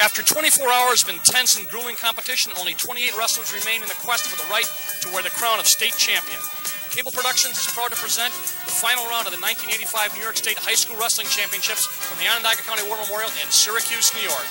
After 24 hours of intense and grueling competition, only 28 wrestlers remain in the quest for the right to wear the crown of state champion. Cable Productions is proud to present the final round of the 1985 New York State High School Wrestling Championships from the Onondaga County War Memorial in Syracuse, New York.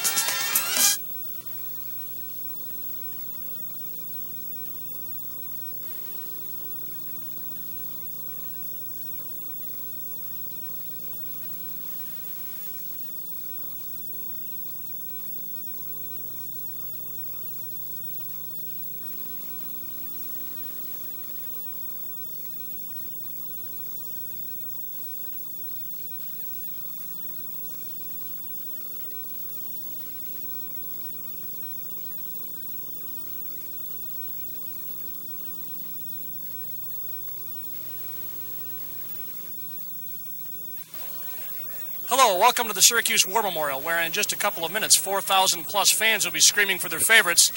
Hello, welcome to the Syracuse War Memorial, where in just a couple of minutes, 4,000 plus fans will be screaming for their favorites,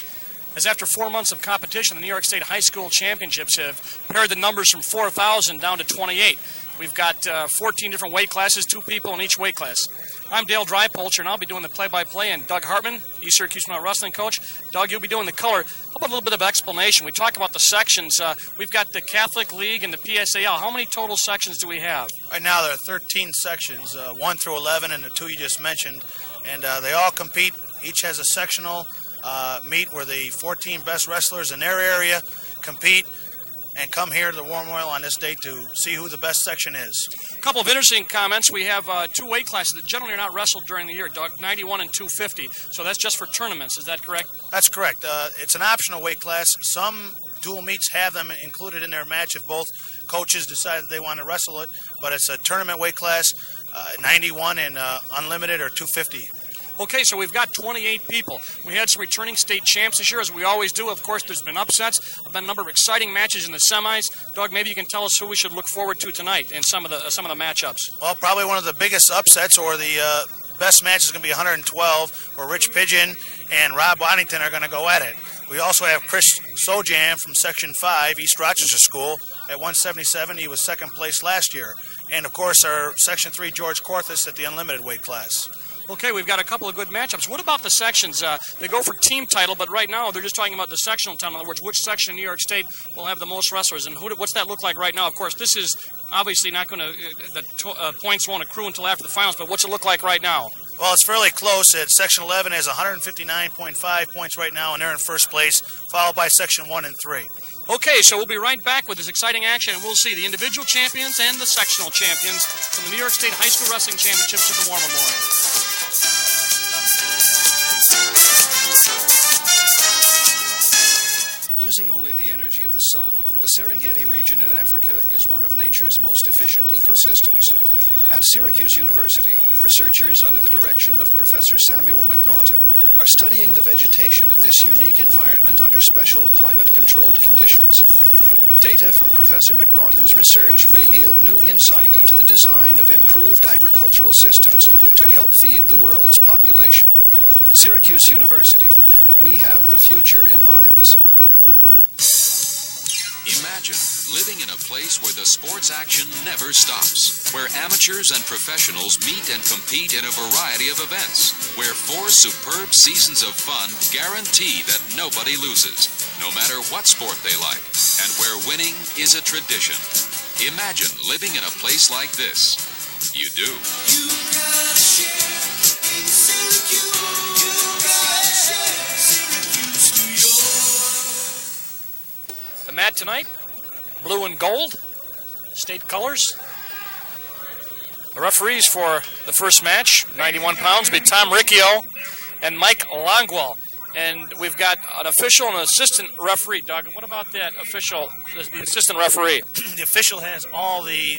as after 4 months of competition, the New York State High School Championships have pared the numbers from 4,000 down to 28. We've got 14 different weight classes, 2 people in each weight class. I'm Dale Drypolcher, and I'll be doing the play-by-play, and Doug Hartman, East Syracuse wrestling coach. Doug, you'll be doing the color. How about a little bit of explanation? We talk about the sections. We've got the Catholic League and the PSAL. How many total sections do we have? Right now there are 13 sections, 1 through 11, and the 2 you just mentioned, and they all compete. Each has a sectional meet where the 14 best wrestlers in their area compete and come here to the War Memorial on this date to see who the best section is. A couple of interesting comments. We have 2 weight classes that generally are not wrestled during the year, Doug, 91 and 250. So that's just for tournaments. Is that correct? That's correct. It's an optional weight class. Some dual meets have them included in their match if both coaches decide that they want to wrestle it. But it's a tournament weight class, 91 and unlimited or 250. Okay, so we've got 28 people. We had some returning state champs this year, as we always do. Of course, there's been upsets. There's been a number of exciting matches in the semis. Doug, maybe you can tell us who we should look forward to tonight in some of the matchups. Well, probably one of the biggest upsets, or the best match, is going to be 112, where Rich Pigeon and Rob Waddington are going to go at it. We also have Chris Sojan from Section 5, East Rochester School, at 177. He was second place last year. And, of course, our Section 3, George Korthus, at the unlimited weight class. Okay, we've got a couple of good matchups. What about the sections? They go for team title, but right now they're just talking about the sectional title. In other words, which section in New York State will have the most wrestlers, and what's that look like right now? Of course, this is obviously not going to, the points won't accrue until after the finals, but what's it look like right now? Well, it's fairly close. Section 11 has 159.5 points right now, and they're in first place, followed by Section 1 and 3. Okay, so we'll be right back with this exciting action, and we'll see the individual champions and the sectional champions from the New York State High School Wrestling Championships at the War Memorial. Using only the energy of the sun, the Serengeti region in Africa is one of nature's most efficient ecosystems. At Syracuse University, researchers under the direction of Professor Samuel McNaughton are studying the vegetation of this unique environment under special climate-controlled conditions. Data from Professor McNaughton's research may yield new insight into the design of improved agricultural systems to help feed the world's population. Syracuse University, we have the future in minds. Imagine living in a place where the sports action never stops, where amateurs and professionals meet and compete in a variety of events, where 4 superb seasons of fun guarantee that nobody loses, no matter what sport they like, and where winning is a tradition. Imagine living in a place like this. You do. You gotta share in Syracuse. You gotta share Syracuse, New York. The mat tonight, blue and gold, state colors. The referees for the first match, 91 pounds, will be Tom Riccio and Mike Longwell. And we've got an official and an assistant referee. Doug, what about that official, the assistant referee? The official has all the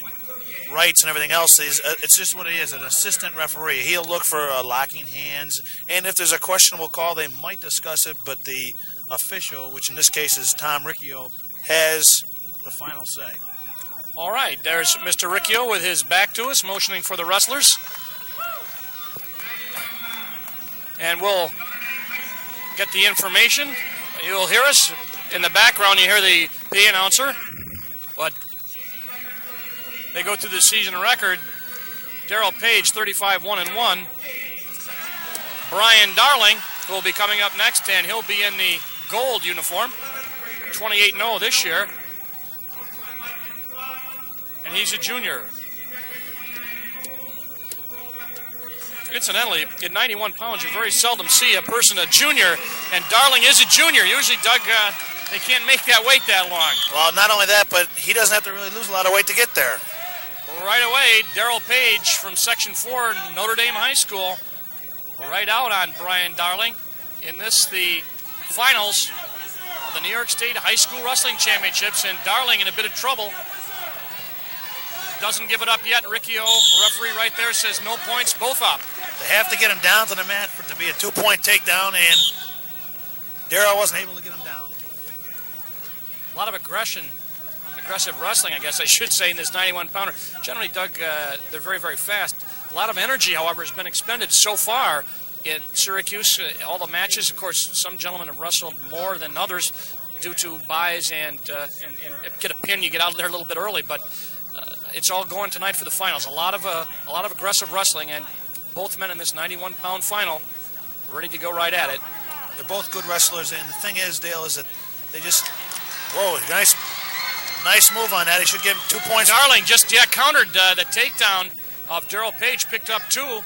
rights and everything else. It's just what it is, an assistant referee. He'll look for locking hands, and if there's a questionable call, they might discuss it, but the official, which in this case is Tom Riccio, has the final say. All right, there's Mr. Riccio with his back to us, motioning for the wrestlers. And we'll get the information. You'll hear us. In the background, you hear the announcer. But they go through the season record. Darrell Page, 35-1-1. Brian Darling, who will be coming up next, and he'll be in the gold uniform, 28-0 this year. And he's a junior. Incidentally, at 91 pounds, you very seldom see a person, a junior, and Darling is a junior. Usually, Doug, they can't make that weight that long. Well, not only that, but he doesn't have to really lose a lot of weight to get there. Right away, Darrell Page from Section 4, Notre Dame High School, right out on Brian Darling in this, the finals of the New York State High School Wrestling Championships, and Darling in a bit of trouble. Doesn't give it up yet. Riccio, referee right there, says no points, both up. They have to get him down to the mat for it to be a 2-point takedown, and Darrell wasn't able to get him down. A lot of aggressive wrestling, I guess I should say, in this 91-pounder. Generally, Doug, they're very, very fast. A lot of energy, however, has been expended so far in Syracuse. All the matches, of course, some gentlemen have wrestled more than others due to buys and get a pin, you get out of there a little bit early, but it's all going tonight for the finals. A lot of aggressive wrestling, and both men in this 91-pound final ready to go right at it. They're both good wrestlers, and the thing is, Dale, is that they just, whoa, nice move on that. He should give him 2 points. Darling just countered the takedown of Darrell Page, picked up 2,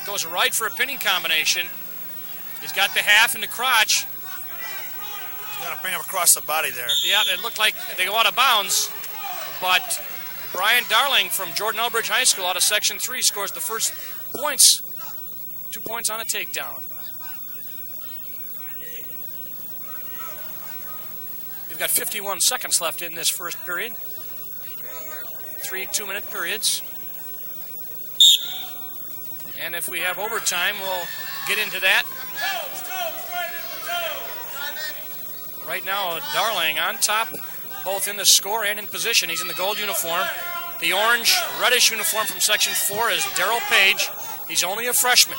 goes right for a pinning combination. He's got the half in the crotch. He's got to bring him across the body there. Yeah, it looked like they go out of bounds, but Brian Darling from Jordan Elbridge High School out of Section 3 scores the first points. 2 points on a takedown. We've got 51 seconds left in this first period. 3 2-minute periods. And if we have overtime, we'll get into that. Right now, Darling on top, both in the score and in position. He's in the gold uniform. The orange, reddish uniform from Section 4 is Darrell Page. He's only a freshman.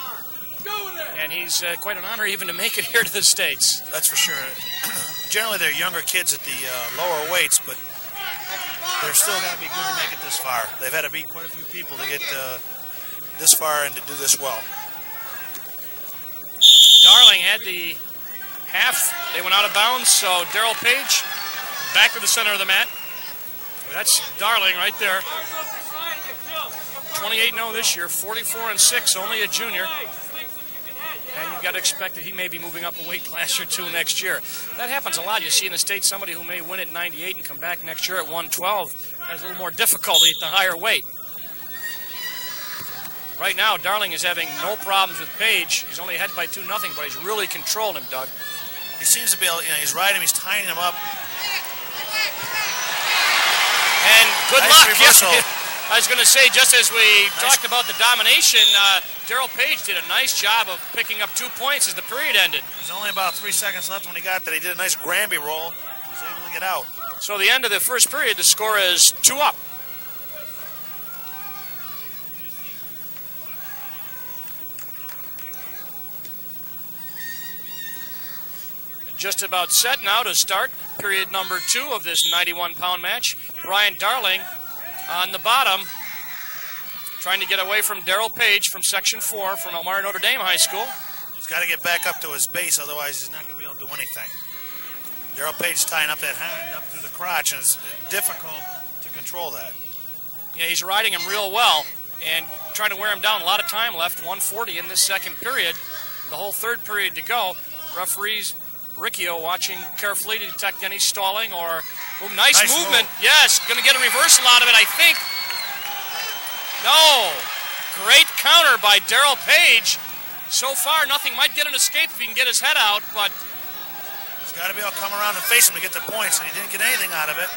And he's quite an honor even to make it here to the States. That's for sure. Generally, they're younger kids at the lower weights, but they're still got to be good to make it this far. They've had to beat quite a few people to get this far and to do this well. Darling had the half. They went out of bounds, so Darrell Page back to the center of the mat. That's Darling right there. 28-0 this year, 44-6, only a junior. And you've got to expect that he may be moving up a weight class or two next year. That happens a lot. You see in the States somebody who may win at 98 and come back next year at 112 has a little more difficulty at the higher weight. Right now, Darling is having no problems with Page. He's only ahead by 2-0, but he's really controlled him, Doug. He seems to be able, he's riding him, he's tying him up. And good nice luck. Reversal. Yeah. I was going to say, just as we talked about the domination, Darrell Page did a nice job of picking up 2 points as the period ended. There's only about 3 seconds left when he got that. He did a nice Granby roll. He was able to get out. So the end of the first period, the score is 2 up. Just about set now to start period number 2 of this 91-pound match. Brian Darling on the bottom, trying to get away from Darrell Page from Section 4 from Elmira Notre Dame High School. He's got to get back up to his base, otherwise he's not going to be able to do anything. Darrell Page is tying up that hand up through the crotch, and it's difficult to control that. Yeah, he's riding him real well and trying to wear him down. A lot of time left, 1:40 in this second period. The whole third period to go. Referees Riccio watching carefully to detect any stalling or nice movement. Move. Yes, going to get a reversal out of it, I think. No. Great counter by Darrell Page. So far, nothing. Might get an escape if he can get his head out, but he's got to be able to come around and face him to get the points, and he didn't get anything out of it.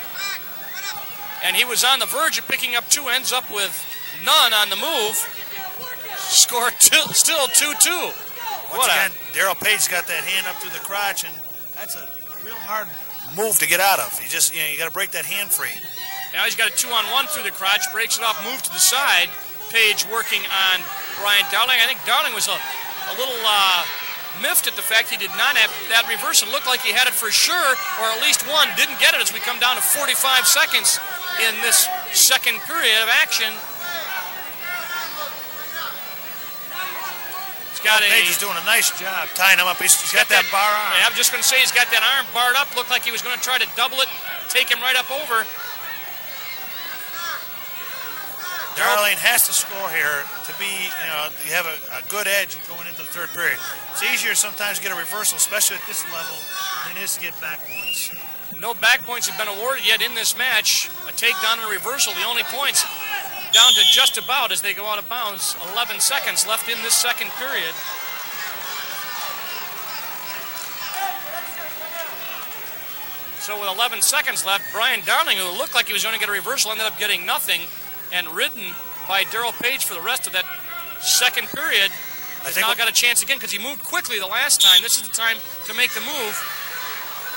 And he was on the verge of picking up 2, ends up with none on the move. Score still 2-2. Once again, Darrell Page got that hand up through the crotch, and that's a real hard move to get out of. You just, you got to break that hand free. Now he's got a 2-on-1 through the crotch, breaks it off, move to the side. Page working on Brian Darling. I think Darling was a little miffed at the fact he did not have that reversal. Looked like he had it for sure, or at least one. Didn't get it as we come down to 45 seconds in this second period of action. He's got Page is doing a nice job tying him up. He's got that bar on. Yeah, I'm just going to say he's got that arm barred up. Looked like he was going to try to double it, take him right up over. Darling has to score here to be, you have a good edge going into the third period. It's easier sometimes to get a reversal, especially at this level, than it is to get back points. No back points have been awarded yet in this match. A takedown and a reversal. The only points down to just about as they go out of bounds. 11 seconds left in this second period. So with 11 seconds left, Brian Darling, who looked like he was going to get a reversal, ended up getting nothing. And ridden by Darrell Page for the rest of that second period, has now got a chance again because he moved quickly the last time. This is the time to make the move.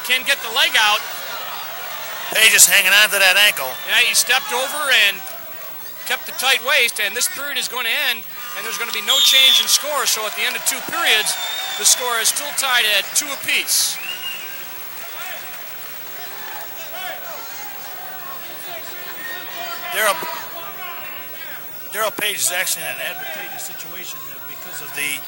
Can't get the leg out. Page is hanging on to that ankle. Yeah, he stepped over and kept the tight waist, and this period is going to end, and there's going to be no change in score. So at the end of two periods, the score is still tied at 2 apiece. Darrell Page is actually in an advantageous situation because of the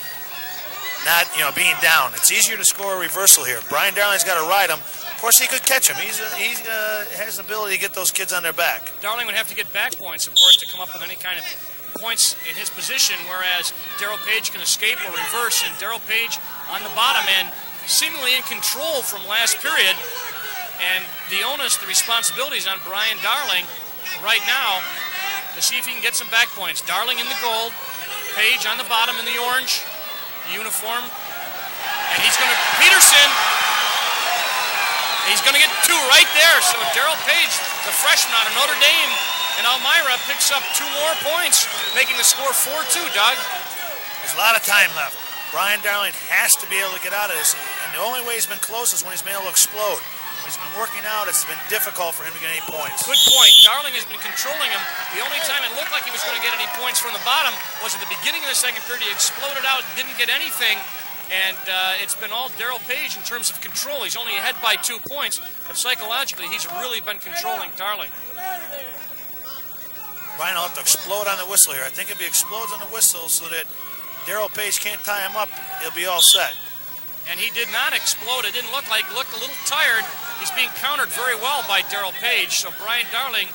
not, being down. It's easier to score a reversal here. Brian Darling's got to ride him. Of course, he could catch him. He has the ability to get those kids on their back. Darling would have to get back points, of course, to come up with any kind of points in his position, whereas Darrell Page can escape or reverse, and Darrell Page on the bottom end, seemingly in control from last period, and the onus, the responsibility is on Brian Darling right now to see if he can get some back points. Darling in the gold, Page on the bottom in the orange uniform, and he's going to, Peterson, he's going to get 2 right there. So Darrell Page, the freshman out of Notre Dame and Elmira, picks up 2 more points, making the score 4-2, Doug. There's a lot of time left. Brian Darling has to be able to get out of this, and the only way he's been close is when he's been able to explode. He's been working out. It's been difficult for him to get any points. Good point. Darling has been controlling him. The only time it looked like he was going to get any points from the bottom was at the beginning of the second period. He exploded out, didn't get anything, and it's been all Darrell Page in terms of control. He's only ahead by 2 points, but psychologically, he's really been controlling Darling. Brian will have to explode on the whistle here. I think if he explodes on the whistle so that Darrell Page can't tie him up, he'll be all set. And he did not explode. It didn't look like, looked a little tired. He's being countered very well by Darrell Page. So Brian Darling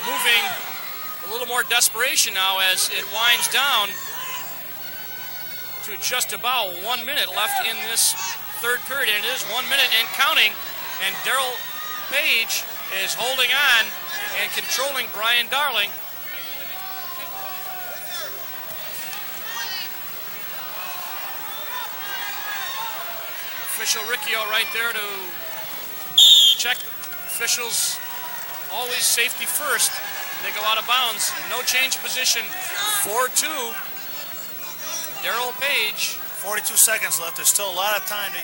moving a little more desperation now as it winds down to just about 1 minute left in this third period. And it is 1 minute and counting. And Darrell Page is holding on and controlling Brian Darling. Official Riccio right there to check. Officials always safety first. They go out of bounds. No change of position. 4-2. Darrell Page. 42 seconds left. There's still a lot of time to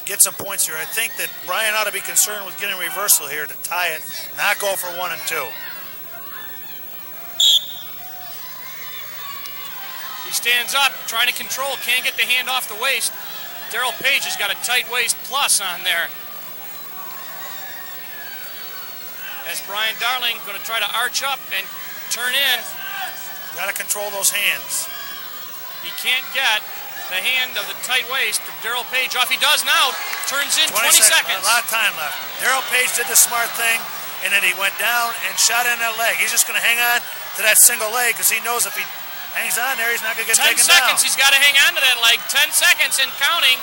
get some points here. I think that Brian ought to be concerned with getting a reversal here to tie it, not go for 1 and 2. He stands up, trying to control, can't get the hand off the waist. Darrell Page has got a tight waist plus on there. As Brian Darling going to try to arch up and turn in. Got to control those hands. He can't get the hand of the tight waist of Darrell Page off. He does now. Turns in 20 seconds. A lot of time left. Darrell Page did the smart thing, and then he went down and shot in that leg. He's just going to hang on to that single leg because he knows if he hangs on there, he's not going to get taken 10 seconds. He's got to hang on to that leg. 10 seconds and counting.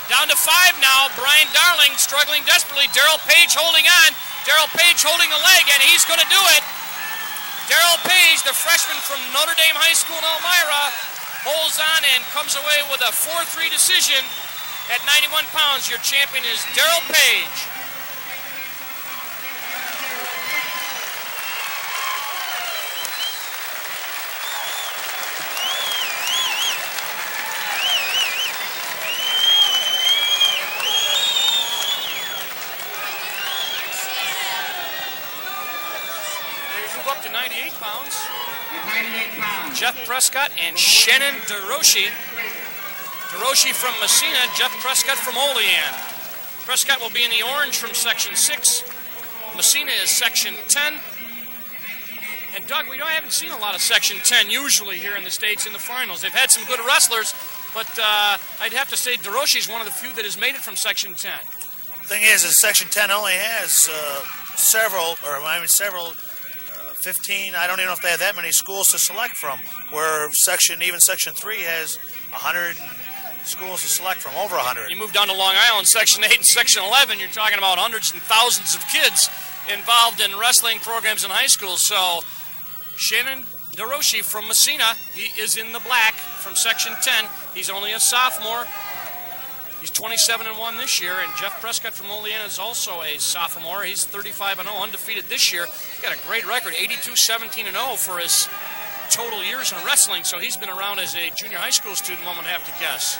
Down to 5 now. Brian Darling struggling desperately. Darrell Page holding on. Darrell Page holding the leg, and he's going to do it. Darrell Page, the freshman from Notre Dame High School in Elmira, holds on and comes away with a 4-3 decision. At 91 pounds, your champion is Darrell Page. Up to 98 pounds. Jeff Prescott and Shannon DeRoshi. DeRoshi from Messina, Jeff Prescott from Olean. Prescott will be in the orange from Section 6. Messina is Section 10. And Doug, we haven't seen a lot of Section 10 usually here in the States in the finals. They've had some good wrestlers, but I'd have to say DeRoche is one of the few that has made it from Section 10. The thing is Section 10 only has several 15, I don't even know if they have that many schools to select from, where Section 3 has 100 schools to select from, over 100. You move down to Long Island, Section 8 and Section 11, you're talking about hundreds and thousands of kids involved in wrestling programs in high school. So Shannon DeRoche from Messina, he is in the black from Section 10. He's only a sophomore. He's 27-1 this year, and Jeff Prescott from Oleana is also a sophomore. He's 35-0, undefeated this year. He's got a great record, 82-17-0 for his total years in wrestling, so he's been around as a junior high school student, one would have to guess.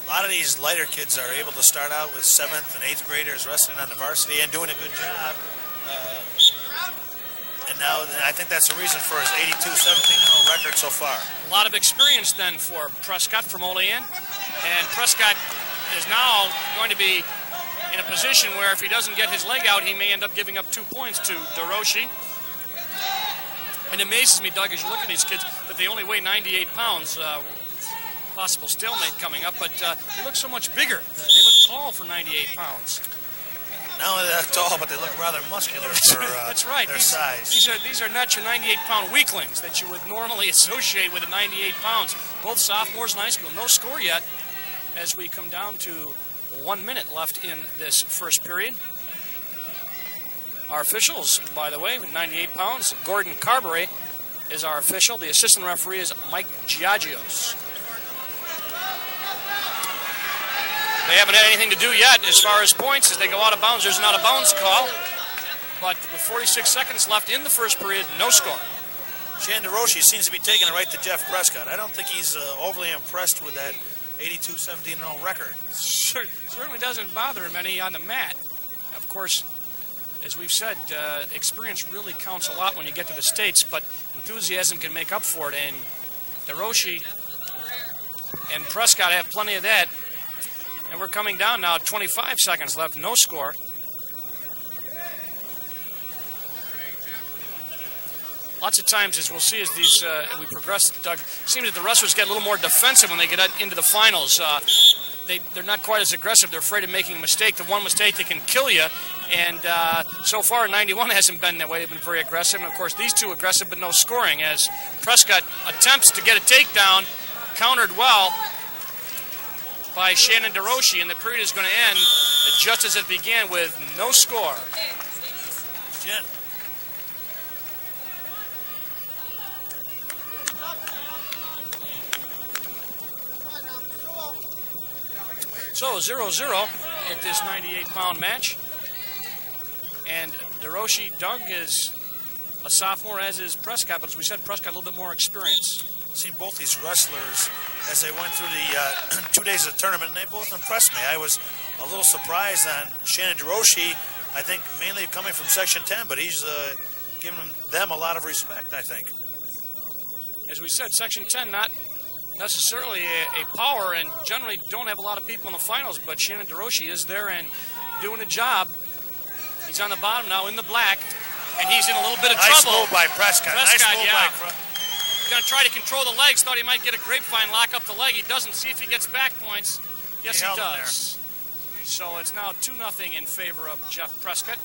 A lot of these lighter kids are able to start out with 7th and 8th graders wrestling on the varsity and doing a good job. And now I think that's the reason for his 82-17-0 record so far. A lot of experience then for Prescott from Olean. And Prescott is now going to be in a position where if he doesn't get his leg out, he may end up giving up 2 points to DeRoche. And it amazes me, Doug, as you look at these kids, that they only weigh 98 pounds. Possible stalemate coming up, but they look so much bigger. They look tall for 98 pounds. Not only that tall, but they look rather muscular for That's right. their size. These are not your 98-pound weaklings that you would normally associate with a 98 pounds. Both sophomores in high school. No score yet as we come down to 1 minute left in this first period. Our officials, by the way, with 98 pounds, Gordon Carberry is our official. The assistant referee is Mike Giagios. They haven't had anything to do yet as far as points. As they go out of bounds, there's an out-of-bounds call. But with 46 seconds left in the first period, no score. Shannon DeRoche seems to be taking it right to Jeff Prescott. I don't think he's overly impressed with that 82-17-0 record. Certainly doesn't bother him any on the mat. Of course, as we've said, experience really counts a lot when you get to the States, but enthusiasm can make up for it. And DeRoche and Prescott have plenty of that. And we're coming down now, 25 seconds left, no score. Lots of times, as we'll see as we progress, Doug, it seems that the wrestlers get a little more defensive when they get into the finals. They're not quite as aggressive. They're afraid of making a mistake. The one mistake that can kill you. And so far, 91 hasn't been that way. They've been very aggressive. And, of course, these two aggressive but no scoring as Prescott attempts to get a takedown, countered well by Shannon DeRoche, and the period is going to end just as it began with no score. Yeah. So 0-0 at this 98-pound match. And DeRoche, Doug, is a sophomore, as is Prescott, but as we said, Prescott a little bit more experience. Seen both these wrestlers as they went through the 2 days of the tournament, and they both impressed me. I was a little surprised on Shannon DeRoche, I think mainly coming from Section 10, but he's giving them a lot of respect, I think. As we said, Section 10 not necessarily a power, and generally don't have a lot of people in the finals, but Shannon DeRoche is there and doing a job. He's on the bottom now in the black, and he's in a little bit of nice trouble. Nice move by Prescott. Nice move by Going to try to control the legs. Thought he might get a grapevine, lock up the leg. He doesn't. See if he gets back points. Yes, he does. So it's now 2-0 in favor of Jeff Prescott.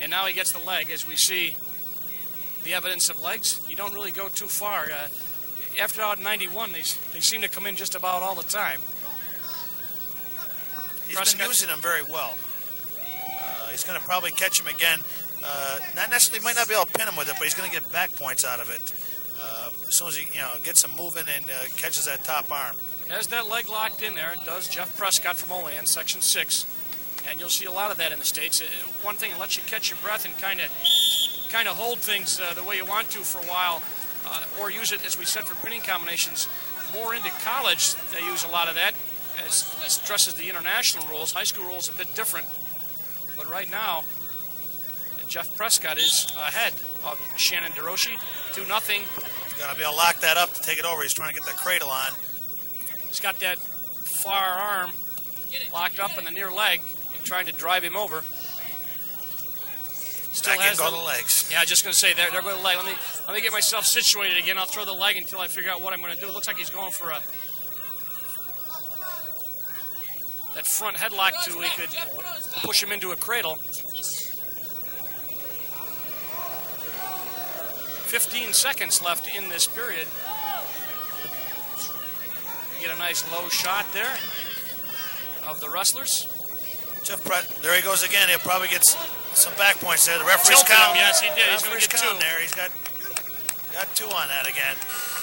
And now he gets the leg. As we see the evidence of legs, you don't really go too far. After out 91, they seem to come in just about all the time. He's been using them very well. He's going to probably catch him again. Not necessarily, might not be able to pin him with it, but he's going to get back points out of it. As soon as he gets him moving and catches that top arm. Has that leg locked in there, does Jeff Prescott from Olean, Section 6. And you'll see a lot of that in the States. One thing, it lets you catch your breath and kind of hold things the way you want to for a while, or use it, as we said, for pinning combinations. More into college, they use a lot of that, as stresses the international rules. High school rules a bit different. But right now, Jeff Prescott is ahead of Shannon DeRoche, 2-0. Got to be able to lock that up to take it over. He's trying to get the cradle on. He's got that far arm locked up in the near leg and trying to drive him over. Still That has can go to the legs. Yeah, just going to say they're going to leg. Let me get myself situated again. I'll throw the leg until I figure out what I'm going to do. It looks like he's going for that front headlock to he could push him into a cradle. 15 seconds left in this period. You get a nice low shot there of the wrestlers. Jeff Brett, there he goes again. He'll probably get some back points there. The referee's Tilted him, counting. yes, he did. He's going to get two. There. He's got 2 on that again.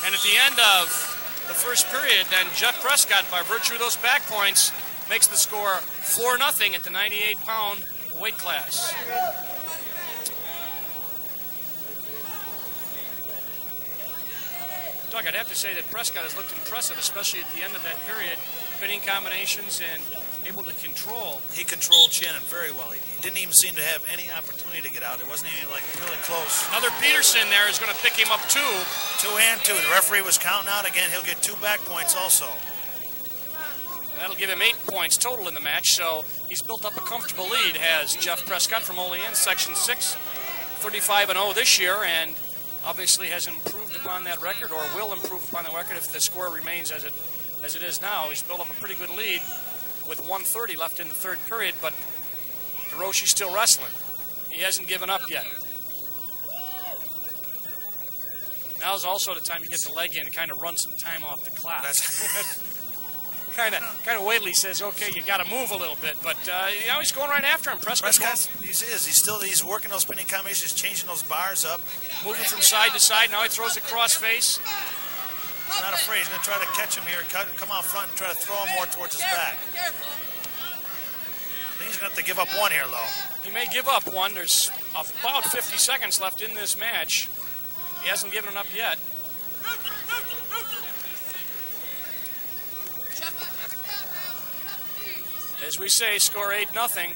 And at the end of the first period, then Jeff Prescott, by virtue of those back points, makes the score 4-0 at the 98-pound weight class. Doug, I'd have to say that Prescott has looked impressive, especially at the end of that period. Pinning combinations and able to control. He controlled Shannon very well. He didn't even seem to have any opportunity to get out. It wasn't even like really close. Another Peterson there is going to pick him up 2. 2 and 2. The referee was counting out again. He'll get 2 back points also. That'll give him 8 points total in the match, so he's built up a comfortable lead, has Jeff Prescott from Olean, Section 6, 35-0 this year, and obviously has improved upon that record, or will improve upon the record if the score remains as it is now. He's built up a pretty good lead with 1:30 left in the third period, but DeRoche's still wrestling. He hasn't given up yet. Now's also the time you get the leg in to kind of run some time off the clock. kind of Whaley says, okay, you got to move a little bit, but he's going right after him. Prescott, he's working those pinning combinations, changing those bars up, moving from side to side. Now he throws the cross face. He's not afraid. He's going to try to catch him here, come out front and try to throw him more towards his back. I think he's going to have to give up 1 here, though. He may give up 1. There's about 50 seconds left in this match. He hasn't given it up yet. As we say, score 8-0.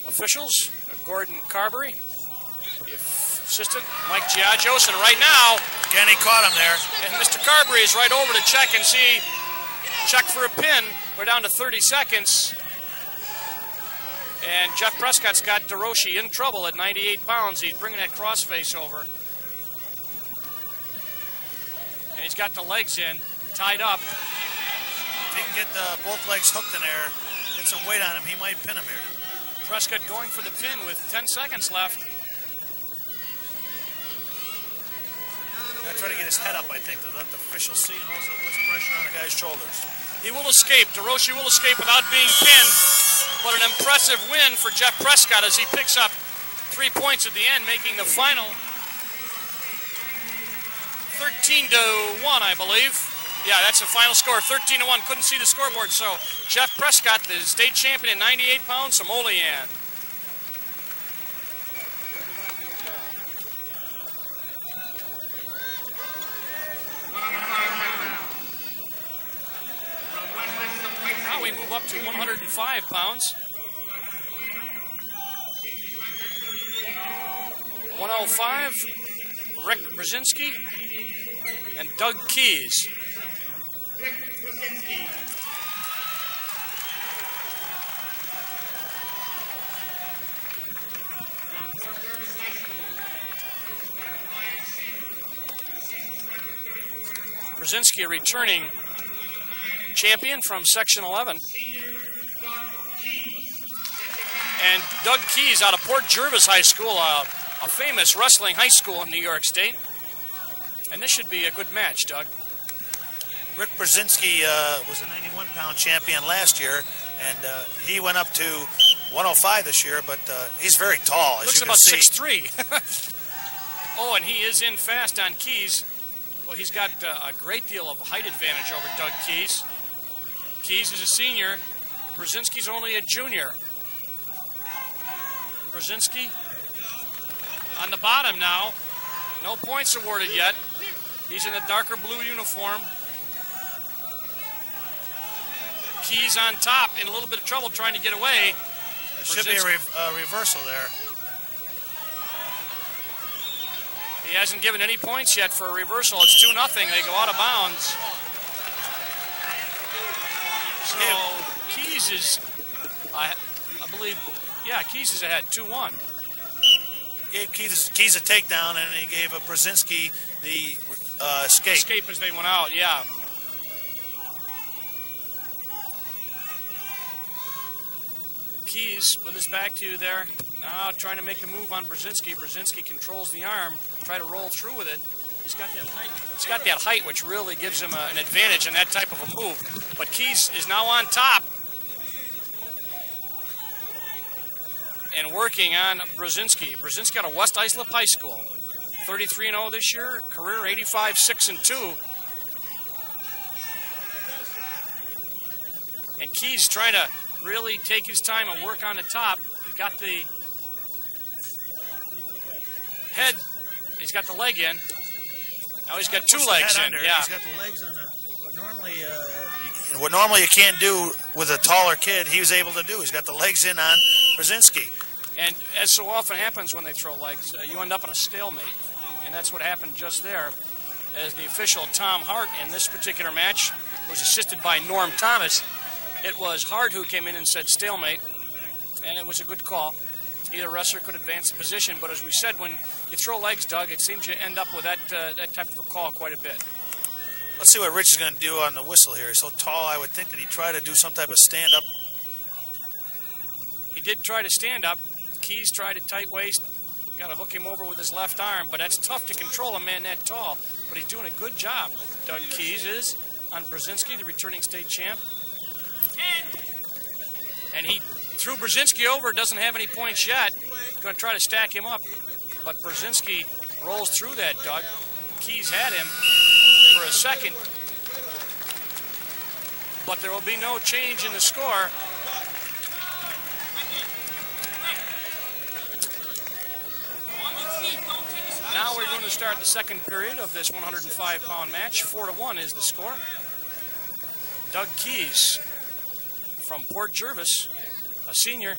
Officials, Gordon Carberry, the assistant, Mike Giagios, and right now, again, he caught him there. And Mr. Carberry is right over to check for a pin. We're down to 30 seconds. And Jeff Prescott's got DeRoche in trouble at 98 pounds. He's bringing that crossface over. And he's got the legs in, tied up. If he can get both legs hooked in there, get some weight on him, he might pin him here. Prescott going for the pin with 10 seconds left. Gotta try to get his head up, I think, to let the officials see and also put pressure on the guy's shoulders. He will escape. DeRoche will escape without being pinned. But an impressive win for Jeff Prescott as he picks up 3 points at the end, making the final 13-1, I believe. Yeah, that's the final score, 13-1. Couldn't see the scoreboard, so Jeff Prescott, the state champion at 98 pounds from Olean. Now we move up to 105 pounds. 105, Rick Brzezinski and Doug Keys. Brzezinski, a returning champion from Section 11. And Doug Keys out of Port Jervis High School, a famous wrestling high school in New York State. And this should be a good match, Doug. Rick Brzezinski was a 91-pound champion last year, and he went up to 105 this year, but he's very tall, as Looks you can about see. 6'3". Oh, and he is in fast on Keys. Well, he's got a great deal of height advantage over Doug Keys. Keys is a senior. Brzezinski's only a junior. Brzezinski on the bottom now. No points awarded yet. He's in the darker blue uniform. Keys on top, in a little bit of trouble trying to get away. There should be a reversal there. He hasn't given any points yet for a reversal. It's 2-0. They go out of bounds. So Keys is believe, yeah, Keys is ahead, 2-1. Gave Keys a takedown, and he gave Brzezinski the escape. Escape as they went out, yeah. Keys with his back to you there. Now trying to make the move on Brzezinski. Brzezinski controls the arm, try to roll through with it. He's got that height. He's got that height, which really gives him an advantage in that type of a move. But Keys is now on top and working on Brzezinski. Brzezinski out of West Islip High School, 33-0 this year, career 85-6-2. And Keys trying to really take his time and work on the top. He got the head. He's got the leg in. Now he's got two legs in. Yeah. He's got the legs on what normally you can't do with a taller kid, he was able to do. He's got the legs in on Brzezinski. And as so often happens when they throw legs, you end up in a stalemate. And that's what happened just there, as the official Tom Hart in this particular match was assisted by Norm Thomas. It was Hart who came in and said stalemate, and it was a good call. Either wrestler could advance the position, but as we said, when you throw legs, Doug, it seems you end up with that type of a call quite a bit. Let's see what Rich is going to do on the whistle here. He's so tall, I would think that he'd try to do some type of stand-up. He did try to stand up. Keys tried a tight waist. Got to hook him over with his left arm, but that's tough to control a man that tall. But he's doing a good job. Doug Keys is on Brzezinski, the returning state champ. And he threw Brzezinski over, doesn't have any points yet. Going to try to stack him up. But Brzezinski rolls through that, Doug. Keys had him for a second. But there will be no change in the score. Now we're going to start the second period of this 105-pound match. 4-1 is the score. Doug Keys from Port Jervis, a senior.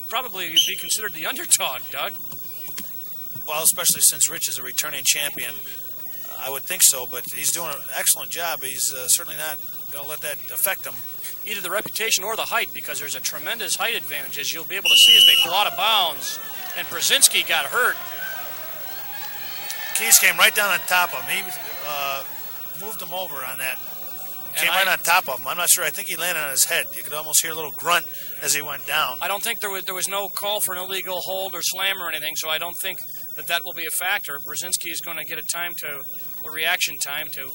Probably would be considered the underdog, Doug. Well, especially since Rich is a returning champion, I would think so, but he's doing an excellent job. He's certainly not going to let that affect him. Either the reputation or the height, because there's a tremendous height advantage, as you'll be able to see as they go out of bounds. And Brzezinski got hurt. Keys came right down on top of him. He moved him over on that. Came right on top of him. I'm not sure. I think he landed on his head. You could almost hear a little grunt as he went down. I don't think there was no call for an illegal hold or slam or anything, so I don't think that will be a factor. Brzezinski is going to get a reaction time to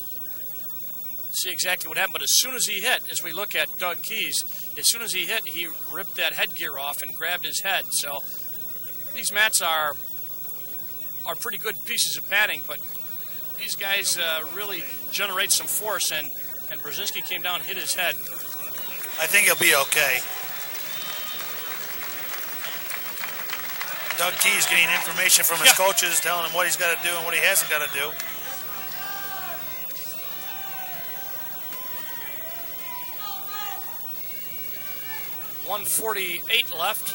see exactly what happened. But as soon as he hit, as we look at Doug Keys, as soon as he hit, he ripped that headgear off and grabbed his head. So these mats are pretty good pieces of padding, but these guys really generate some force, and Brzezinski came down and hit his head. I think he'll be okay. Doug Keys getting information from his coaches, telling him what he's got to do and what he hasn't got to do. .148 left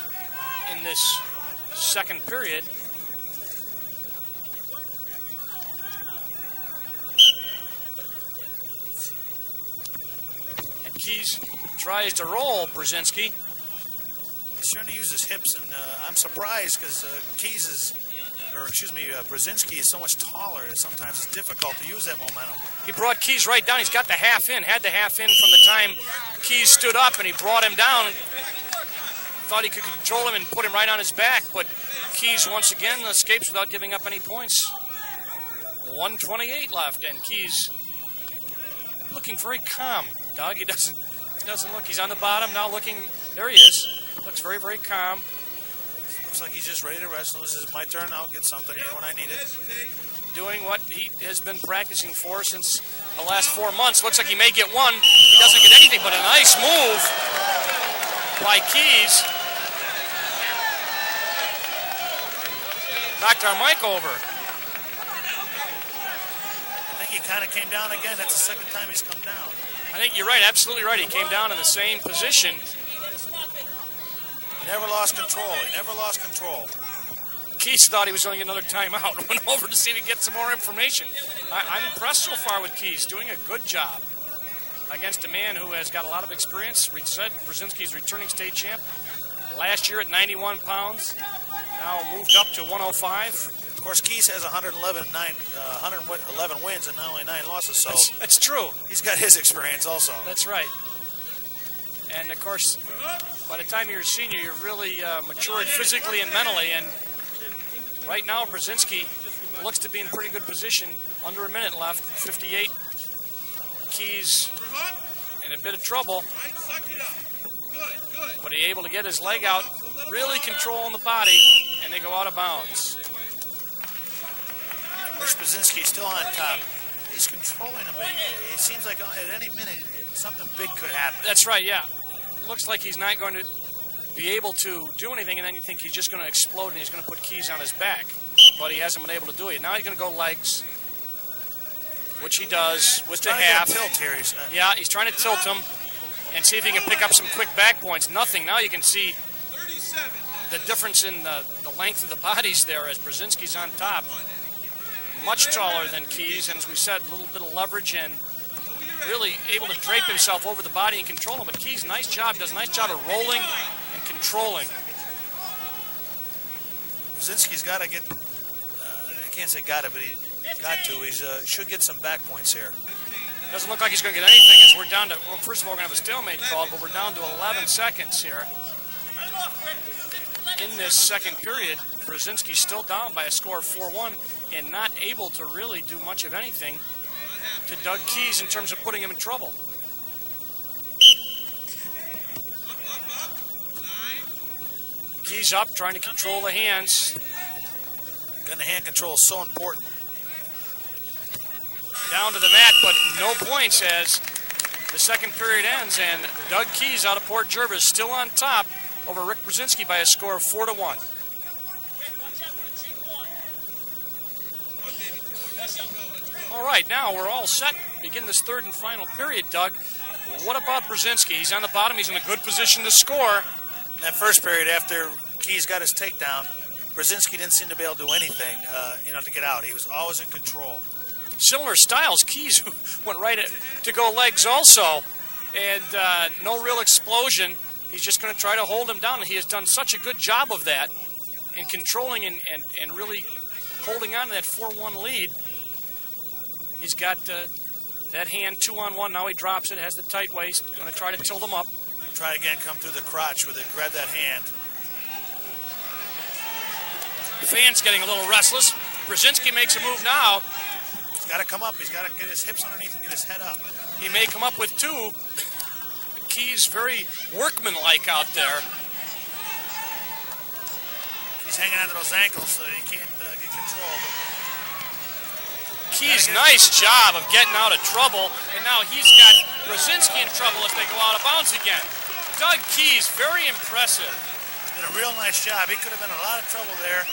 in this second period. And Keys tries to roll Brzezinski. He's trying to use his hips, and I'm surprised because Brzezinski is so much taller, and sometimes it's difficult to use that momentum. He brought Keys right down. He's got the half in, had the half in from the time Keys stood up, and he brought him down. Thought he could control him and put him right on his back, but Keys once again escapes without giving up any points. 128 left, and Keys looking very calm, Doug. He doesn't look. He's on the bottom now, looking. There he is. Looks very, very calm. Looks like he's just ready to wrestle. This is my turn. I'll get something here when I need it. Doing what he has been practicing for since the last 4 months. Looks like he may get one. He doesn't get anything, but a nice move by Keys. Knocked our mic over. I think he kind of came down again. That's the second time he's come down. I think you're right, absolutely right. He came down in the same position. He never lost control. Keys thought he was going to get another timeout. Went over to see if he could get some more information. I'm impressed so far with Keys, doing a good job. against a man who has got a lot of experience. We said Brzezinski's returning state champ. Last year at 91 pounds, now moved up to 105. Of course, Keys has 111 wins and only 9 losses, so that's true. He's got his experience also. That's right. And, of course, by the time you're a senior, you're really matured physically and mentally. And right now, Brzezinski looks to be in pretty good position. Under a minute left, 58. Keys in a bit of trouble. But he able to get his leg out, really controlling the body, and they go out of bounds. Rich Brzezinski still on top. He's controlling him, but it seems like at any minute something big could happen. That's right, yeah. Looks like he's not going to be able to do anything, and then you think he's just going to explode and he's going to put Keys on his back. But he hasn't been able to do it. Now he's going to go legs, which he does with the half. Tilt here. Yeah, he's trying to tilt him and see if he can pick up some quick back points. Nothing. Now you can see the difference in the length of the bodies there as Brzezinski's on top. Much taller than Keys, and as we said, a little bit of leverage and really able to drape himself over the body and control him. But Keys, does a nice job of rolling and controlling. Brzezinski's got to get, I can't say got to, but he's got to. He should get some back points here. Doesn't look like he's going to get anything as we're down to, well, first of all, we're going to have a stalemate called, but we're down to 11 seconds here. In this second period, Brzezinski's still down by a score of 4-1 and not able to really do much of anything to Doug Keys in terms of putting him in trouble. Keys up, trying to control the hands. And the hand control is so important. Down to the mat, but no points as the second period ends, and Doug Keys out of Port Jervis still on top over Rick Brzezinski by a score of 4-1. All right, now we're all set. Begin this third and final period, Doug. What about Brzezinski? He's on the bottom. He's in a good position to score. In that first period, after Keys got his takedown, Brzezinski didn't seem to be able to do anything, to get out. He was always in control. Similar styles. Keys went right to go legs also, and no real explosion. He's just going to try to hold him down, and he has done such a good job of that in controlling and really holding on to that 4-1 lead. He's got that hand 2-on-1. Now he drops it, has the tight waist. Going to try to tilt him up. Try again, come through the crotch with it, grab that hand. The fan's getting a little restless. Brzezinski makes a move now. He's got to come up. He's got to get his hips underneath and get his head up. He may come up with 2. Keys very workmanlike out there. He's hanging onto those ankles so that he can't get control. Keys, nice job of getting out of trouble, and now he's got Brzezinski in trouble as they go out of bounds again. Doug Keys, very impressive. Did a real nice job. He could have been in a lot of trouble there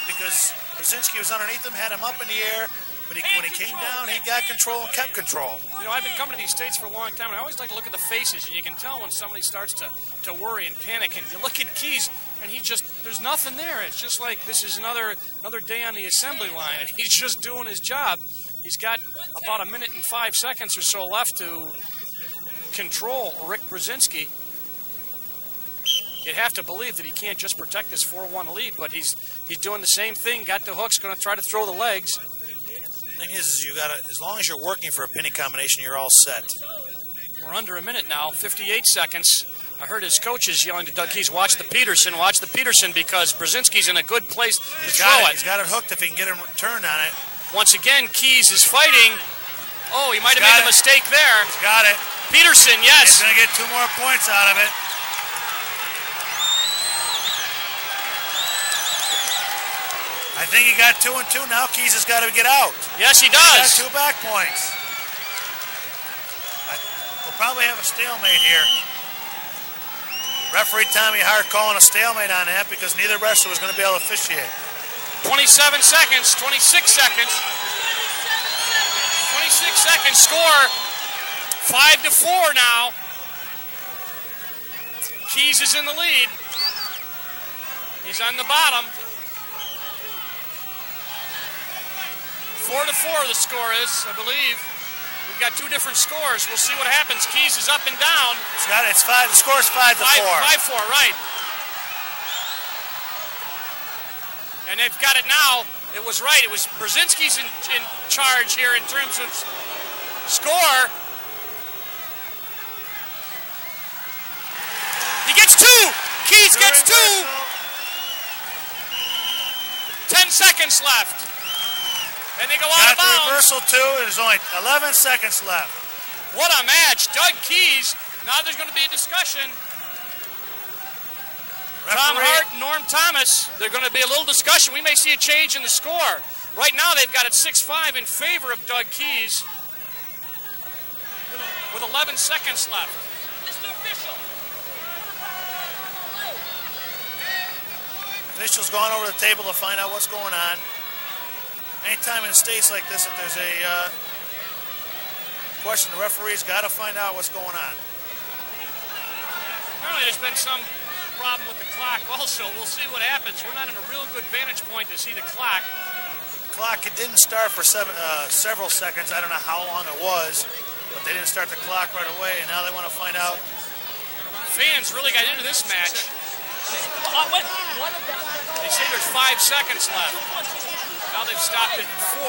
because Brzezinski was underneath him, had him up in the air, but when he came down, he got control and kept control. You know, I've been coming to these states for a long time, and I always like to look at the faces, and you can tell when somebody starts to worry and panic, and you look at Keys, and there's nothing there. It's just like this is another day on the assembly line, and he's just doing his job. He's got about 1 minute and 5 seconds or so left to control Rick Brzezinski. You'd have to believe that he can't just protect this 4-1 lead, but he's doing the same thing. Got the hooks, going to try to throw the legs. The thing is you got to, as long as you're working for a pinning combination, you're all set. We're under a minute now, 58 seconds. I heard his coaches yelling to Doug Keys, watch the Peterson, because Brzezinski's in a good place to throw it. He's got it hooked if he can get him turned on it. Once again, Keys is fighting. Oh, he might have made a mistake there. He's got it. Peterson, yes. He's going to get 2 more points out of it. I think he got 2 and 2. Now Keys has got to get out. Yes, he does. He's got 2 back points. We'll probably have a stalemate here. Referee Tommy Hart calling a stalemate on that because neither wrestler was going to be able to officiate. 27 seconds, 26 seconds. 26 seconds, score 5-4 now. Keys is in the lead. He's on the bottom. 4-4 the score is, I believe. We've got two different scores. We'll see what happens. Keys is up and down. It's 5. The score's 5-4. 5-4, right. And they've got it now. It was right. It was Brzezinski's in charge here in terms of score. He gets 2. Keys gets 2. 10 seconds left. And they go out of bounds. Reversal 2. There's only 11 seconds left. What a match. Doug Keys. Now there's going to be a discussion. Tom Hart and Norm Thomas. There's going to be a little discussion. We may see a change in the score. Right now they've got it 6-5 in favor of Doug Keys with 11 seconds left. Mr. Official. Officials going over the table to find out what's going on. Anytime in states like this, if there's a question, the referee's got to find out what's going on. Apparently there's been some problem with the clock also. We'll see what happens. We're not in a real good vantage point to see the clock. The clock, it didn't start for several seconds. I don't know how long it was, but they didn't start the clock right away, and now they want to find out. Fans really got into this match. They say there's 5 seconds left. Now they've stopped it at 4.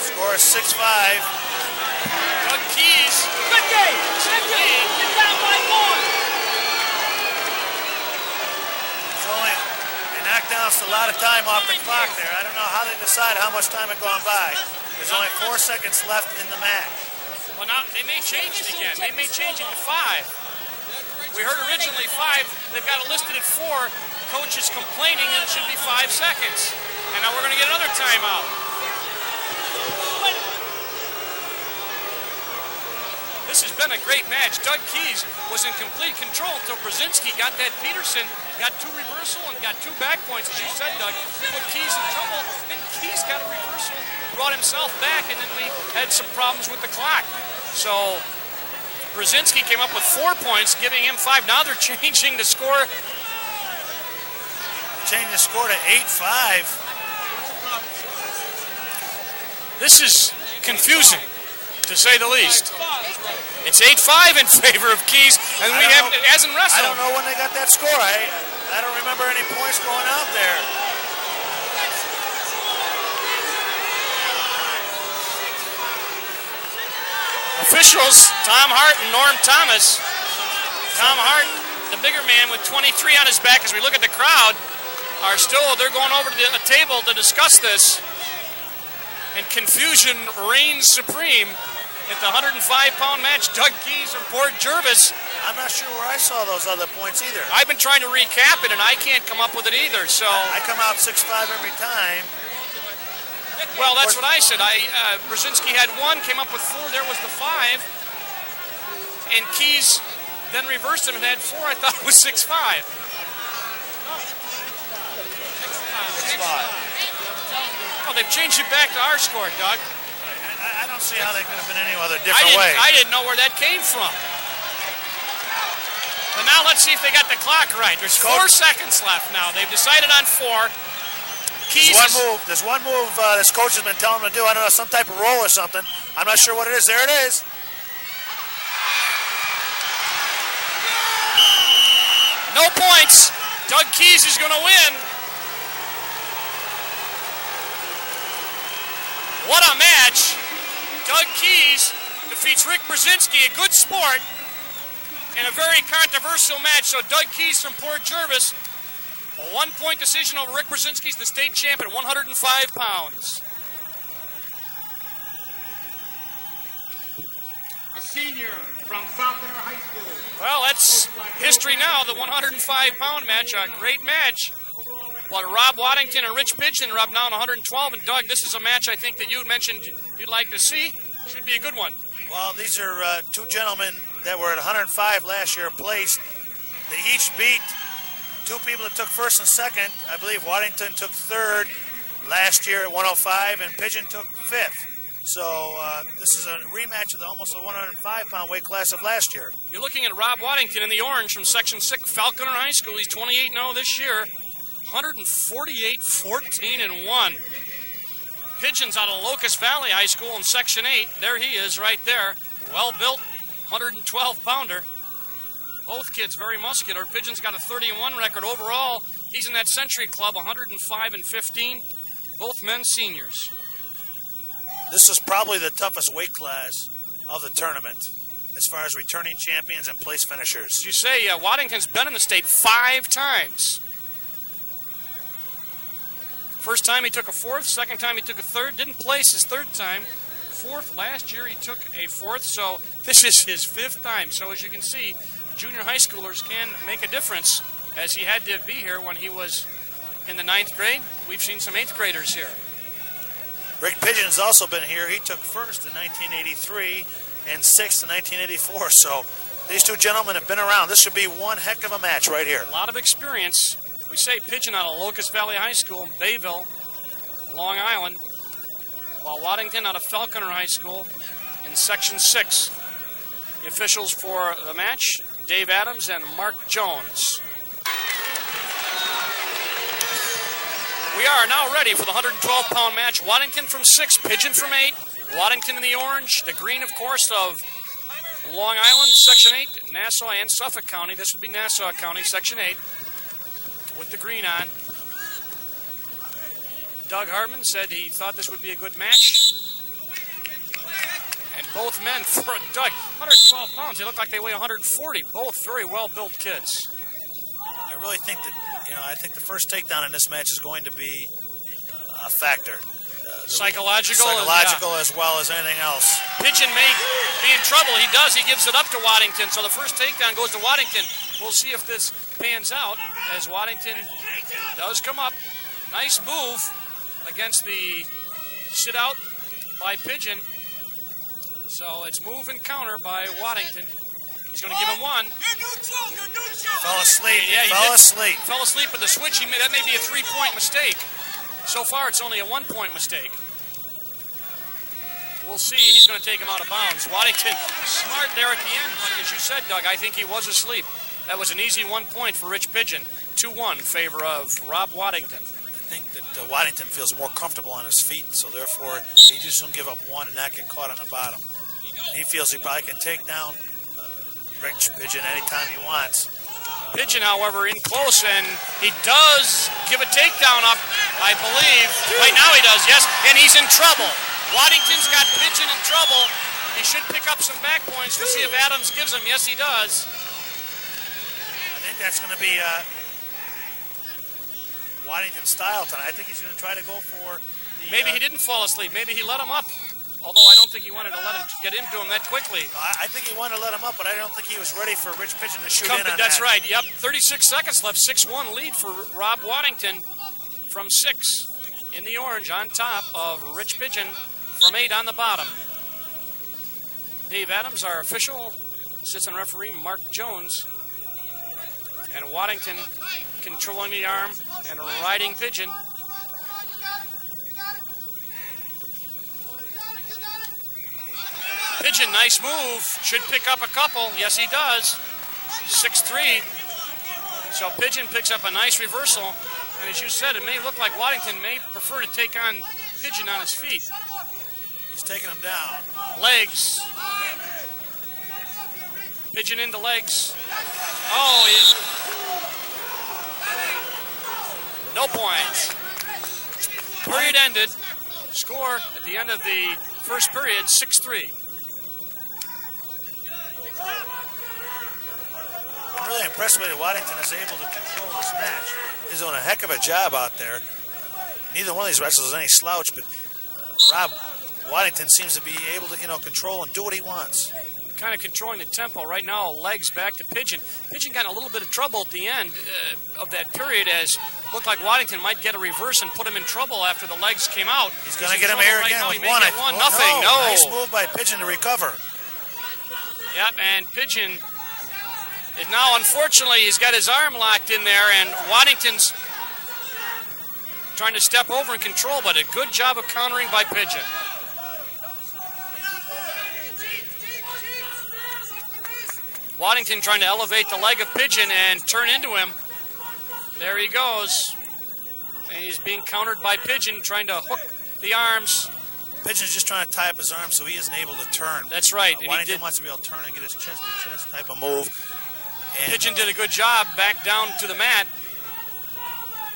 Score is 6-5. Doug Keys. Good game. Good game. Get down by 1. They knocked down a lot of time off the clock there. I don't know how they decided how much time had gone by. There's only 4 seconds left in the match. Well, now they may change it again. They may change it to 5. We heard originally 5. They've got it listed at 4. Coach is complaining that it should be 5 seconds. And now we're going to get another timeout. This has been a great match. Doug Keys was in complete control until Brzezinski got that Peterson, got 2 reversal and got 2 back points, as you said, Doug. Put Keys in trouble, and Keys got a reversal, brought himself back, and then we had some problems with the clock. So Brzezinski came up with 4 points, giving him 5. Now they're changing the score. Changing the score to 8-5. This is confusing, to say the least. It's 8-5 in favor of Keys, and we have it as in wrestling. I don't know when they got that score. I don't remember any points going out there. Officials, Tom Hart and Norm Thomas. Tom Hart, the bigger man with 23 on his back, as we look at the crowd, they're going over to a table to discuss this. And confusion reigns supreme at the 105-pound match. Doug Keys and Port Jervis. I'm not sure where I saw those other points either. I've been trying to recap it, and I can't come up with it either. So I come out 6-5 every time. Well, that's what I said. Brzezinski had 1, came up with 4. There was the 5. And Keys then reversed him and had 4. I thought it was 6-5. 6-5. Oh, they've changed it back to our score, Doug. I don't see how they could have been any other different way. I didn't know where that came from. But now let's see if they got the clock right. There's 4 seconds left now. They've decided on 4. Keys There's one move this coach has been telling him to do. I don't know, some type of roll or something. I'm not sure what it is. There it is. No points. Doug Keys is going to win. What a match. Doug Keys defeats Rick Brzezinski, a good sport, in a very controversial match. So Doug Keys from Port Jervis, a 1-point decision over Rick Brzezinski. He's the state champ at 105 pounds. A senior from Falconer High School. Well, that's history now, the 105-pound match. A great match. But Rob Waddington and Rich Pigeon are up now in 112. And Doug, this is a match I think that you mentioned you'd like to see. Should be a good one. Well, these are 2 gentlemen that were at 105 last year placed. They each beat 2 people that took 1st and 2nd. I believe Waddington took 3rd last year at 105, and Pigeon took 5th. So this is a rematch of almost a 105-pound weight class of last year. You're looking at Rob Waddington in the orange from Section 6, Falconer High School. He's 28-0 this year. 148-14-1. Pigeon's out of Locust Valley High School in Section 8. There he is right there. Well-built, 112-pounder. Both kids very muscular. Pigeon's got a 31 record overall. He's in that Century Club, 105-15. Both men seniors. This is probably the toughest weight class of the tournament as far as returning champions and place finishers. As you say, Waddington's been in the state 5 times. First time he took a 4th, second time he took a 3rd, didn't place his 3rd time. 4th, last year he took a 4th, so this is his 5th time. So as you can see, junior high schoolers can make a difference, as he had to be here when he was in the 9th grade. We've seen some 8th graders here. Rick Pigeon's also been here. He took 1st in 1983 and 6th in 1984. So these two gentlemen have been around. This should be one heck of a match right here. A lot of experience. We say Pigeon out of Locust Valley High School, Bayville, Long Island, while Waddington out of Falconer High School in Section 6. The officials for the match, Dave Adams and Mark Jones. We are now ready for the 112-pound match. Waddington from 6, Pigeon from 8. Waddington in the orange, the green, of course, of Long Island, Section 8, Nassau and Suffolk County. This would be Nassau County, Section 8, with the green on. Doug Hartman said he thought this would be a good match. And both men, for Doug, 112 pounds. They look like they weigh 140. Both very well-built kids. I really think that, I think the first takedown in this match is going to be a factor. Psychological as well as anything else. Pigeon may be in trouble. He does. He gives it up to Waddington. So the first takedown goes to Waddington. We'll see if this pans out as Waddington does come up. Nice move against the sit-out by Pigeon. So it's move and counter by Waddington. He's going to give him one. Fell asleep. Yeah, he fell asleep. Fell asleep with the switch. That may be a 3-point mistake. So far, it's only a 1-point mistake. We'll see. He's going to take him out of bounds. Waddington, smart there at the end, but as you said, Doug, I think he was asleep. That was an easy 1 point for Rich Pigeon. 2-1 in favor of Rob Waddington. I think that Waddington feels more comfortable on his feet, so therefore he just won't give up one and not get caught on the bottom. He feels he probably can take down Rich Pigeon anytime he wants. Pigeon, however, in close, and he does give a takedown up, I believe. Right now he does, yes, and he's in trouble. Waddington's got Pigeon in trouble. He should pick up some back points. We'll see if Adams gives him. Yes, he does. I think that's going to be Waddington's style tonight. I think he's going to try to go for the... Maybe he didn't fall asleep. Maybe he let him up. Although I don't think he wanted to let him get into him that quickly. I think he wanted to let him up, but I don't think he was ready for Rich Pigeon to shoot in on That's that. right, yep. 36 seconds left. 6-1 lead for Rob Waddington from 6 in the orange on top of Rich Pigeon from 8 on the bottom. Dave Adams, our official, assistant referee Mark Jones, and Waddington controlling the arm and riding Pigeon. Pigeon, nice move. Should pick up a couple. Yes, he does. 6-3. So Pigeon picks up a nice reversal. And as you said, it may look like Waddington may prefer to take on Pigeon on his feet. He's taking him down. Legs. Pigeon into legs. Oh, no points. Period ended. Score at the end of the first period, 6-3. I'm really impressed with it. Waddington is able to control this match. He's doing a heck of a job out there. Neither one of these wrestlers is any slouch, but Rob Waddington seems to be able to, control and do what he wants. Kind of controlling the tempo right now. Legs back to Pigeon. Pigeon got in a little bit of trouble at the end of that period, as looked like Waddington might get a reverse and put him in trouble after the legs came out. He's going to get him here again with one. Nothing. No. Nice move by Pigeon to recover. Yep, and Pigeon is now, unfortunately, he's got his arm locked in there, and Waddington's trying to step over and control, but a good job of countering by Pigeon. Waddington trying to elevate the leg of Pigeon and turn into him. There he goes. And he's being countered by Pigeon, trying to hook the arms. Pigeon's just trying to tie up his arms so he isn't able to turn. That's right. And Waddington wants to be able to turn and get his chest-to-chest type of move. And Pigeon did a good job back down to the mat.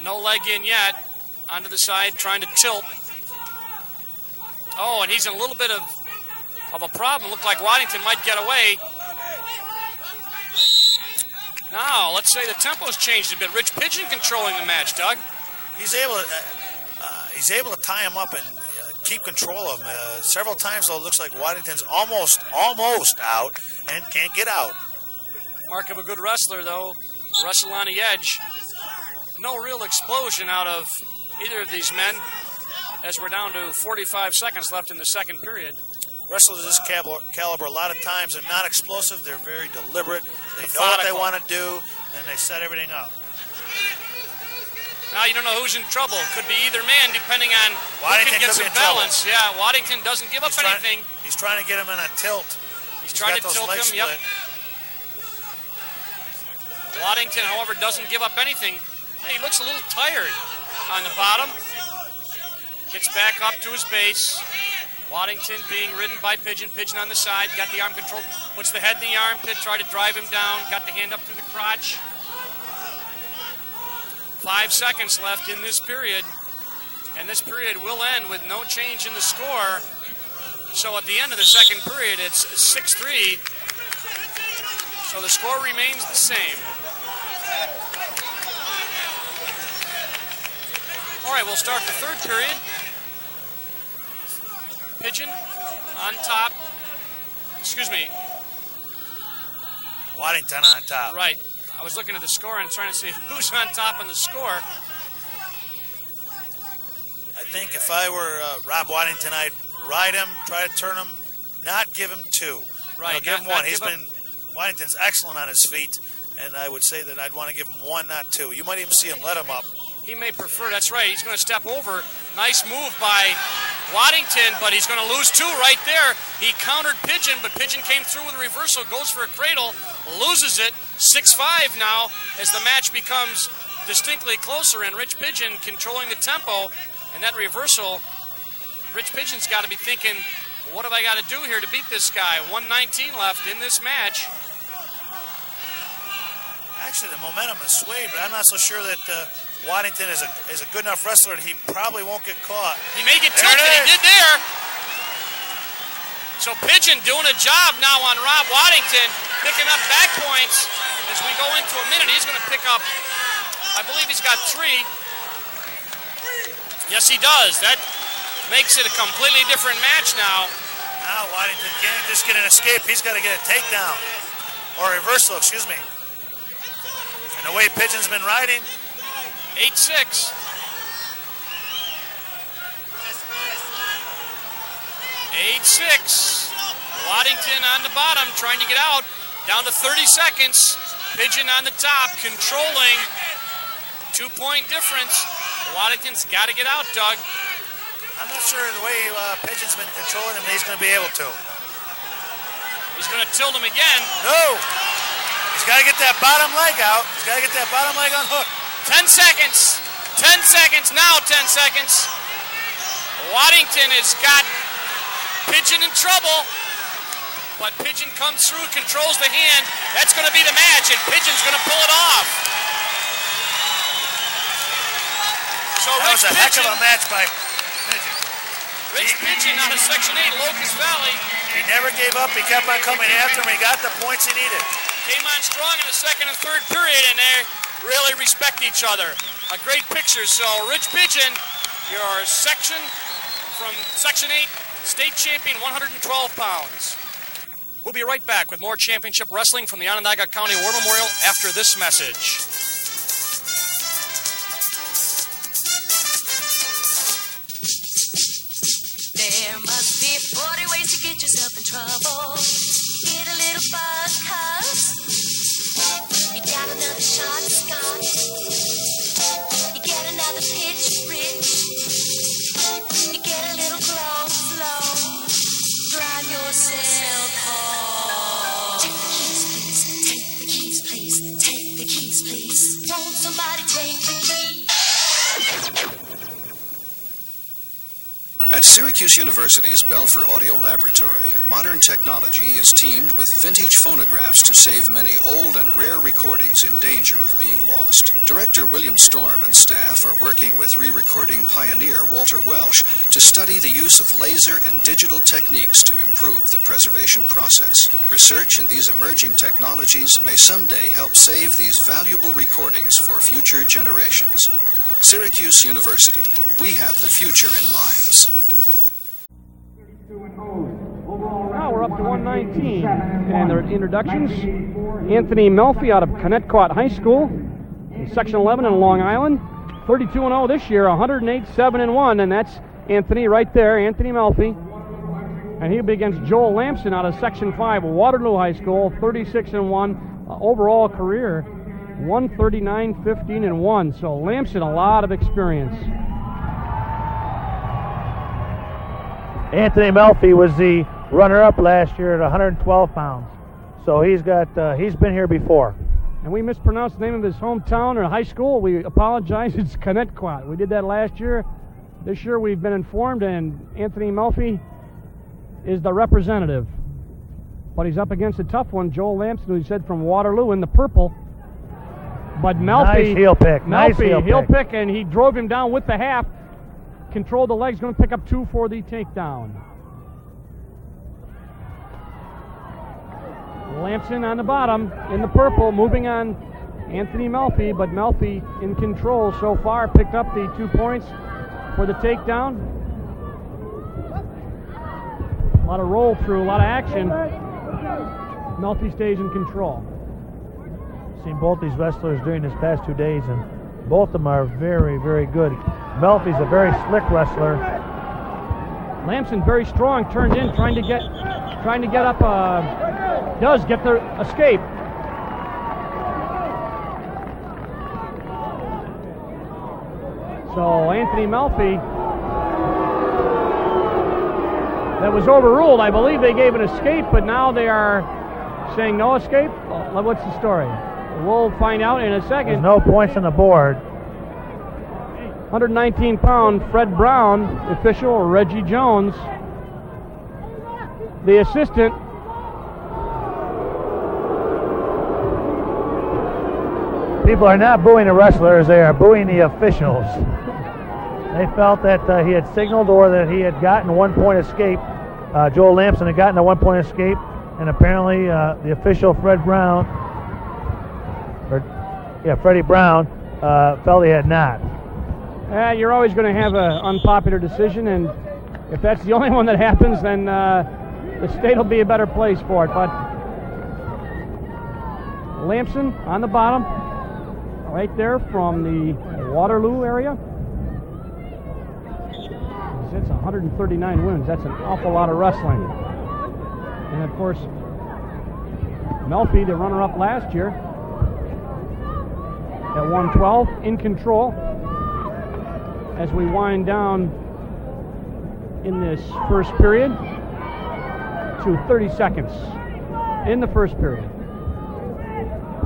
No leg in yet. Onto the side, trying to tilt. Oh, and he's in a little bit of a problem. Looked like Waddington might get away. Now, let's say the tempo's changed a bit. Rich Pigeon controlling the match, Doug. he's able to tie him up and keep control of him. Several times, though, it looks like Waddington's almost out and can't get out. Mark of a good wrestler, though. Wrestle on the edge. No real explosion out of either of these men, as we're down to 45 seconds left in the second period. Wrestlers of this caliber, a lot of times, they're not explosive. They're very deliberate. They know what they want to do, and they set everything up. Now you don't know who's in trouble. Could be either man, depending on Waddington who can get some balance. Trouble. Yeah, Waddington doesn't give up anything. He's trying to get him in a tilt. He's trying to tilt him, yep. Waddington, however, doesn't give up anything. Hey, he looks a little tired on the bottom. Gets back up to his base. Waddington being ridden by Pigeon. Pigeon on the side, got the arm control. Puts the head in the armpit, try to drive him down. Got the hand up through the crotch. 5 seconds left in this period. And this period will end with no change in the score. So at the end of the second period, it's 6-3. So the score remains the same. All right, we'll start the third period. Pigeon on top. Excuse me. Waddington on top. Right. I was looking at the score and trying to see who's on top on the score. I think if I were Rob Waddington, I'd ride him, try to turn him, not give him two. Right. Give him one. Waddington's excellent on his feet, and I would say that I'd want to give him one, not two. You might even see him let him up. He may prefer, that's right, he's going to step over. Nice move by Waddington, but he's going to lose two right there. He countered Pigeon, but Pigeon came through with a reversal, goes for a cradle, loses it. 6-5 now as the match becomes distinctly closer, and Rich Pigeon controlling the tempo. And that reversal, Rich Pigeon's got to be thinking, what have I got to do here to beat this guy? 1:19 left in this match. Actually, the momentum is swayed, but I'm not so sure that Waddington is a good enough wrestler, and he probably won't get caught. He may get tilted. He did there. So Pigeon doing a job now on Rob Waddington, picking up back points. As we go into a minute, he's going to pick up, I believe he's got 3. Yes, he does. That makes it a completely different match now. Now Waddington can't just get an escape. He's got to get a takedown, or a reversal, excuse me. And the way Pigeon's been riding. 8-6. 8-6. Waddington on the bottom, trying to get out. Down to 30 seconds. Pigeon on the top, controlling. 2-point difference. Waddington's got to get out, Doug. I'm not sure the way Pigeon's been controlling him, he's going to be able to. He's going to tilt him again. No. He's got to get that bottom leg out. He's got to get that bottom leg unhooked. 10 seconds. 10 seconds. Now 10 seconds. Waddington has got Pigeon in trouble. But Pigeon comes through, controls the hand. That's going to be the match, and Pigeon's going to pull it off. So that was a heck of a match by Pigeon. Rich Pigeon out of Section 8, Locust Valley. He never gave up. He kept on coming after him. He got the points he needed. Came on strong in the second and third period, and they really respect each other. A great picture. So Rich Pigeon, your section from Section 8, state champion, 112 pounds. We'll be right back with more championship wrestling from the Onondaga County War Memorial after this message. There must be 40 ways to get yourself in trouble. Get a little buzz, cuz you got another shot of scotch. You get another pitch rich. You get a little glow slow. Drive yourself home. Take the keys, please. Take the keys, please. Take the keys, please. At Syracuse University's Belfer Audio Laboratory, modern technology is teamed with vintage phonographs to save many old and rare recordings in danger of being lost. Director William Storm and staff are working with re-recording pioneer Walter Welsh to study the use of laser and digital techniques to improve the preservation process. Research in these emerging technologies may someday help save these valuable recordings for future generations. Syracuse University. We have the future in minds. Now we're up to 119, and their introductions. Anthony Melfi out of Connecticut High School, in Section 11 in Long Island, 32-0 this year, 108-7-1, and that's Anthony right there, Anthony Melfi. And he'll be against Joel Lamson out of Section 5, Waterloo High School, 36-1, overall career, 139-15-1. So Lamson, a lot of experience. Anthony Melfi was the runner-up last year at 112 pounds. So he's been here before. And we mispronounced the name of his hometown or high school. We apologize. It's Connecticut. We did that last year. This year we've been informed, and Anthony Melfi is the representative. But he's up against a tough one, Joel Lamson, who he said from Waterloo in the purple. But Melfi, nice heel pick. Nice heel pick, and he drove him down with the half. Controlled the legs, going to pick up 2 for the takedown. Lamson on the bottom in the purple, moving on Anthony Melfi, but Melfi in control so far, picked up the 2 points for the takedown. A lot of roll through, a lot of action. Melfi stays in control. Seen both these wrestlers during these past 2 days, and both of them are very, very good. Melfi's a very slick wrestler. Lamson very strong, turned in, trying to get up. Does get the escape. So Anthony Melfi, that was overruled. I believe they gave an escape, but now they are saying no escape. What's the story? We'll find out in a second. There's no points on the board. 119-pound Fred Brown, official Reggie Jones. The assistant, people are not booing the wrestlers, they are booing the officials. They felt that he had signaled or that he had gotten a 1-point escape. Joel Lamson had gotten a 1-point escape, and apparently the official Freddie Brown felt he had not. You're always going to have an unpopular decision, and if that's the only one that happens, then the state will be a better place for it. But Lamson on the bottom, right there from the Waterloo area. It's 139 wins. That's an awful lot of wrestling. And of course, Melfi, the runner-up last year, at 112, in control. As we wind down in this first period to 30 seconds in the first period.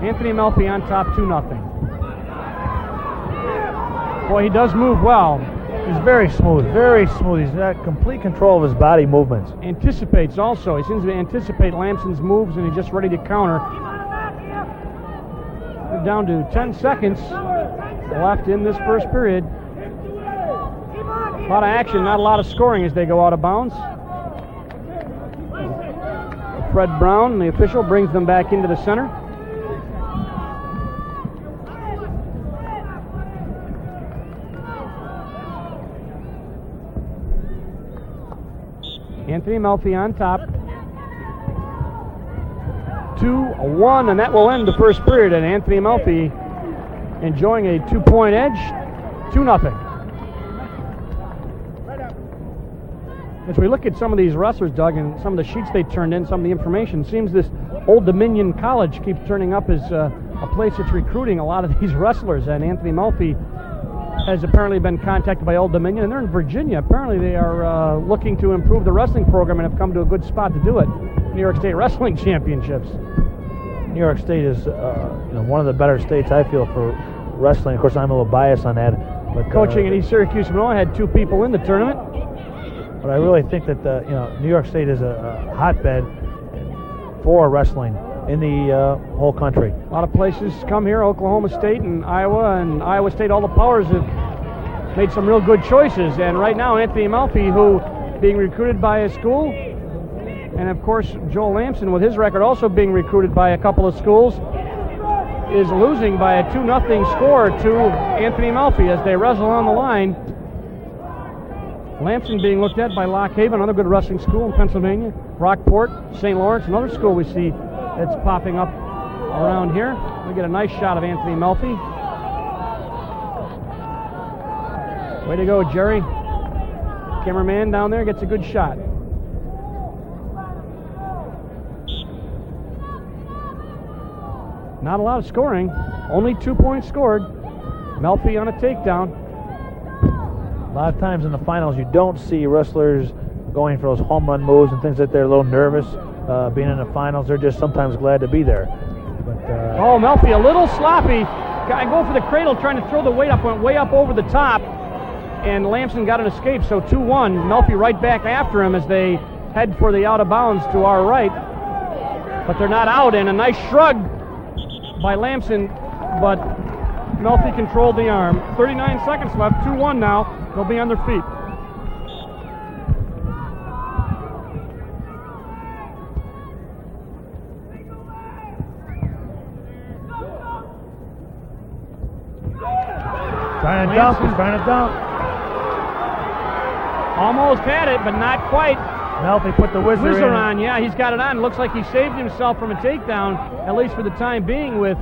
Anthony Melfi on top, 2-0. Boy, he does move well. He's very smooth, very smooth. He's got complete control of his body movements. Anticipates also. He seems to anticipate Lamson's moves, and he's just ready to counter. We're down to 10 seconds left in this first period. A lot of action, not a lot of scoring as they go out of bounds. Fred Brown, the official, brings them back into the center. Anthony Melfi on top. 2-1, and that will end the first period. And Anthony Melfi enjoying a 2-point edge, 2-0. As we look at some of these wrestlers, Doug, and some of the sheets they turned in, some of the information, seems this Old Dominion College keeps turning up as a place that's recruiting a lot of these wrestlers. And Anthony Melfi has apparently been contacted by Old Dominion, and they're in Virginia. Apparently they are looking to improve the wrestling program and have come to a good spot to do it. New York State Wrestling Championships. New York State is one of the better states, I feel, for wrestling. Of course, I'm a little biased on that. But coaching at East Syracuse Manoa had 2 people in the tournament. But I really think that New York State is a hotbed for wrestling in the whole country. A lot of places come here, Oklahoma State and Iowa State, all the powers have made some real good choices. And right now, Anthony Amalfi, who being recruited by a school, and of course Joel Lamson with his record also being recruited by a couple of schools, is losing by a 2-0 score to Anthony Amalfi as they wrestle on the line. Lamson being looked at by Lock Haven, another good wrestling school in Pennsylvania. Rockport, St. Lawrence, another school we see that's popping up around here. We get a nice shot of Anthony Amalfi. Way to go, Jerry. Cameraman down there gets a good shot. Not a lot of scoring. Only 2 points scored. Amalfi on a takedown. A lot of times in the finals, you don't see wrestlers going for those home run moves and things that they're a little nervous being in the finals. They're just sometimes glad to be there. But, Amalfi a little sloppy. I go for the cradle, trying to throw the weight up, went way up over the top, and Lamson got an escape. So 2-1. Amalfi right back after him as they head for the out of bounds to our right. But they're not out, and a nice shrug by Lamson, but Amalfi controlled the arm. 39 seconds left, 2-1 now. They'll be on their feet. Trying to dump, he's trying to dump. Almost had it, but not quite. Amalfi put the whizzer on. Yeah, he's got it on. Looks like he saved himself from a takedown, at least for the time being, with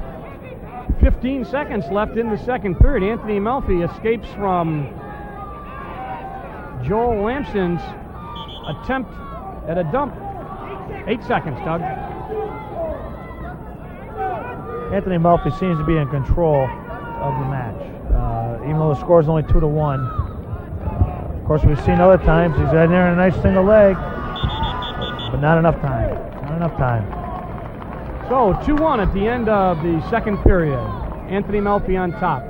15 seconds left in the second period. Anthony Amalfi escapes from Joel Lamson's attempt at a dump. 8 seconds, Doug. Anthony Amalfi seems to be in control of the match, even though the score is only 2-1. Of course, we've seen other times he's in there in a nice single leg, but not enough time. Not enough time. So 2-1 at the end of the second period. Anthony Amalfi on top.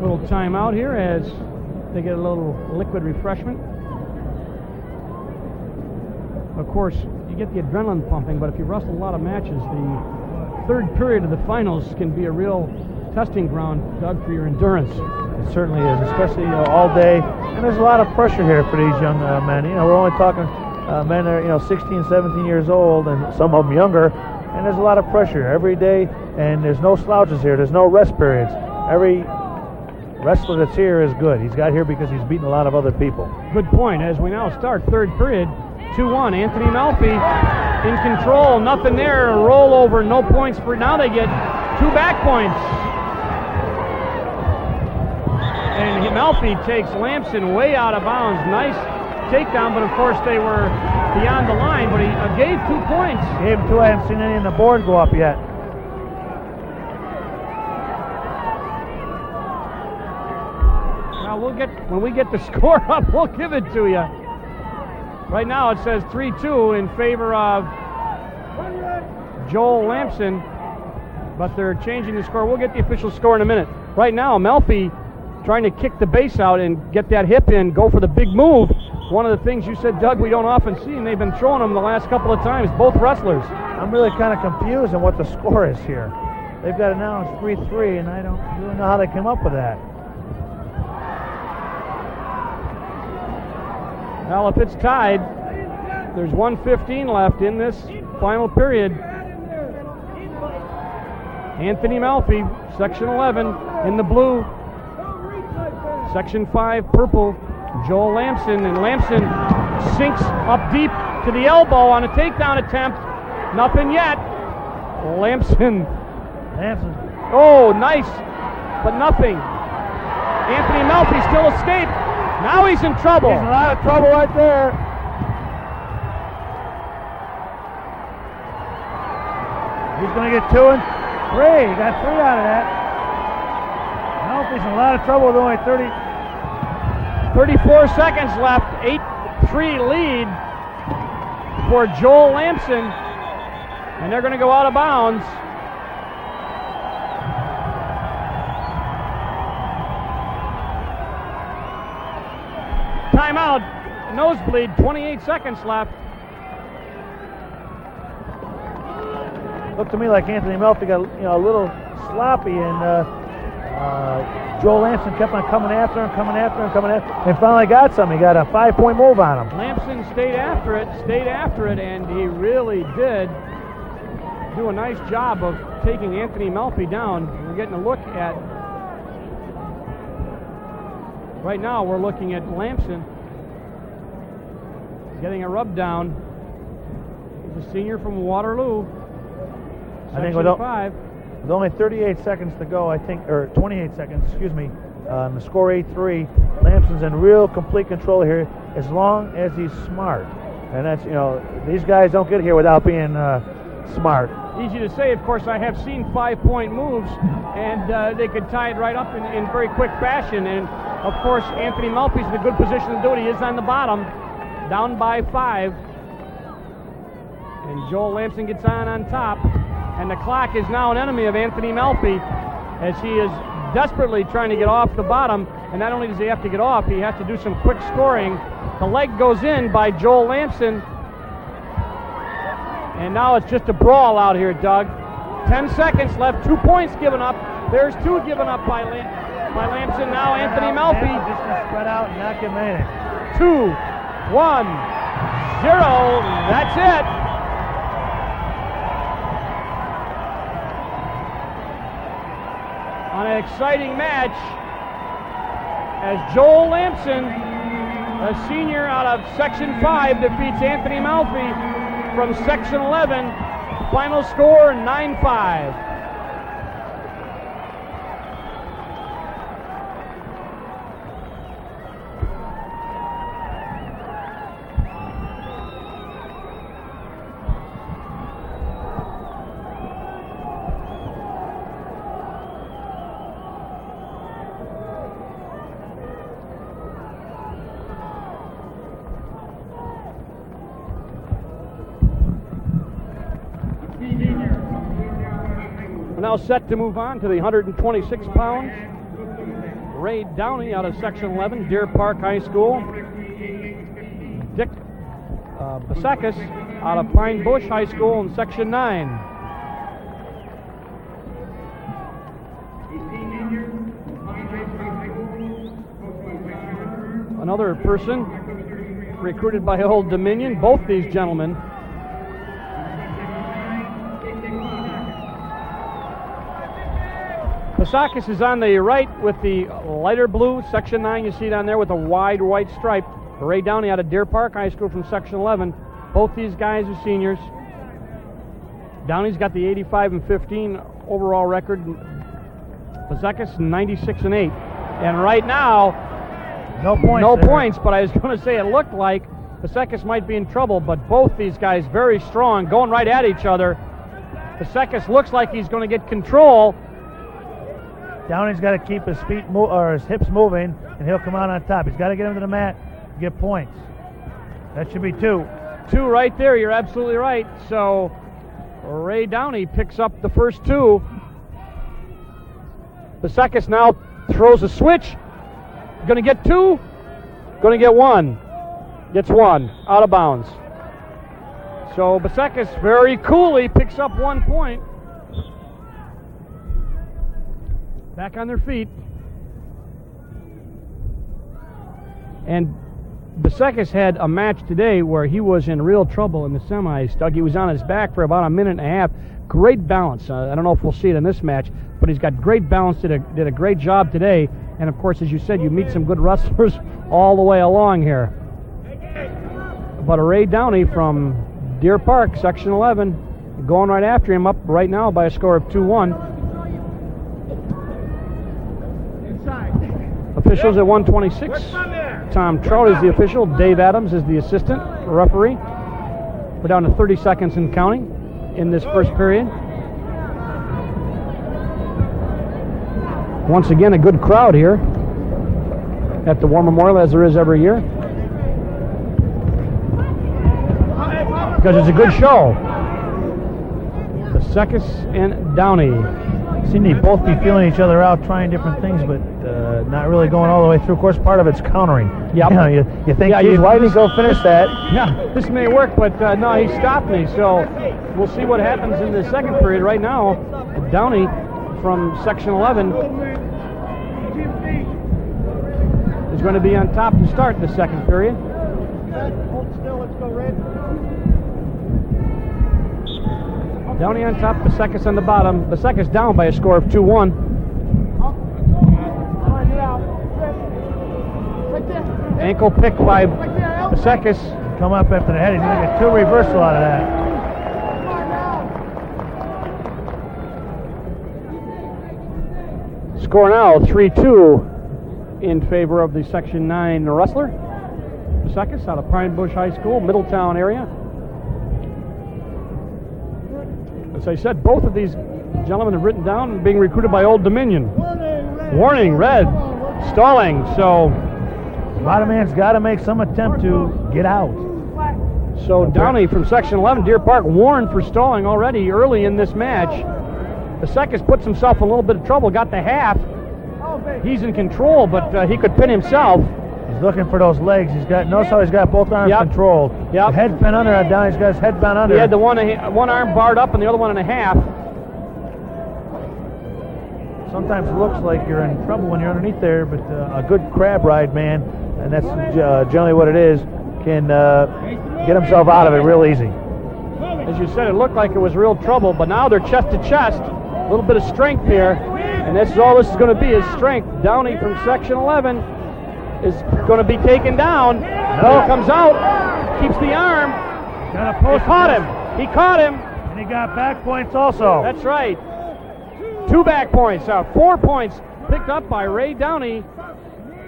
Little timeout here as they get a little liquid refreshment. Of course, you get the adrenaline pumping, but if you wrestle a lot of matches, the third period of the finals can be a real testing ground, Doug, for your endurance. It certainly is, especially all day. And there's a lot of pressure here for these young men. We're only talking men that are 16, 17 years old, and some of them younger. And there's a lot of pressure every day, and there's no slouches here. There's no rest periods. Every wrestler that's here is good. He's got here because he's beaten a lot of other people. Good point. As we now start third period, 2-1. Anthony Amalfi in control. Nothing there. A rollover. No points for now. They get 2 back points. And Amalfi takes Lamson way out of bounds. Nice takedown, but of course they were beyond the line. But he gave 2 points. Gave him 2. I haven't seen any on the board go up yet. Now when we get the score up, we'll give it to you. Right now it says 3-2 in favor of Joel Lamson, but they're changing the score. We'll get the official score in a minute. Right now, Amalfi trying to kick the base out and get that hip in, go for the big move. One of the things you said, Doug, we don't often see, and they've been throwing them the last couple of times, both wrestlers. I'm really kind of confused on what the score is here. They've got it now as 3-3, and I don't really know how they came up with that. Well, if it's tied, there's 1:15 left in this final period. Anthony Amalfi, Section 11 in the blue. Section 5 purple, Joel Lamson. And Lamson sinks up deep to the elbow on a takedown attempt. Nothing yet. Lamson. Oh, nice, but nothing. Anthony Amalfi still escaped. Now he's in trouble. He's in a lot of trouble right there. He's going to get 2 and 3. He got 3 out of that. Amalfi's in a lot of trouble with only 34 seconds left. 8-3 lead for Joel Lamson. And they're going to go out of bounds. timeout. Nosebleed, 28 seconds left. Looked to me like Anthony Melfi got a little sloppy, and Joel Lamson kept on coming after him, and finally got some. He got a 5-point move on him. Lamson stayed after it, and he really did do a nice job of taking Anthony Melfi down. We're getting a look at, right now we're looking at Lamson getting a rub down. He's a senior from Waterloo. I think with only 38 seconds to go, or 28 seconds, excuse me, the score 8-3. Lamson's in real complete control here, as long as he's smart. And that's, these guys don't get here without being smart. Easy to say, of course. I have seen 5-point moves, and they could tie it right up in very quick fashion. And of course, Anthony Melfi's in a good position to do it. He is on the bottom, down by 5. And Joel Lamson gets on top. And the clock is now an enemy of Anthony Melfi, as he is desperately trying to get off the bottom. And not only does he have to get off, he has to do some quick scoring. The leg goes in by Joel Lamson. And now it's just a brawl out here, Doug. 10 seconds left, 2 points given up. There's 2 given up by Lamson. Now Anthony Melfi. Just spread out and not give him anything. 2, 1, 0. That's it. On an exciting match, as Joel Lamson, a senior out of Section 5, defeats Anthony Melfi from Section 11. Final score 9-5. We're now set to move on to the 126 pounds. Ray Downey out of Section 11, Deer Park High School. Dick Basakis out of Pine Bush High School in Section 9. Another person recruited by Old Dominion, both these gentlemen. Basakis is on the right with the lighter blue, Section 9. You see it on there with a wide white stripe. Ray Downey out of Deer Park High School from Section 11. Both these guys are seniors. Downey's got the 85-15 overall record. Basakis 96-8. And right now, no points. No points, but I was going to say it looked like Basakis might be in trouble, but both these guys very strong, going right at each other. Basakis looks like he's going to get control. Downey's got to keep his feet or his hips moving, and he'll come out on top. He's got to get him to the mat and get points. That should be 2. 2 right there. You're absolutely right. So Ray Downey picks up the first 2. Basakis now throws a switch. Going to get 2. Going to get 1. Gets 1 out of bounds. So Basakis very coolly picks up 1 point. Back on their feet. And Basakis had a match today where he was in real trouble in the semis. Doug, he was on his back for about a minute and a half. Great balance. I don't know if we'll see it in this match, but he's got great balance, did a great job today. And of course, as you said, you meet some good wrestlers all the way along here. But Ray Downey from Deer Park, Section 11, going right after him, up right now by a score of 2-1. Officials at 126. Tom Trout is the official. Dave Adams is the assistant referee. We're down to 30 seconds and counting in this first period. Once again, a good crowd here at the War Memorial, as there is every year, because it's a good show. Pasekis and Downey. Seem to both be feeling each other out, trying different things, but not really going all the way through. Of course, part of it's countering. Yep. You know, you think, geez, why didn't he go finish that? Yeah, this may work, but no, he stopped me. So we'll see what happens in the second period. Right now, Downey from Section 11 is going to be on top to start the second period. Hold still, let's go, Red. Downey on top, Pasekis on the bottom. Pasekis down by a score of 2-1. Ankle pick by Pasekis. Come up after the head. He's going to get 2 reversal out of that. Score now 3-2 in favor of the Section 9 wrestler. Pasekis out of Pine Bush High School, Middletown area. As I said, both of these gentlemen have written down being recruited by Old Dominion. Warning, red, stalling. So Bottom man's got to make some attempt to get out. So Downey from Section 11, Deer Park, warned for stalling already early in this match. Pasekis puts himself in a little bit of trouble, got the half. He's in control, but he could pin himself. He's looking for those legs. Notice how he's got both arms controlled. Yep. The head's bent under on Downey. He's got his head bent under. He had the one arm barred up and the other one and a half. Sometimes it looks like you're in trouble when you're underneath there, but a good crab ride man, and that's generally what it is, can get himself out of it real easy. As you said, it looked like it was real trouble, but now they're chest to chest. A little bit of strength here, and this is all this is going to be is strength. Downey from Section 11 is going to be taken down. No. He comes out, keeps the arm. He caught him. He caught him. And he got back points also. That's right. 2 back points. 4 points picked up by Ray Downey.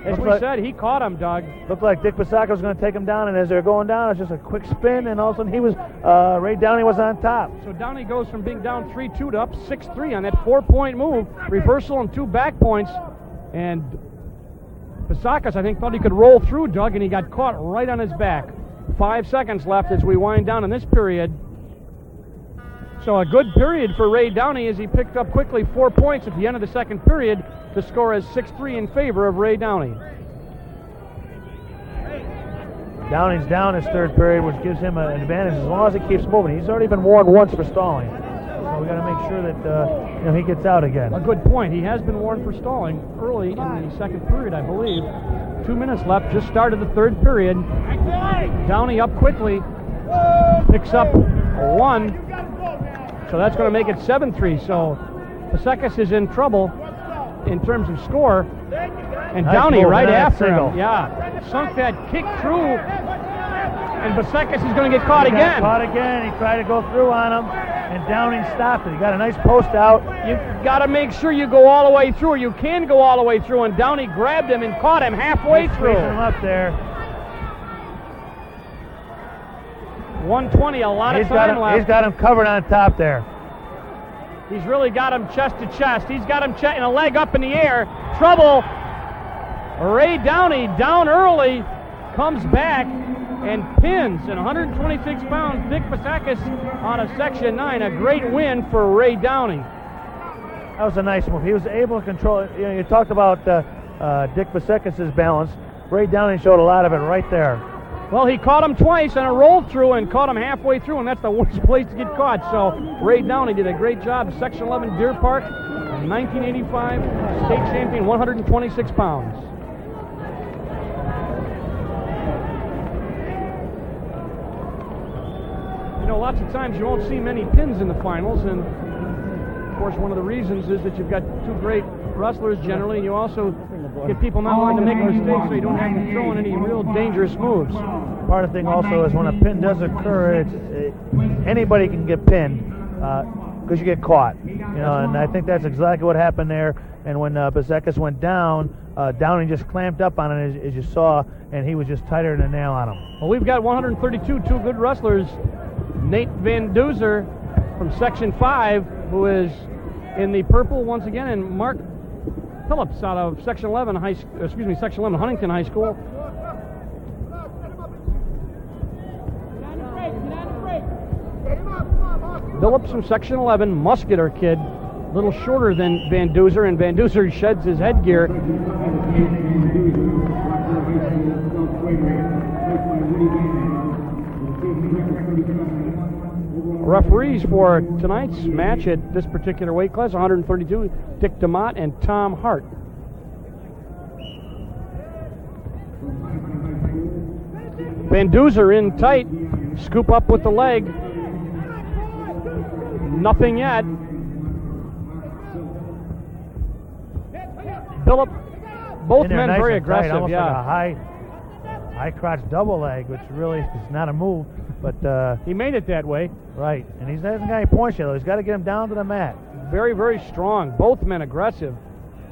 As we said, he caught him, Doug. Looked like Dick Pasaka was going to take him down, and as they're going down, it's just a quick spin, and all of a sudden Ray Downey was on top. So Downey goes from being down 3-2 to up 6-3 on that 4-point move. Reversal and 2 back points. And Pasakis, I think, thought he could roll through, Doug, and he got caught right on his back. 5 seconds left as we wind down in this period. So a good period for Ray Downey as he picked up quickly 4 points at the end of the second period. The score is 6-3 in favor of Ray Downey. Downey's down his third period, which gives him an advantage as long as he keeps moving. He's already been warned once for stalling, so we got to make sure that he gets out again. A good point. He has been warned for stalling early in the second period, I believe. 2 minutes left. Just started the third period. Downey up quickly, picks up a 1. So that's going to make it 7-3. So Pasakis is in trouble in terms of score. And Nice Downey move, right nice after single. him. Yeah. Sunk that kick through. And Pasakis is going to get caught again. Caught again. He tried to go through on him, and Downey stopped it. He got a nice post out. You've got to make sure you go all the way through. You can go all the way through. And Downey grabbed him and caught him halfway through. Squeezing him up there. 120, a lot of time left. He's got him covered on top there. He's really got him chest to chest. He's got him and a leg up in the air. Trouble. Ray Downey down early, comes back and pins at 126 pounds Dick Pasakis on a Section 9. A great win for Ray Downey. That was a nice move. He was able to control it. You talked about Dick Pasakis' balance. Ray Downey showed a lot of it right there. Well, he caught him twice on a roll through and caught him halfway through, and that's the worst place to get caught. So Ray Downey did a great job. Section 11 Deer Park, 1985 state champion, 126 pounds. You know, lots of times you won't see many pins in the finals, and of course one of the reasons is that you've got 2 great wrestlers generally, and you also get people not wanting to make mistakes so you don't have to throw in any real dangerous moves. Part of the thing also is when a pin does occur, anybody can get pinned because you get caught. And I think that's exactly what happened there. And when Pasakis went down, Downey just clamped up on it, as you saw, and he was just tighter than a nail on him. Well, we've got 132, 2 good wrestlers. Nate Van Duzer from Section 5, who is in the purple once again, and Mark Phillips out of Section 11 Section 11 Huntington High School. Billups from Section 11, muscular kid, a little shorter than Van Duzer, and Van Duzer sheds his headgear. Referees for tonight's match at this particular weight class, 132, Dick DeMott and Tom Hart. Van Duzer in tight, scoop up with the leg. Nothing yet. Billup, both men nice very and tight, aggressive, almost yeah. like a high crotch double leg, which really is not a move, but He made it that way. right. And he hasn't got any points yet, though. He's got to get him down to the mat. Very, very strong. Both men aggressive.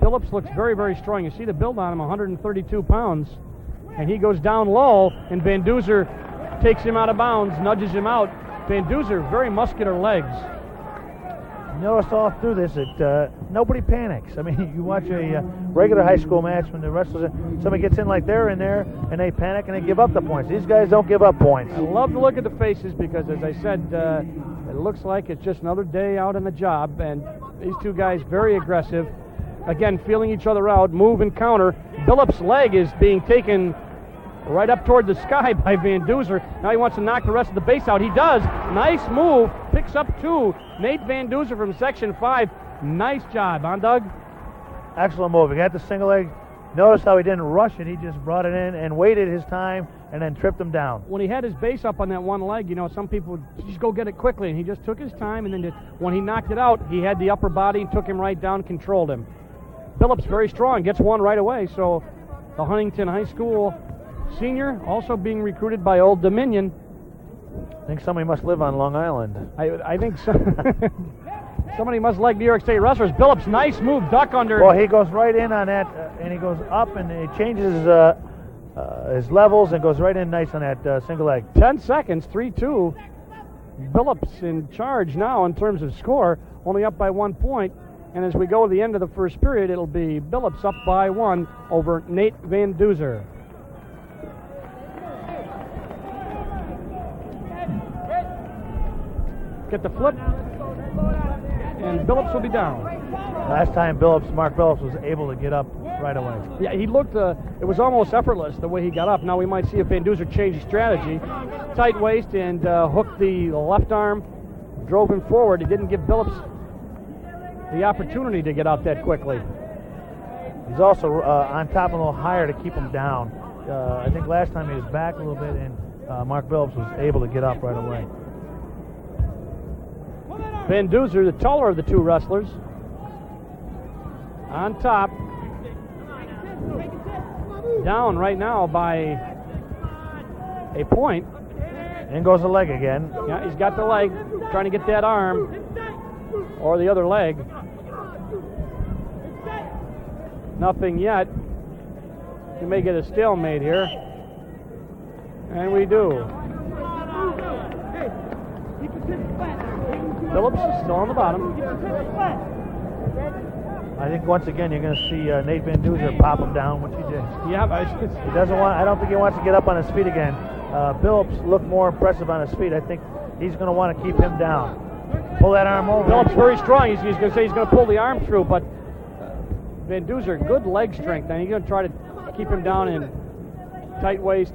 Billups looks very, very strong. You see the build on him, 132 pounds. And he goes down low, and Van Duzer takes him out of bounds, nudges him out. Van Duzer, very muscular legs. Notice all through this that nobody panics. I mean, you watch a regular high school match when the wrestlers, somebody gets in like they're in there, and they panic and they give up the points. These guys don't give up points. I love to look at the faces because, as I said, it looks like it's just another day out on the job, and these two guys very aggressive. Again, feeling each other out, move and counter. Billups' leg is being taken right up toward the sky by Van Duzer. Now he wants to knock the rest of the base out. He does. Nice move. Picks up two. Nate Van Duzer from Section 5. Nice job, huh, Doug? Excellent move. He got the single leg. Notice how he didn't rush it. He just brought it in and waited his time and then tripped him down. When he had his base up on that one leg, you know, some people would just go get it quickly, and he just took his time, and then when he knocked it out, he had the upper body and took him right down, controlled him. Billups very strong, gets one right away, so the Huntington High School senior also being recruited by Old Dominion. I think somebody must live on Long Island. I think so. Somebody must like New York State wrestlers. Billups, nice move, duck under. Well, he goes right in on that, and he goes up, and he changes his levels and goes right in nice on that single leg. 10 seconds, 3-2. Billups in charge now in terms of score, only up by 1 point. And as we go to the end of the first period, it'll be Billups up by 1 over Nate Van Duzer. Get the flip, and Billups will be down. Last time Mark Billups was able to get up right away. Yeah, he looked, it was almost effortless the way he got up. Now we might see if Van Duzer changed his strategy. Tight waist and hooked the left arm, drove him forward. He didn't give Billups the opportunity to get out that quickly. He's also on top a little higher to keep him down. I think last time he was back a little bit, and Mark Billups was able to get up right away. Van Duzer, the taller of the two wrestlers, on top, down right now by a point. In goes the leg again. Yeah, he's got the leg, trying to get that arm or the other leg. Nothing yet. We may get a stalemate here. And we do. Billups is still on the bottom. I think once again you're going to see Nate Van Duzer pop him down, which he did. Yeah, He doesn't want. I don't think he wants to get up on his feet again. Billups looked more impressive on his feet. I think he's going to want to keep him down. Pull that arm over. Billups very strong. He's going to say he's going to pull the arm through, but Van Duzer, good leg strength, and he's going to try to keep him down in tight waist.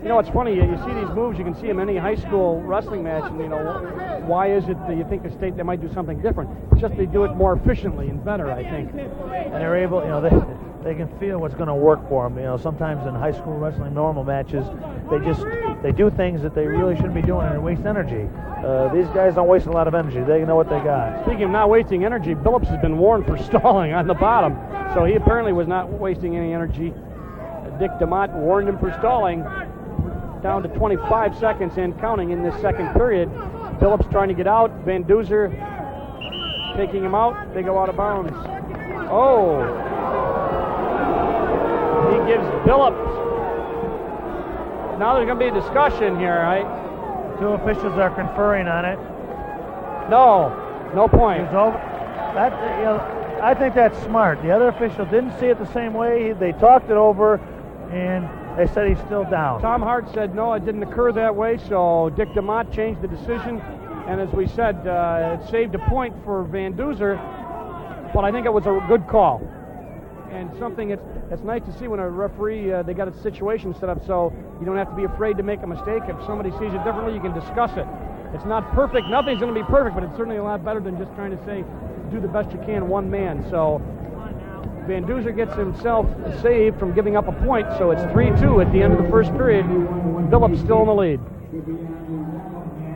You know, it's funny, you see these moves, you can see them in any high school wrestling match, and you know, why is it that you think the state they might do something different? It's just they do it more efficiently and better, I think. And they're able, you know, they can feel what's going to work for them. You know, sometimes in high school wrestling normal matches, they do things that they really shouldn't be doing and they waste energy. These guys don't waste a lot of energy. They know what they got. Speaking of not wasting energy, Billups has been warned for stalling on the bottom, so he apparently was not wasting any energy. Dick DeMott warned him for stalling. Down to 25 seconds and counting in this second period. Billups trying to get out. Van Duzer taking him out. They go out of bounds. Oh. He gives Billups. Now there's going to be a discussion here, right? Two officials are conferring on it. No point. It's over. That, you know, I think that's smart. The other official didn't see it the same way. They talked it over, and They said he's still down. Tom Hart said no, it didn't occur that way, so Dick DeMott changed the decision. And as we said, it saved a point for Van Duzer, but I think it was a good call. And something it's nice to see when a referee, they got a situation set up so you don't have to be afraid to make a mistake. If somebody sees it differently, you can discuss it. It's not perfect. Nothing's going to be perfect, but it's certainly a lot better than just trying to say, do the best you can, one man. So Van Duzer gets himself saved from giving up a point, so it's 3-2 at the end of the first period. Billups still in the lead.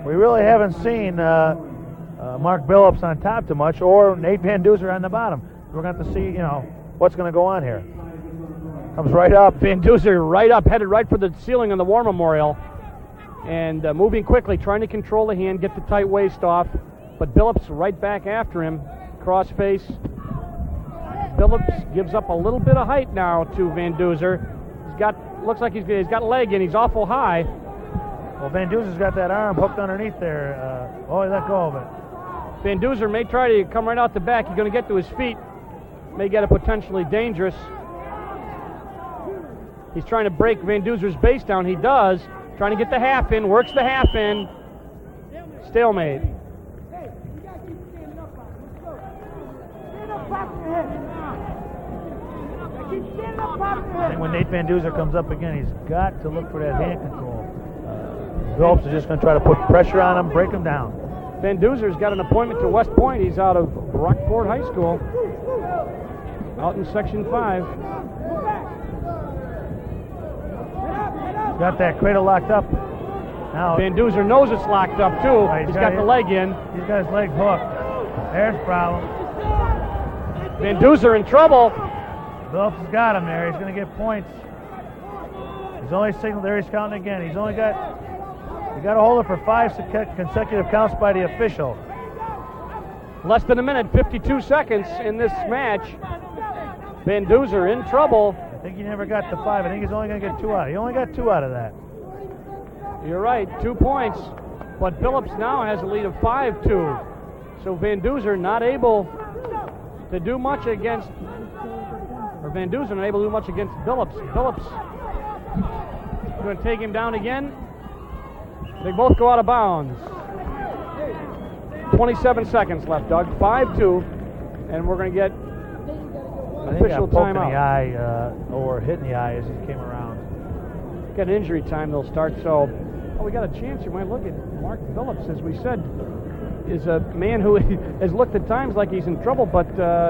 We really haven't seen Mark Billups on top too much, or Nate Van Duzer on the bottom. We're going to have to see, what's going to go on here. Comes right up. Van Duzer right up, headed right for the ceiling on the War Memorial, and moving quickly, trying to control the hand, get the tight waist off, but Billups right back after him, cross face. Billups gives up a little bit of height now to Van Duzer. Looks like he's got leg in, he's awful high. Well, Van Duzer's got that arm hooked underneath there. He let go of it. Van Duzer may try to come right out the back. He's going to get to his feet. May get it potentially dangerous. He's trying to break Van Duzer's base down. He does. Trying to get the half in. Works the half in. Stalemate. I think when Nate Van Duzer comes up again, he's got to look for that hand control. Billups is just going to try to put pressure on him, break him down. Van Duzer's got an appointment to West Point. He's out of Rockport High School, out in Section 5. He's got that cradle locked up. Now Van Duzer knows it's locked up, too. Right, he's got the leg in. He's got his leg hooked. There's the problem. Van Duzer in trouble. Billups has got him there. He's going to get points. He's only signaled there. He's counting again. He's only got... You got to hold it for 5 consecutive counts by the official. Less than a minute, 52 seconds in this match. Van Duzer in trouble. I think he never got to 5. I think he's only going to get 2 out. He only got 2 out of that. You're right, 2 points. But Billups now has a lead of 5-2. So Van Duzer not able to do much against, or Van Duzer not able to do much against Billups. Billups going to take him down again. They both go out of bounds. 27 seconds left, Doug. 5-2, and we're going to get official timeout. In the eye, or hit in the eye as he came around. Got an injury time. They'll start. So, we got a chance. You might look at Mark Billups, as we said, is a man who has looked at times like he's in trouble, but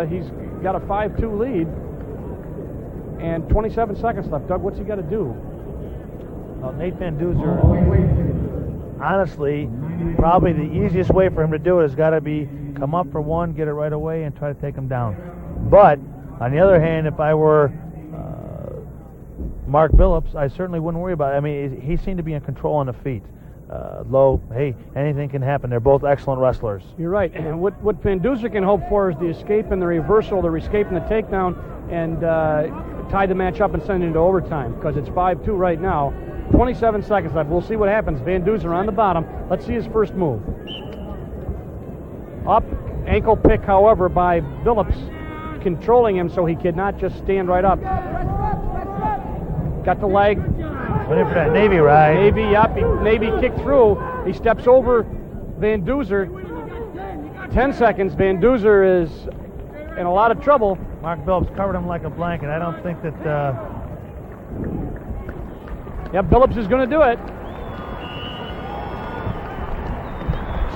he's got a 5-2 lead. And 27 seconds left. Doug, what's he got to do? Well, Nate Van Duzer, honestly, probably the easiest way for him to do it has got to be come up for one, get it right away, and try to take him down. But, on the other hand, if I were Mark Billups, I certainly wouldn't worry about it. I mean, he seemed to be in control on the feet. Low, hey, anything can happen. They're both excellent wrestlers. You're right. And what Van Duzer can hope for is the escape and the reversal, the escape and the takedown, and tie the match up and send it into overtime, because it's 5-2 right now. 27 seconds left. We'll see what happens. Van Duzer on the bottom. Let's see his first move. Up, ankle pick, however, by Billups, controlling him so he could not just stand right up. Got the leg. Went in for that Navy ride. Navy kicked through. He steps over Van Duzer. 10 seconds. Van Duzer is in a lot of trouble. Mark Billups covered him like a blanket. I don't think that... Billups is going to do it.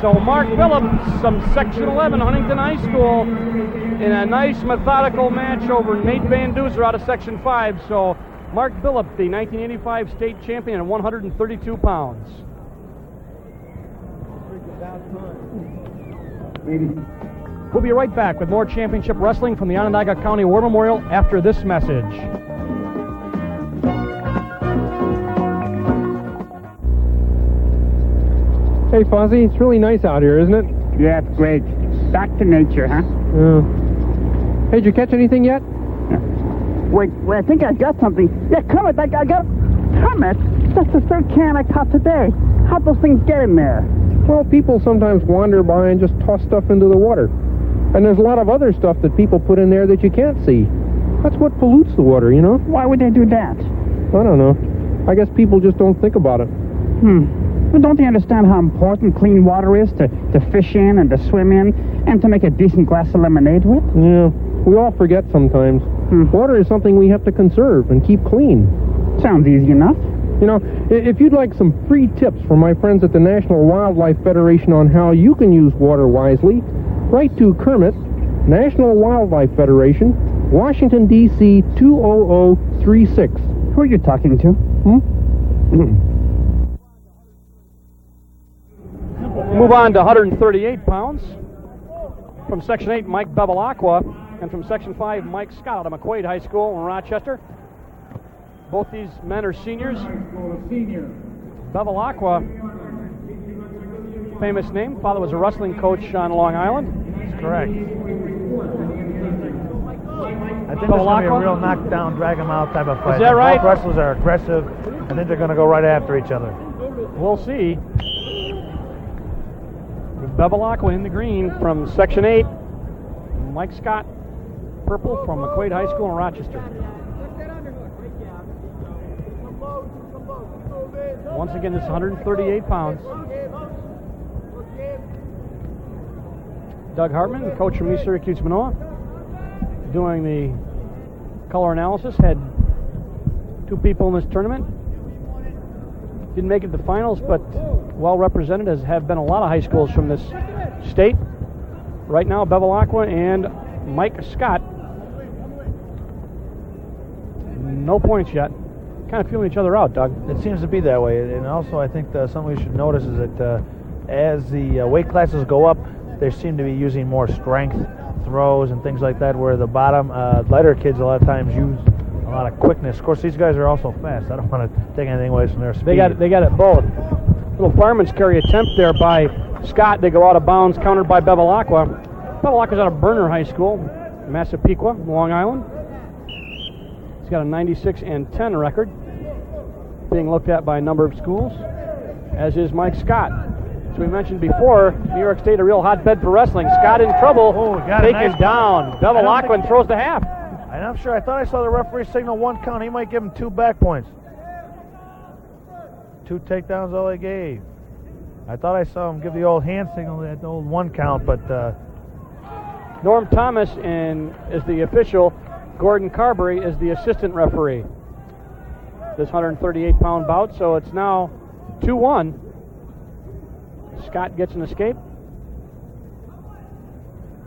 So Mark Billups from Section 11, Huntington High School, in a nice methodical match over Nate Van Duzer out of Section 5. So Mark Billups, the 1985 state champion at 132 pounds. We'll be right back with more championship wrestling from the Onondaga County War Memorial after this message. Hey, Fozzie, it's really nice out here, isn't it? Yeah, it's great. Back to nature, huh? Hey, did you catch anything yet? Wait, I think I got something. Yeah, Kermit, I got... Kermit? That's the third can I caught today. How'd those things get in there? Well, people sometimes wander by and just toss stuff into the water. And there's a lot of other stuff that people put in there that you can't see. That's what pollutes the water, you know? Why would they do that? I don't know. I guess people just don't think about it. Well, don't they understand how important clean water is to fish in and to swim in and to make a decent glass of lemonade with? Yeah, we all forget sometimes. Water is something we have to conserve and keep clean. Sounds easy enough. You know, if you'd like some free tips from my friends at the National Wildlife Federation on how you can use water wisely, write to Kermit, National Wildlife Federation, Washington, D.C. 20036. Who are you talking to? Move on to 138 pounds. From Section 8, Mike Bevilacqua, and from Section 5, Mike Scott out of McQuaid High School in Rochester. Both these men are seniors. Bevilacqua, famous name. Father was a wrestling coach on Long Island. That's correct. I think it's going to be a real knockdown, drag them out type of fight. Is that right? Both wrestlers are aggressive. I think they're going to go right after each other. We'll see. Bevilacqua in the green from Section 8. Mike Scott, purple from McQuaid High School in Rochester. Once again, this is 138 pounds. Doug Hartman, coach from East Syracuse Manoa, doing the color analysis. Had two people in this tournament. Didn't make it to the finals, but well represented, as have been a lot of high schools from this state. Right now, Bevilacqua and Mike Scott. No points yet. Kind of feeling each other out, Doug. It seems to be that way. And also, I think something we should notice is that as the weight classes go up, they seem to be using more strength throws and things like that, where the bottom, lighter kids a lot of times use a lot of quickness. Of course, these guys are also fast. I don't want to take anything away from their speed. They got it both. Little fireman's carry attempt there by Scott. They go out of bounds, countered by Bevilacqua. Bevilacqua's out of Berner High School, Massapequa, Long Island. He's got a 96-10 record, being looked at by a number of schools, as is Mike Scott. As we mentioned before, New York State a real hotbed for wrestling. Scott in trouble, taken down. Bevilacqua throws the half. And I'm sure, I thought I saw the referee signal one count. He might give him 2 back points. 2 takedowns all they gave. I thought I saw him give the old hand signal at the old 1 count, but Norm Thomas is the official. Gordon Carberry is the assistant referee. This 138-pound bout, so it's now 2-1. Scott gets an escape.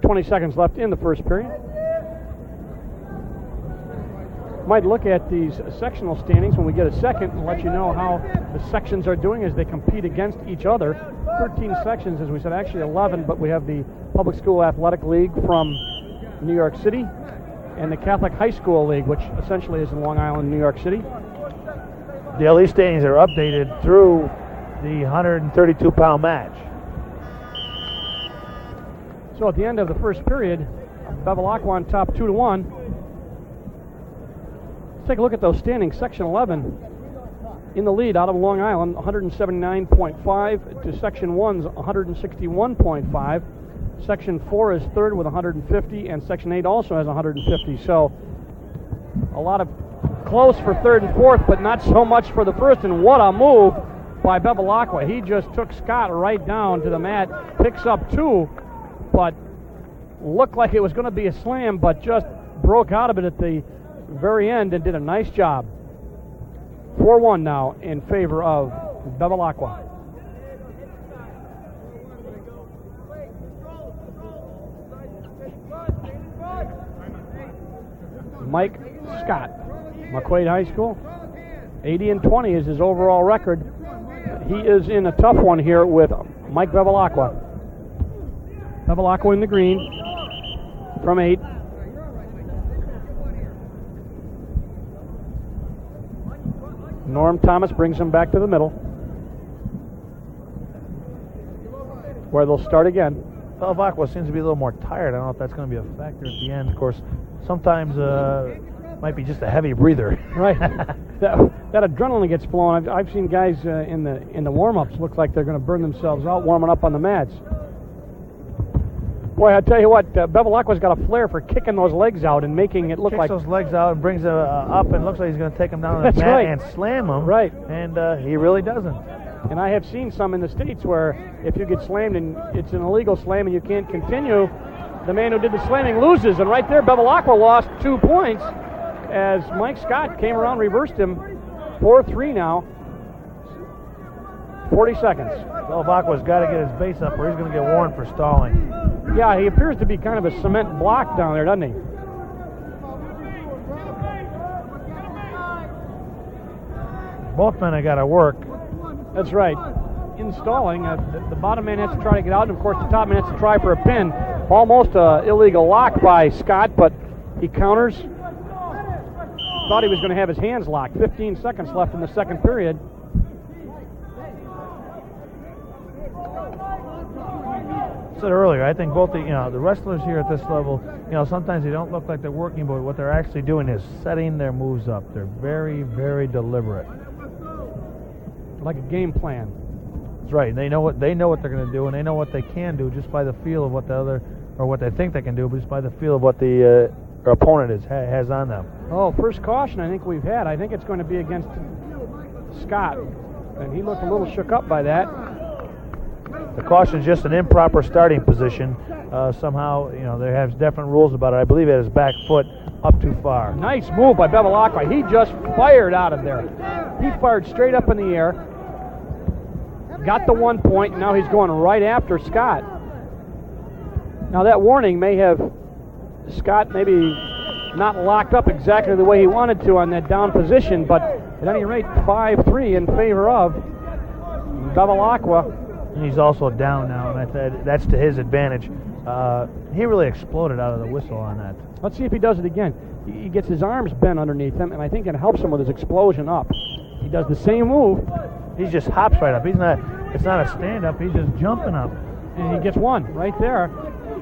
20 seconds left in the first period. Might look at these sectional standings when we get a second and let you know how the sections are doing as they compete against each other. 13 sections, as we said, actually 11, but we have the Public School Athletic League from New York City and the Catholic High School League, which essentially is in Long Island, New York City. The LE standings are updated through the 132-pound match. So at the end of the first period, Bevilacqua on top 2-1. Let's take a look at those standings. Section 11 in the lead out of Long Island, 179.5 to Section 1's 161.5. Section 4 is third with 150, and Section 8 also has 150. So a lot of close for third and fourth, but not so much for the first. And what a move by Bevilacqua. He just took Scott right down to the mat, picks up 2, but looked like it was going to be a slam, but just broke out of it at the very end and did a nice job. 4-1 now in favor of Bevilacqua. Mike Scott, McQuaid High School, 80-20 is his overall record. He is in a tough one here with Mike Bevilacqua. Bevilacqua in the green from 8. Norm Thomas brings him back to the middle, where they'll start again. Bevilacqua seems to be a little more tired. I don't know if that's going to be a factor at the end. Of course, sometimes might be just a heavy breather. Right. that adrenaline gets flowing. I've seen guys in the warm-ups look like they're going to burn themselves out warming up on the mats. Boy, I tell you what, Bevilacqua's got a flair for kicking those legs out and making it look Kicks like those legs out and brings it up and looks like he's going to take him down on the That's mat right. and slam him. Right. And he really doesn't. And I have seen some in the States where if you get slammed and it's an illegal slam and you can't continue, the man who did the slamming loses. And right there, Bevilacqua lost 2 points as Mike Scott came around, reversed him. 4-3 now. 40 seconds. Bevilacqua's got to get his base up or he's going to get warned for stalling. Yeah, he appears to be kind of a cement block down there, doesn't he? Both men have got to work. That's right. Installing, the bottom man has to try to get out, and of course the top man has to try for a pin. Almost an illegal lock by Scott, but he counters. Thought he was going to have his hands locked. 15 seconds left in the second period. I said earlier, I think both the wrestlers here at this level, sometimes they don't look like they're working, but what they're actually doing is setting their moves up. They're very, very deliberate. Like a game plan. That's right. They know what they're going to do, and they know what they can do just by the feel of what the other, or what they think they can do, but just by the feel of what the opponent has on them. Oh, first caution I think we've had. I think it's going to be against Scott, and he looked a little shook up by that. The caution is just an improper starting position. Somehow, there has definite rules about it. I believe he had his back foot up too far. Nice move by Bevilacqua. He just fired out of there. He fired straight up in the air. Got the 1 point, and now he's going right after Scott. Now that warning may have Scott maybe not locked up exactly the way he wanted to on that down position, but at any rate, 5-3 in favor of Bevilacqua. And he's also down now, and that's to his advantage. He really exploded out of the whistle on that. Let's see if he does it again. He gets his arms bent underneath him, and I think it helps him with his explosion up. He does the same move. He just hops right up. It's not a stand-up. He's just jumping up. And he gets one right there.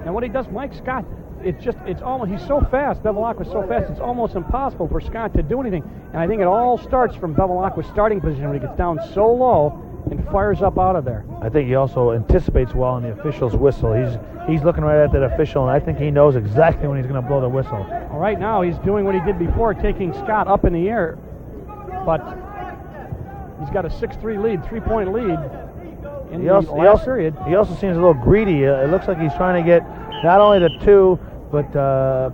And what he does, Mike Scott, it's almost, he's so fast, Bevilacqua's so fast, it's almost impossible for Scott to do anything. And I think it all starts from Bevilacqua's starting position when he gets down so low and fires up out of there. I think he also anticipates well on the official's whistle. He's looking right at that official, and I think he knows exactly when he's going to blow the whistle. Well, right now he's doing what he did before, taking Scott up in the air. But he's got a 6-3 lead, 3-point lead in the last period. He also seems a little greedy. It looks like he's trying to get not only the 2, but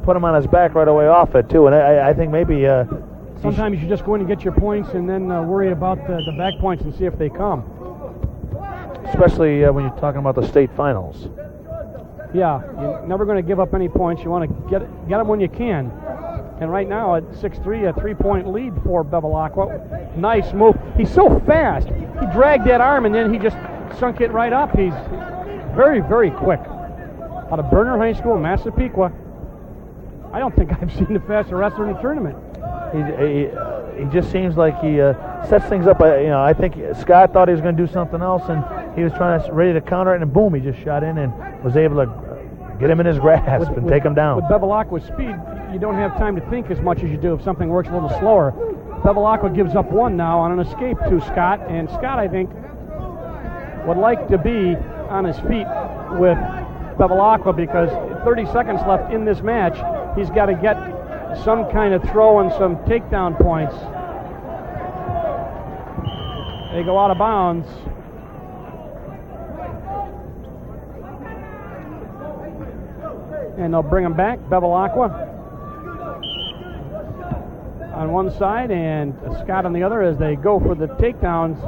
put him on his back right away off it, too. And I think maybe... sometimes you just go in and get your points and then worry about the back points and see if they come. Especially when you're talking about the state finals. Yeah, you're never going to give up any points. You want to get them when you can. And right now at 6-3, a 3-point lead for Bevilacqua. Nice move. He's so fast. He dragged that arm and then he just sunk it right up. He's very, very quick. Out of Berner High School, Massapequa. I don't think I've seen a faster wrestler in the tournament. He just seems like he sets things up. I think Scott thought he was going to do something else, and he was ready to counter it, and boom, he just shot in and was able to get him in his grasp and take him down. With Bevilacqua's speed, you don't have time to think as much as you do if something works a little slower. Bevilacqua gives up 1 now on an escape to Scott, and Scott, I think, would like to be on his feet with Bevilacqua because 30 seconds left in this match. He's got to get some kind of throw and some takedown points. They go out of bounds. And they'll bring him back. Bevilacqua on one side and Scott on the other as they go for the takedowns.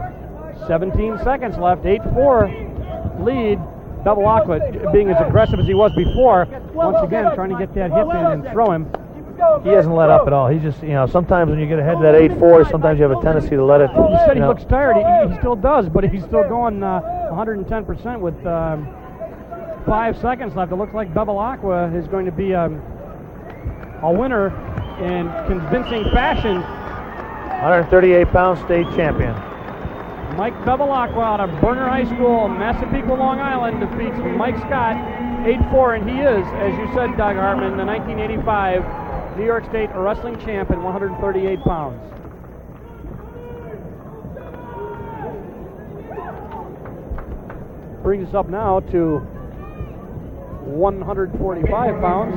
17 seconds left, 8-4 lead. Bevilacqua being as aggressive as he was before, once again trying to get that hip in and throw him. He hasn't let up at all. He just, sometimes when you get ahead of that 8-4, sometimes you have a tendency to let it. You said he looks tired. He still does, but he's still going 110% with 5 seconds left. It looks like Bevilacqua is going to be a winner in convincing fashion. 138-pound state champion. Mike Bevilacqua out of Berner High School, Massapequa, Long Island, defeats Mike Scott 8-4, and he is, as you said, Doug Hartman, the 1985 New York State wrestling champ at 138 pounds. Brings us up now to 145 pounds.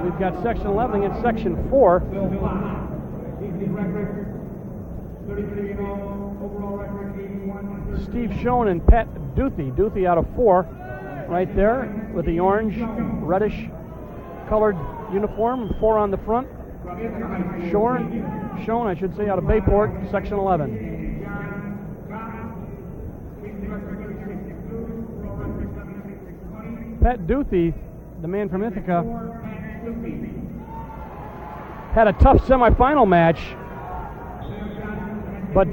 We've got Section 11 against Section 4. Steve Schoen and Pat Duthie. Duthie out of 4 right there with the orange, reddish colored uniform, 4 on the front. Schoen, I should say, out of Bayport, Section 11. Pat Duthie, the man from Ithaca, had a tough semifinal match, but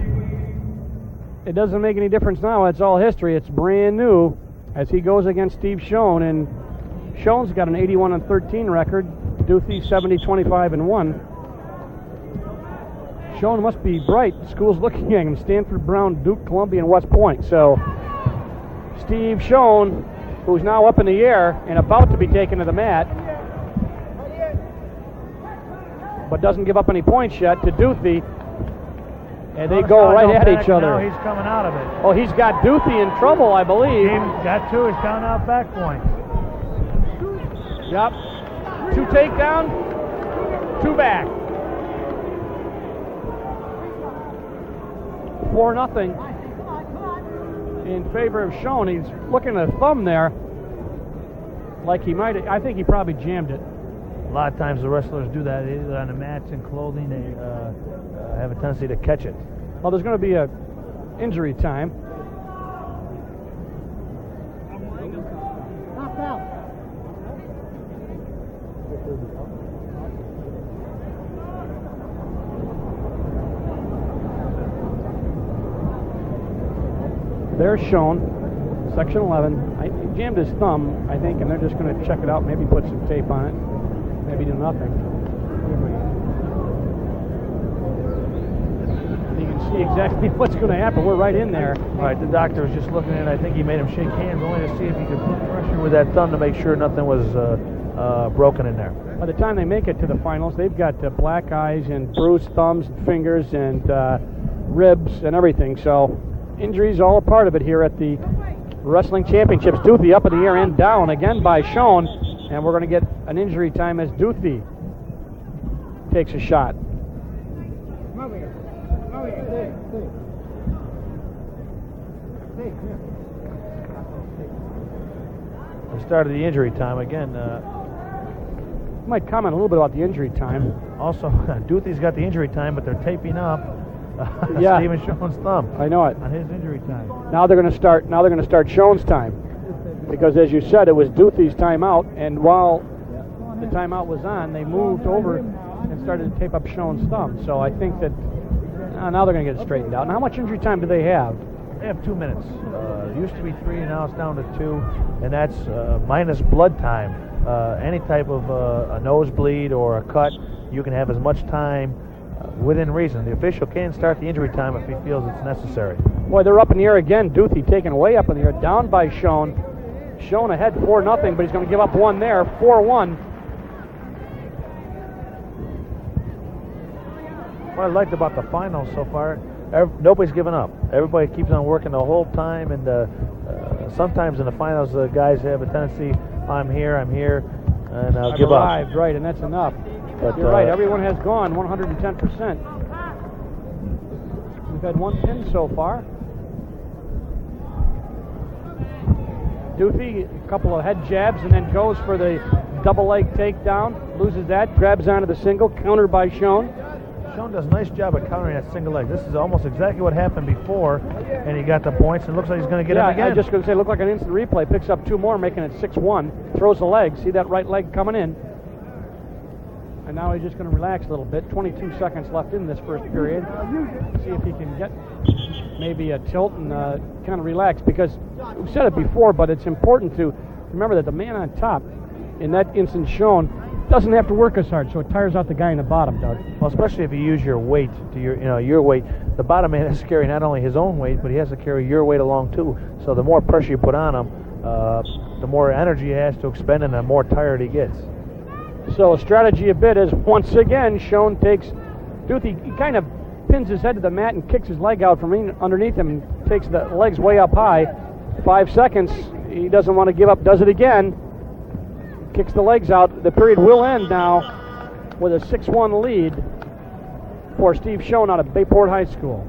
it doesn't make any difference now. It's all history. It's brand new as he goes against Steve Schoen, and Schoen's got an 81-13 record. Duthie 70-25-1. Schoen must be bright. The school's looking at him: Stanford, Brown, Duke, Columbia, and West Point. So Steve Schoen, who's now up in the air and about to be taken to the mat, but doesn't give up any points yet, to Duthie. And they go right at each other. Now he's coming out of it. Oh, he's got Duthie in trouble, I believe. Got 2. He's counting out back points. Yep. 2 takedown, 2 back. 4-0 in favor of Schoen. He's looking at a thumb there, like he might. I think he probably jammed it. A lot of times the wrestlers do that, either on the mats and clothing. They have a tendency to catch it. Well, there's going to be a injury time. There's Schoen, Section 11. He jammed his thumb, I think, and they're just going to check it out, maybe put some tape on it, maybe do nothing. You can see exactly what's going to happen. We're right in there. All right, the doctor was just looking at it. I think he made him shake hands only to see if he could put pressure with that thumb to make sure nothing was broken in there. By the time they make it to the finals, they've got black eyes and bruised thumbs and fingers and ribs and everything. So injuries all a part of it here at the Wrestling Championships. Duthie up in the air and down again by Schoen, and we're going to get an injury time as Duthie takes a shot. We started the injury time again. Might comment a little bit about the injury time. Also, Duthie's got the injury time, but they're taping up yeah. Stephen Schoen's thumb. I know it. On his injury time. Now they're going to start. Now they're going to start Schoen's time, because as you said, it was Duthie's timeout, and while the timeout was on, they moved over and started to tape up Schoen's thumb. So I think that now they're going to get it straightened out. And how much injury time do they have? They have 2 minutes. It used to be 3, and now it's down to 2, and that's minus blood time. Any type of a nosebleed or a cut, you can have as much time within reason. The official can start the injury time if he feels it's necessary. Boy, they're up in the air again. Duthie taken way up in the air, down by Schoen. Schoen ahead 4-0, but he's going to give up 1 there, 4-1. What I liked about the finals so far, nobody's given up. Everybody keeps on working the whole time, and sometimes in the finals, the guys have a tendency, I'm here, and I've give arrived, up. Right, and that's enough. But you're right, everyone has gone 110%. We've had 1 pin so far. Duthie, a couple of head jabs, and then goes for the double leg takedown. Loses that, grabs onto the single, countered by Schoen. Schoen does a nice job of countering that single leg. This is almost exactly what happened before, and he got the points, and it looks like he's going to get him again. I was just going to say, look like an instant replay. Picks up 2 more, making it 6-1. Throws the leg. See that right leg coming in. And now he's just going to relax a little bit. 22 seconds left in this first period. See if he can get maybe a tilt and kind of relax, because we've said it before, but it's important to remember that the man on top, in that instance Schoen, doesn't have to work as hard, so it tires out the guy in the bottom, Doug. Well, especially if you use your weight to your weight. The bottom man has to carry not only his own weight, but he has to carry your weight along too. So the more pressure you put on him, the more energy he has to expend, and the more tired he gets. So a strategy a bit is, once again, Schoen takes Duthie. He kind of pins his head to the mat and kicks his leg out from underneath him and takes the legs way up high. 5 seconds he doesn't want to give up, does it again. Kicks the legs out. The period will end now with a 6-1 lead for Steve Schoen out of Bayport High School.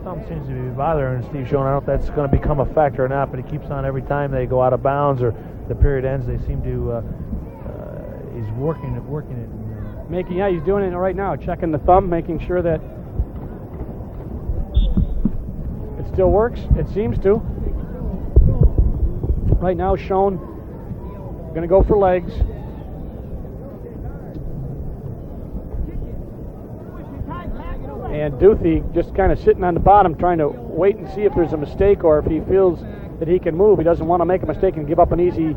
Thumb seems to be bothering Steve Schoen. I don't know if that's going to become a factor or not, but he keeps on every time they go out of bounds or the period ends. They seem to, he's working it. He's doing it right now, checking the thumb, making sure that it still works. It seems to. Right now, Schoen going to go for legs. And Duthie just kind of sitting on the bottom trying to wait and see if there's a mistake or if he feels that he can move. He doesn't want to make a mistake and give up an easy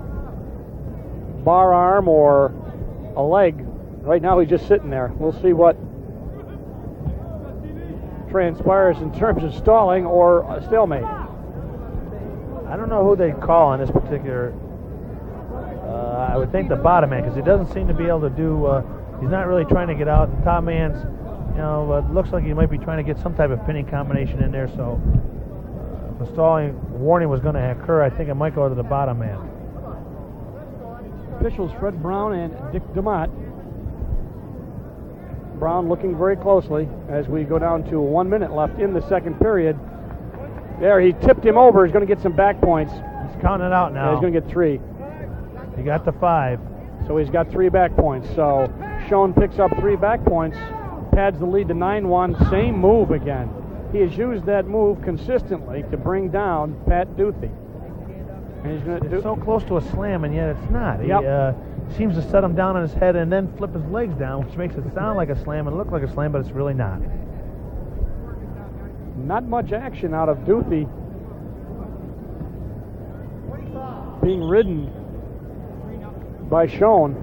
bar arm or a leg. Right now he's just sitting there. We'll see what transpires in terms of stalling or a stalemate. I don't know who they call on this particular. I would think the bottom man, because he doesn't seem to be able to do. He's not really trying to get out. The top man's, it looks like he might be trying to get some type of pinning combination in there. So, if a stalling warning was going to occur, I think it might go to the bottom man. Officials Fred Brown and Dick DeMott. Brown looking very closely as we go down to 1 minute left in the second period. There, he tipped him over. He's going to get some back points. He's counting it out now. Yeah, he's going to get 3. He got the 5. So he's got 3 back points. So Schoen picks up 3 back points, pads the lead to 9-1. Same move again. He has used that move consistently to bring down Pat Duthie. And he's going to do so close to a slam, and yet it's not. Yep. He seems to set him down on his head and then flip his legs down, which makes it sound like a slam and look like a slam, but it's really not. Not much action out of Duthie. Being ridden by Schoen.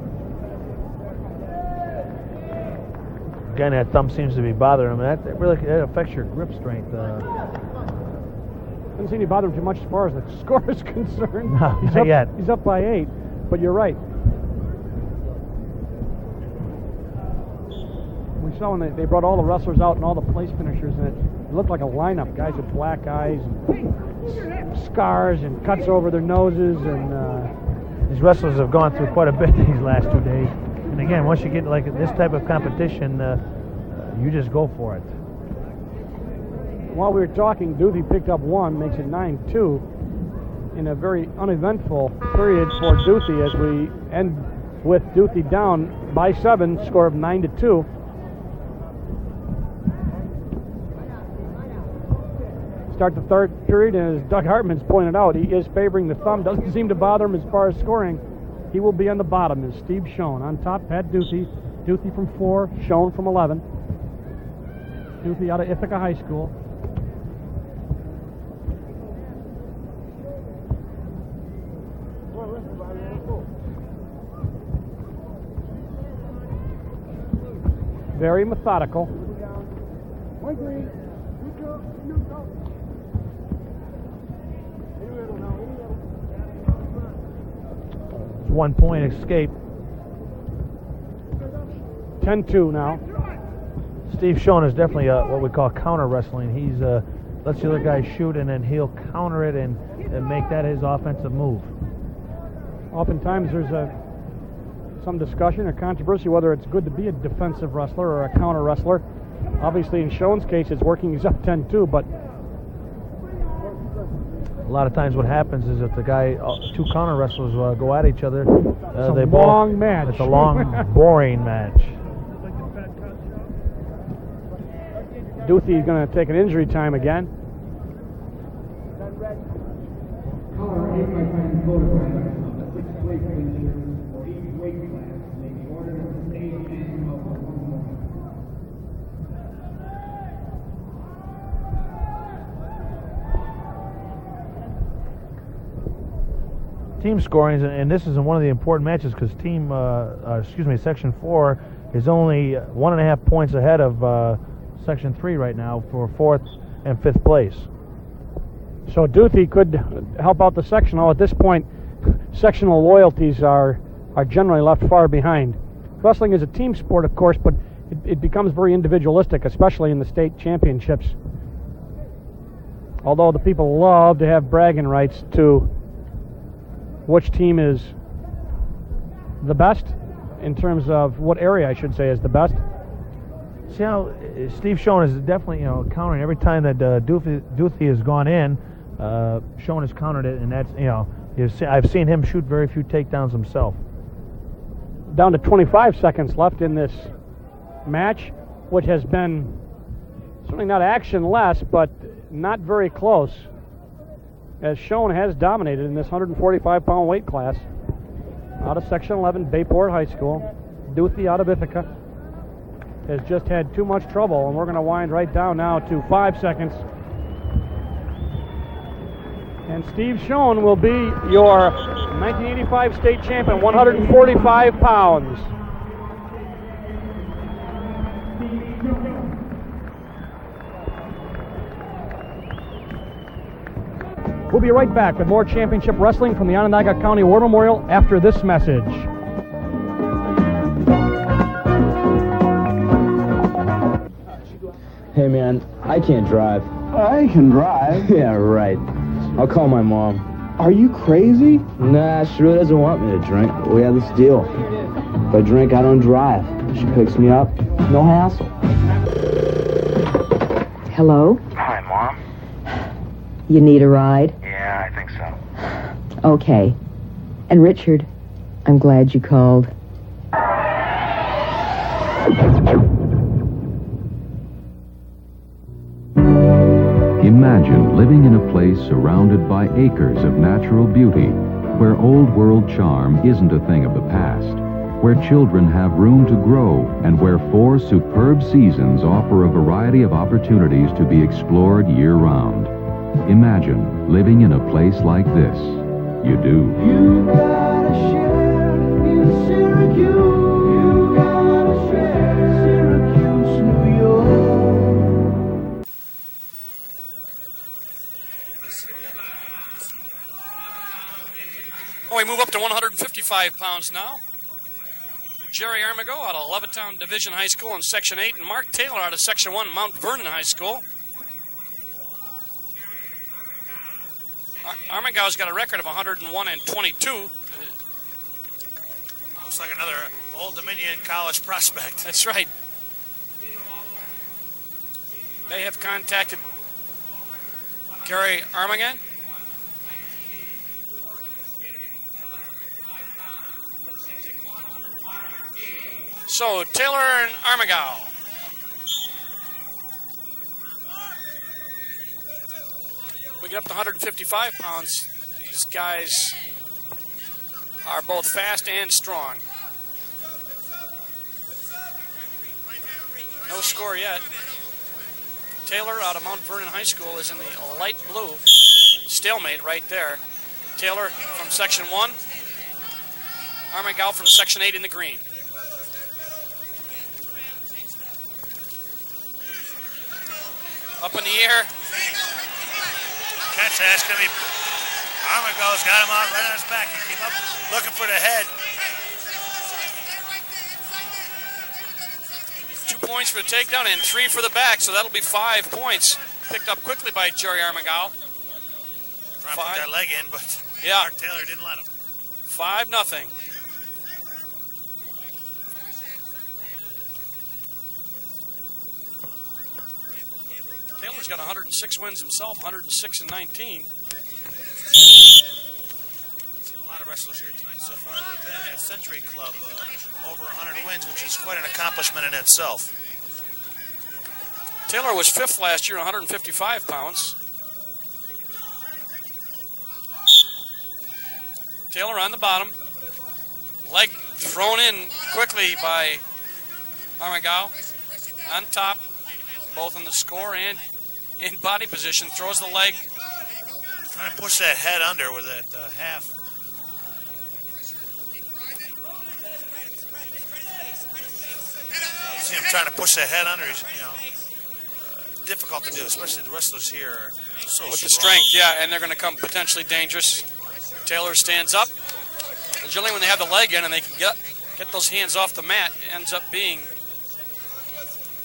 Again, that thumb seems to be bothering him. That really affects your grip strength. Doesn't seem to bother him too much as far as the score is concerned. No, not yet. He's up by 8, but you're right. We saw when they brought all the wrestlers out and all the place finishers, and it looked like a lineup. Guys with black eyes, and scars, and cuts over their noses, and these wrestlers have gone through quite a bit these last 2 days. And again, once you get like this type of competition, you just go for it. While we were talking, Duthie picked up 1, makes it 9-2 in a very uneventful period for Duthie as we end with Duthie down by 7, score of 9-2. Start the third period, and as Doug Hartman's pointed out, he is favoring the thumb. Doesn't seem to bother him as far as scoring. He will be on the bottom as Steve Schoen. On top, Pat Duthie. Duthie from 4, Schoen from 11. Duthie out of Ithaca High School. Very methodical. 1 point escape. 10-2 now. Steve Schoen is definitely what we call counter wrestling. He's lets the other guy shoot, and then he'll counter it and make that his offensive move. Oftentimes there's some discussion or controversy whether it's good to be a defensive wrestler or a counter wrestler. Obviously, in Schoen's case, it's working. He's up 10-2, but a lot of times what happens is if the guy, 2 counter wrestlers go at each other, it's a long match. It's a long, boring match. Duthie is going to take an injury time again. Team scoring, and this is one of the important matches because Section 4 is only 1.5 points ahead of Section 3 right now for 4th and 5th place. So Duthie could help out the sectional. At this point, sectional loyalties are generally left far behind. Wrestling is a team sport, of course, but it becomes very individualistic, especially in the state championships. Although the people love to have bragging rights to which team is the best, in terms of what area, I should say, is the best. See how Steve Schoen is definitely, countering every time that Duthie has gone in. Schoen has countered it, and that's, I've seen him shoot very few takedowns himself. Down to 25 seconds left in this match, which has been certainly not actionless, but not very close, as Schoen has dominated in this 145-pound weight class. Out of Section 11, Bayport High School. Duthie out of Ithaca has just had too much trouble, and we're going to wind right down now to 5 seconds. And Steve Schoen will be your 1985 state champion, 145 pounds. We'll be right back with more championship wrestling from the Onondaga County War Memorial after this message. Hey man, I can't drive. I can drive? Yeah, right. I'll call my mom. Are you crazy? Nah, she really doesn't want me to drink. We have this deal. If I drink, I don't drive. She picks me up, no hassle. Hello? Hi, Mom. You need a ride? Yeah, I think so. Okay. And Richard, I'm glad you called. Imagine living in a place surrounded by acres of natural beauty, where old world charm isn't a thing of the past, where children have room to grow, and where 4 superb seasons offer a variety of opportunities to be explored year-round. Imagine living in a place like this. You do. You gotta share in Syracuse. You gotta share Syracuse, New York. Well, we move up to 155 pounds now. Jerry Armigo out of Levittown Division High School in Section 8, and Mark Taylor out of Section 1, Mount Vernon High School. Armigao's got a record of 101 and 22. Looks like another Old Dominion college prospect. That's right. They have contacted Gary Armigan. So, Taylor and Armigao. We get up to 155 pounds. These guys are both fast and strong. No score yet. Taylor out of Mount Vernon High School is in the light blue. Stalemate right there. Taylor from Section 1. Armigao from Section 8 in the green. Up in the air. Catch that's going to be... Armigao's got him out right on his back. He came up looking for the head. 2 points for the takedown and 3 for the back, so that'll be 5 points. Picked up quickly by Jerry Armigao. Trying to put that leg in, but Mark Taylor didn't let him. 5-0. Taylor's got 106 wins himself, 106 and 19. Seen a lot of wrestlers here tonight so far that have been at Century Club over 100 wins, which is quite an accomplishment in itself. Taylor was 5th last year, 155 pounds. Taylor on the bottom. Leg thrown in quickly by Armigao. On top, both in the score and in body position. Throws the leg. Trying to push that head under with that half. See him trying to push that head under. He's, difficult to do, especially the wrestlers here are so with strong. the strength, yeah, and they're going to come potentially dangerous. Taylor stands up. Generally, when they have the leg in and they can get those hands off the mat, it ends up being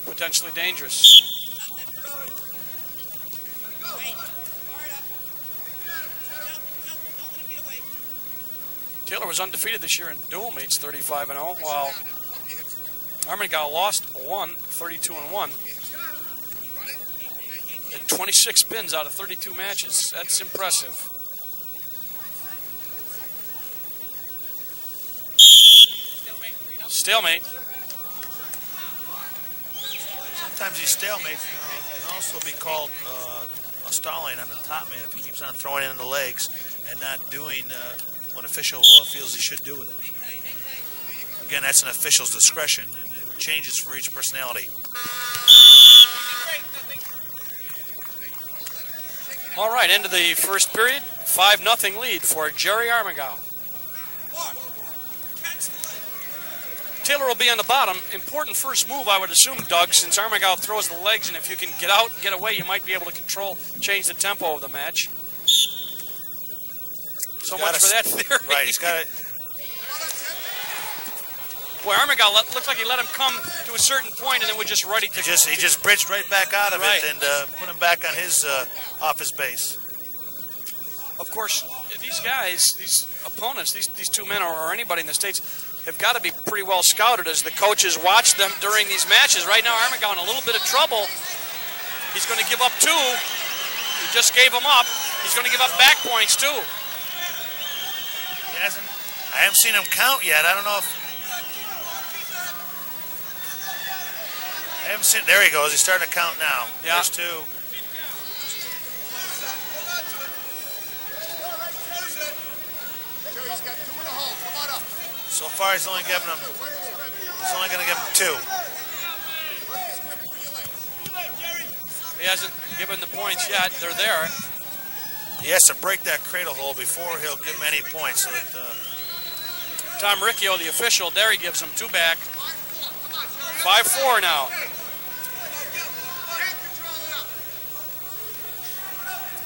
potentially dangerous. Taylor was undefeated this year in dual meets, 35-0, while Armagao lost 32-1. At 26 spins out of 32 matches. That's impressive. Stalemate. Sometimes these stalemates can also be called a stalling on the top man if he keeps on throwing in the legs and not doing what official feels he should do with it. Again, that's an official's discretion, and it changes for each personality. All right, end of the first period. 5-0 lead for Jerry Armagao. Taylor will be on the bottom. Important first move, I would assume, Doug, since Armagao throws the legs, and if you can get out and get away, you might be able to change the tempo of the match. So much for that theory. Right, he's got it. Boy, Armagao looks like he let him come to a certain point and then would just ready to... He just bridged right back out of it and put him back on his off his base. Of course, these guys, these opponents, these two men or anybody in the States have got to be pretty well scouted as the coaches watch them during these matches. Right now, Armagao in a little bit of trouble. He's going to give up 2. He just gave them up. He's going to give up back points, too. I haven't seen him count yet. I don't know if... I haven't seen... There he goes. He's starting to count now. Yeah. There's 2. So far, he's only giving him... He's only going to give him 2. He hasn't given the points yet. They're there. He has to break that cradle hole before he'll give him any points. So that, Tom Riccio, the official, there he gives him 2 back. 5-4 now.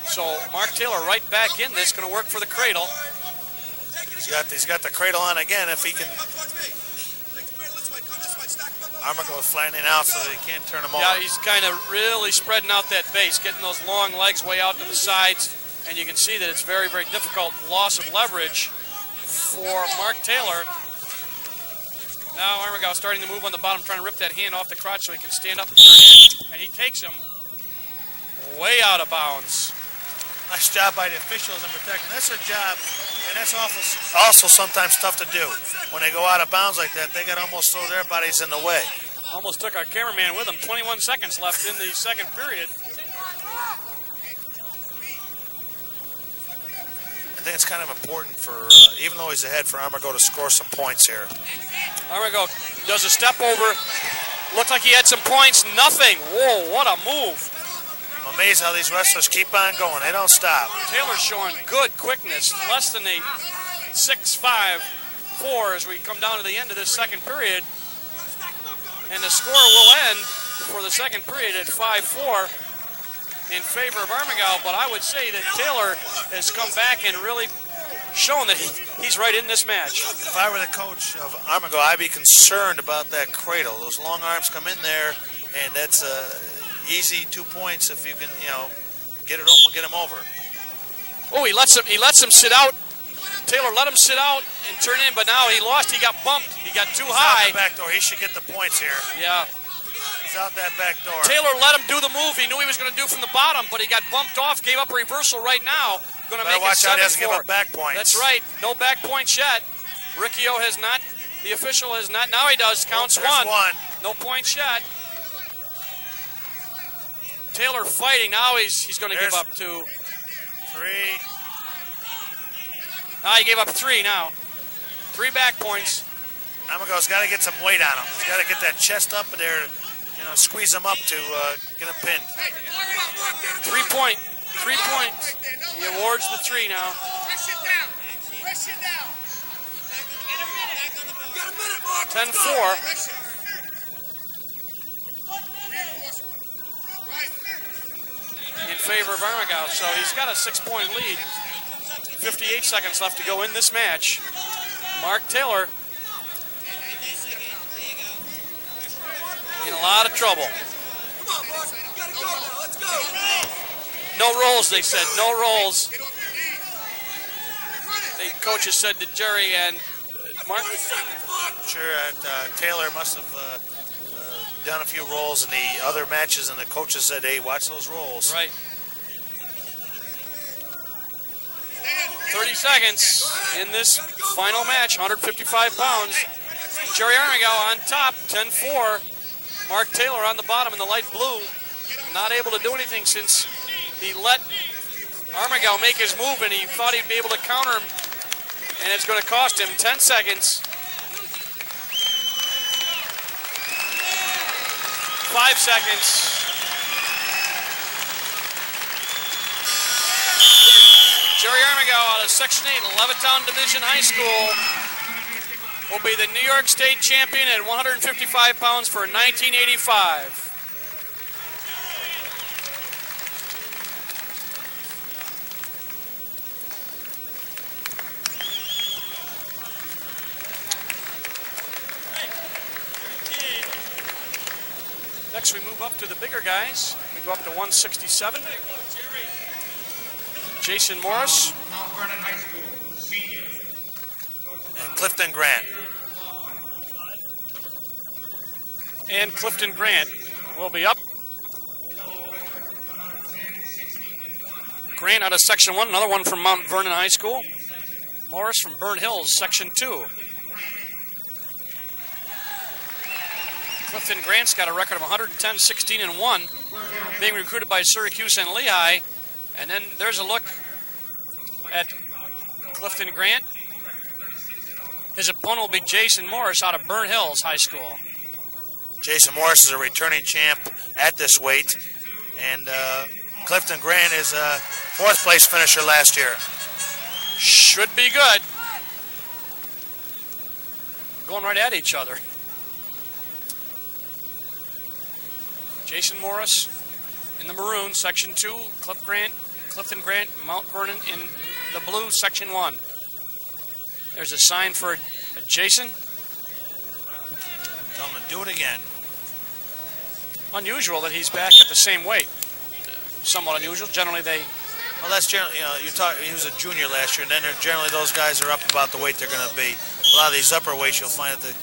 So Mark Taylor right back in this, going to work for the cradle. He's got the cradle on again. If he can, Armagao flattening out so that he can't turn him over. Yeah, he's kind of really spreading out that base, getting those long legs way out to the sides, and you can see that it's very, very difficult loss of leverage for Mark Taylor. Now Armagao starting to move on the bottom, trying to rip that hand off the crotch so he can stand up and turn in, and he takes him way out of bounds. Nice job by the officials in protecting. That's their job, and that's also sometimes tough to do. When they go out of bounds like that, they got to almost throw their bodies in the way. Almost took our cameraman with him. 21 seconds left in the second period. I think it's kind of important for, even though he's ahead, for Armagao to score some points here. Armagao does a step over. Looked like he had some points. Nothing. Whoa, what a move. I'm amazed how these wrestlers keep on going. They don't stop. Taylor's showing good quickness. Less than a 6-5-4 as we come down to the end of this second period. And the score will end for the second period at 5-4 in favor of Armagao. But I would say that Taylor has come back and really shown that he's right in this match. If I were the coach of Armagao, I'd be concerned about that cradle. Those long arms come in there, and that's easy 2 points if you can, get him over. Oh, he lets him sit out. Taylor let him sit out and turn in, but now he lost. He got bumped. He got too high. Out the back door. He should get the points here. Yeah. He's out that back door. Taylor let him do the move he knew he was going to do from the bottom, but he got bumped off, gave up a reversal right now. Going to make it 7-4. Watch out, he doesn't give up back points. That's right. No back points yet. Riccio has not. The official has not. Now he does. Counts one. No points yet. Taylor fighting. Now he's going to give up 2. 3. He gave up 3 now. 3 back points. Armagao's got to get some weight on him. He's got to get that chest up there, squeeze him up to get him pinned. 3 points. He awards the 3 now. Press it down. 10-4. In favor of Armagao, so he's got a 6-point lead. 58 seconds left to go in this match. Mark Taylor in a lot of trouble. No rolls, they said. No rolls. the coaches said to Jerry and Mark? I'm sure Taylor must have done a few rolls in the other matches, and the coaches said, hey, watch those rolls. Right. 30 seconds in this final match, 155 pounds. Jerry Armigao on top, 10-4. Mark Taylor on the bottom in the light blue. Not able to do anything since he let Armigao make his move, and he thought he'd be able to counter him, and it's going to cost him 10 seconds. 5 seconds. Jerry Armigao out of Section 8, Levittown Division High School, will be the New York State champion at 155 pounds for 1985. Next, we move up to the bigger guys. We go up to 167. Jason Morris. And Clifton Grant. And Clifton Grant will be up. Grant out of Section 1, another one from Mount Vernon High School. Morris from Burnt Hills, Section 2. Clifton Grant's got a record of 110, 16, and 1, being recruited by Syracuse and Lehigh. And then there's a look at Clifton Grant. His opponent will be Jason Morris out of Burnt Hills High School. Jason Morris is a returning champ at this weight, and Clifton Grant is a fourth place finisher last year. Should be good. Going right at each other. Jason Morris in the maroon, Section 2. Clifton Grant, Mount Vernon in the blue, Section 1. There's a sign for Jason. Tell him to do it again. Unusual that he's back at the same weight. Somewhat unusual. Generally, they... Well, that's generally, he was a junior last year, and then generally those guys are up about the weight they're going to be. A lot of these upper weights, you'll find that the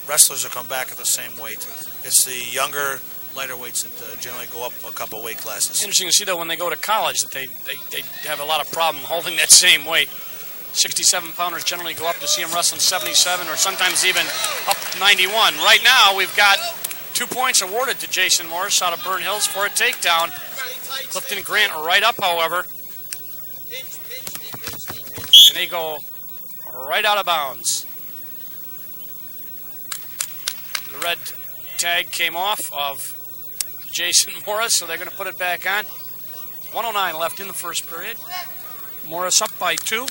wrestlers will come back at the same weight. It's the younger, lighter weights that generally go up a couple weight classes. Interesting to see, though, when they go to college, that they have a lot of problem holding that same weight. 67-pounders generally go up to see them wrestling 77 or sometimes even up 91. Right now, we've got 2 points awarded to Jason Morris out of Burnt Hills for a takedown. Clifton Grant right up, however. And they go right out of bounds. The red tag came off of Jason Morris, so they're going to put it back on. 1:09 left in the first period. Morris up by 2.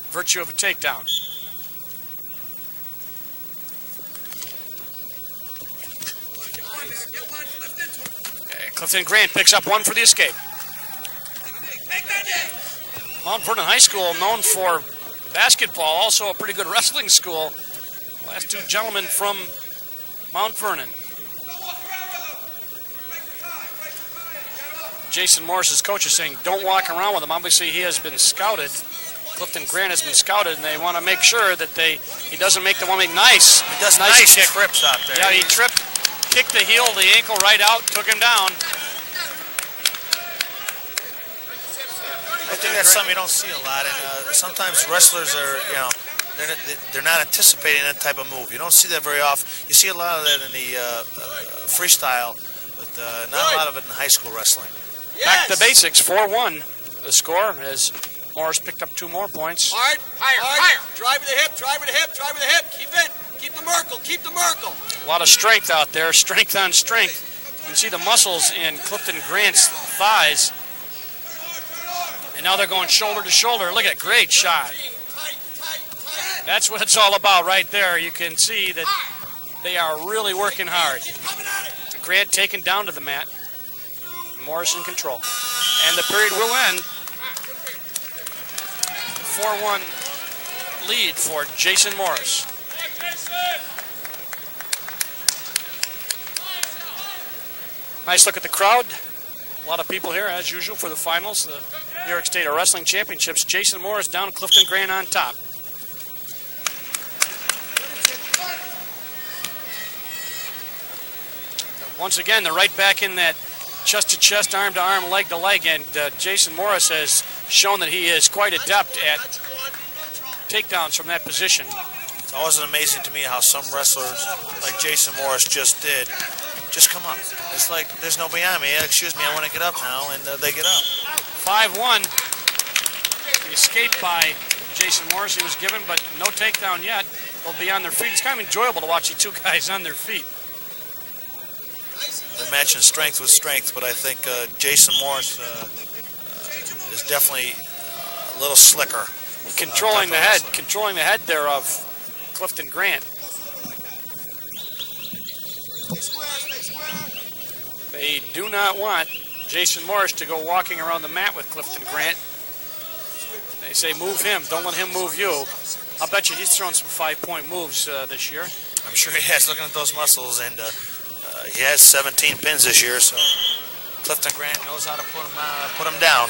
Virtue of a takedown. Okay, Clifton Grant picks up 1 for the escape. Mount Vernon High School, known for basketball, also a pretty good wrestling school. Last 2 gentlemen from Mount Vernon. Jason Morris's coach is saying don't walk around with him. Obviously, he has been scouted. Clifton Grant has been scouted, and they want to make sure that he doesn't make the one make nice. He does nice kick. Trips out there. Yeah, he tripped, kicked the heel, the ankle right out, took him down. I think that's something you don't see a lot, and sometimes wrestlers are, they're not anticipating that type of move. You don't see that very often. You see a lot of that in the freestyle, but not a lot of it in high school wrestling. Yes. Back to basics, 4-1 the score as Morris picked up 2 more points. Hard. Drive with the hip, drive with the hip, drive with the hip. Keep it. Keep the Merkle. A lot of strength out there, strength on strength. You can see the muscles in Clifton Grant's thighs. And now they're going shoulder to shoulder. Look at, great shot. That's what it's all about right there. You can see that they are really working hard. Grant taken down to the mat. Morris in control. And the period will end. 4-1 lead for Jason Morris. Nice look at the crowd. A lot of people here, as usual, for the finals, the New York State Wrestling Championships. Jason Morris down, Clifton Grant on top. Once again, they're right back in that chest-to-chest, arm-to-arm, leg-to-leg, and Jason Morris has shown that he is quite adept at takedowns from that position. It's always amazing to me how some wrestlers, like Jason Morris just did, just come up. It's like, there's nobody on me. Excuse me, I want to get up now, and they get up. 5-1. The escape by Jason Morris he was given, but no takedown yet. They'll be on their feet. It's kind of enjoyable to watch the two guys on their feet. They're matching strength with strength, but I think Jason Morris is definitely a little slicker. Controlling the head there of Clifton Grant. They do not want Jason Morris to go walking around the mat with Clifton Grant. They say move him, don't let him move you. I'll bet you he's thrown some 5-point moves this year. I'm sure he has, looking at those muscles, and he has 17 pins this year, so Clifton Grant knows how to put him down.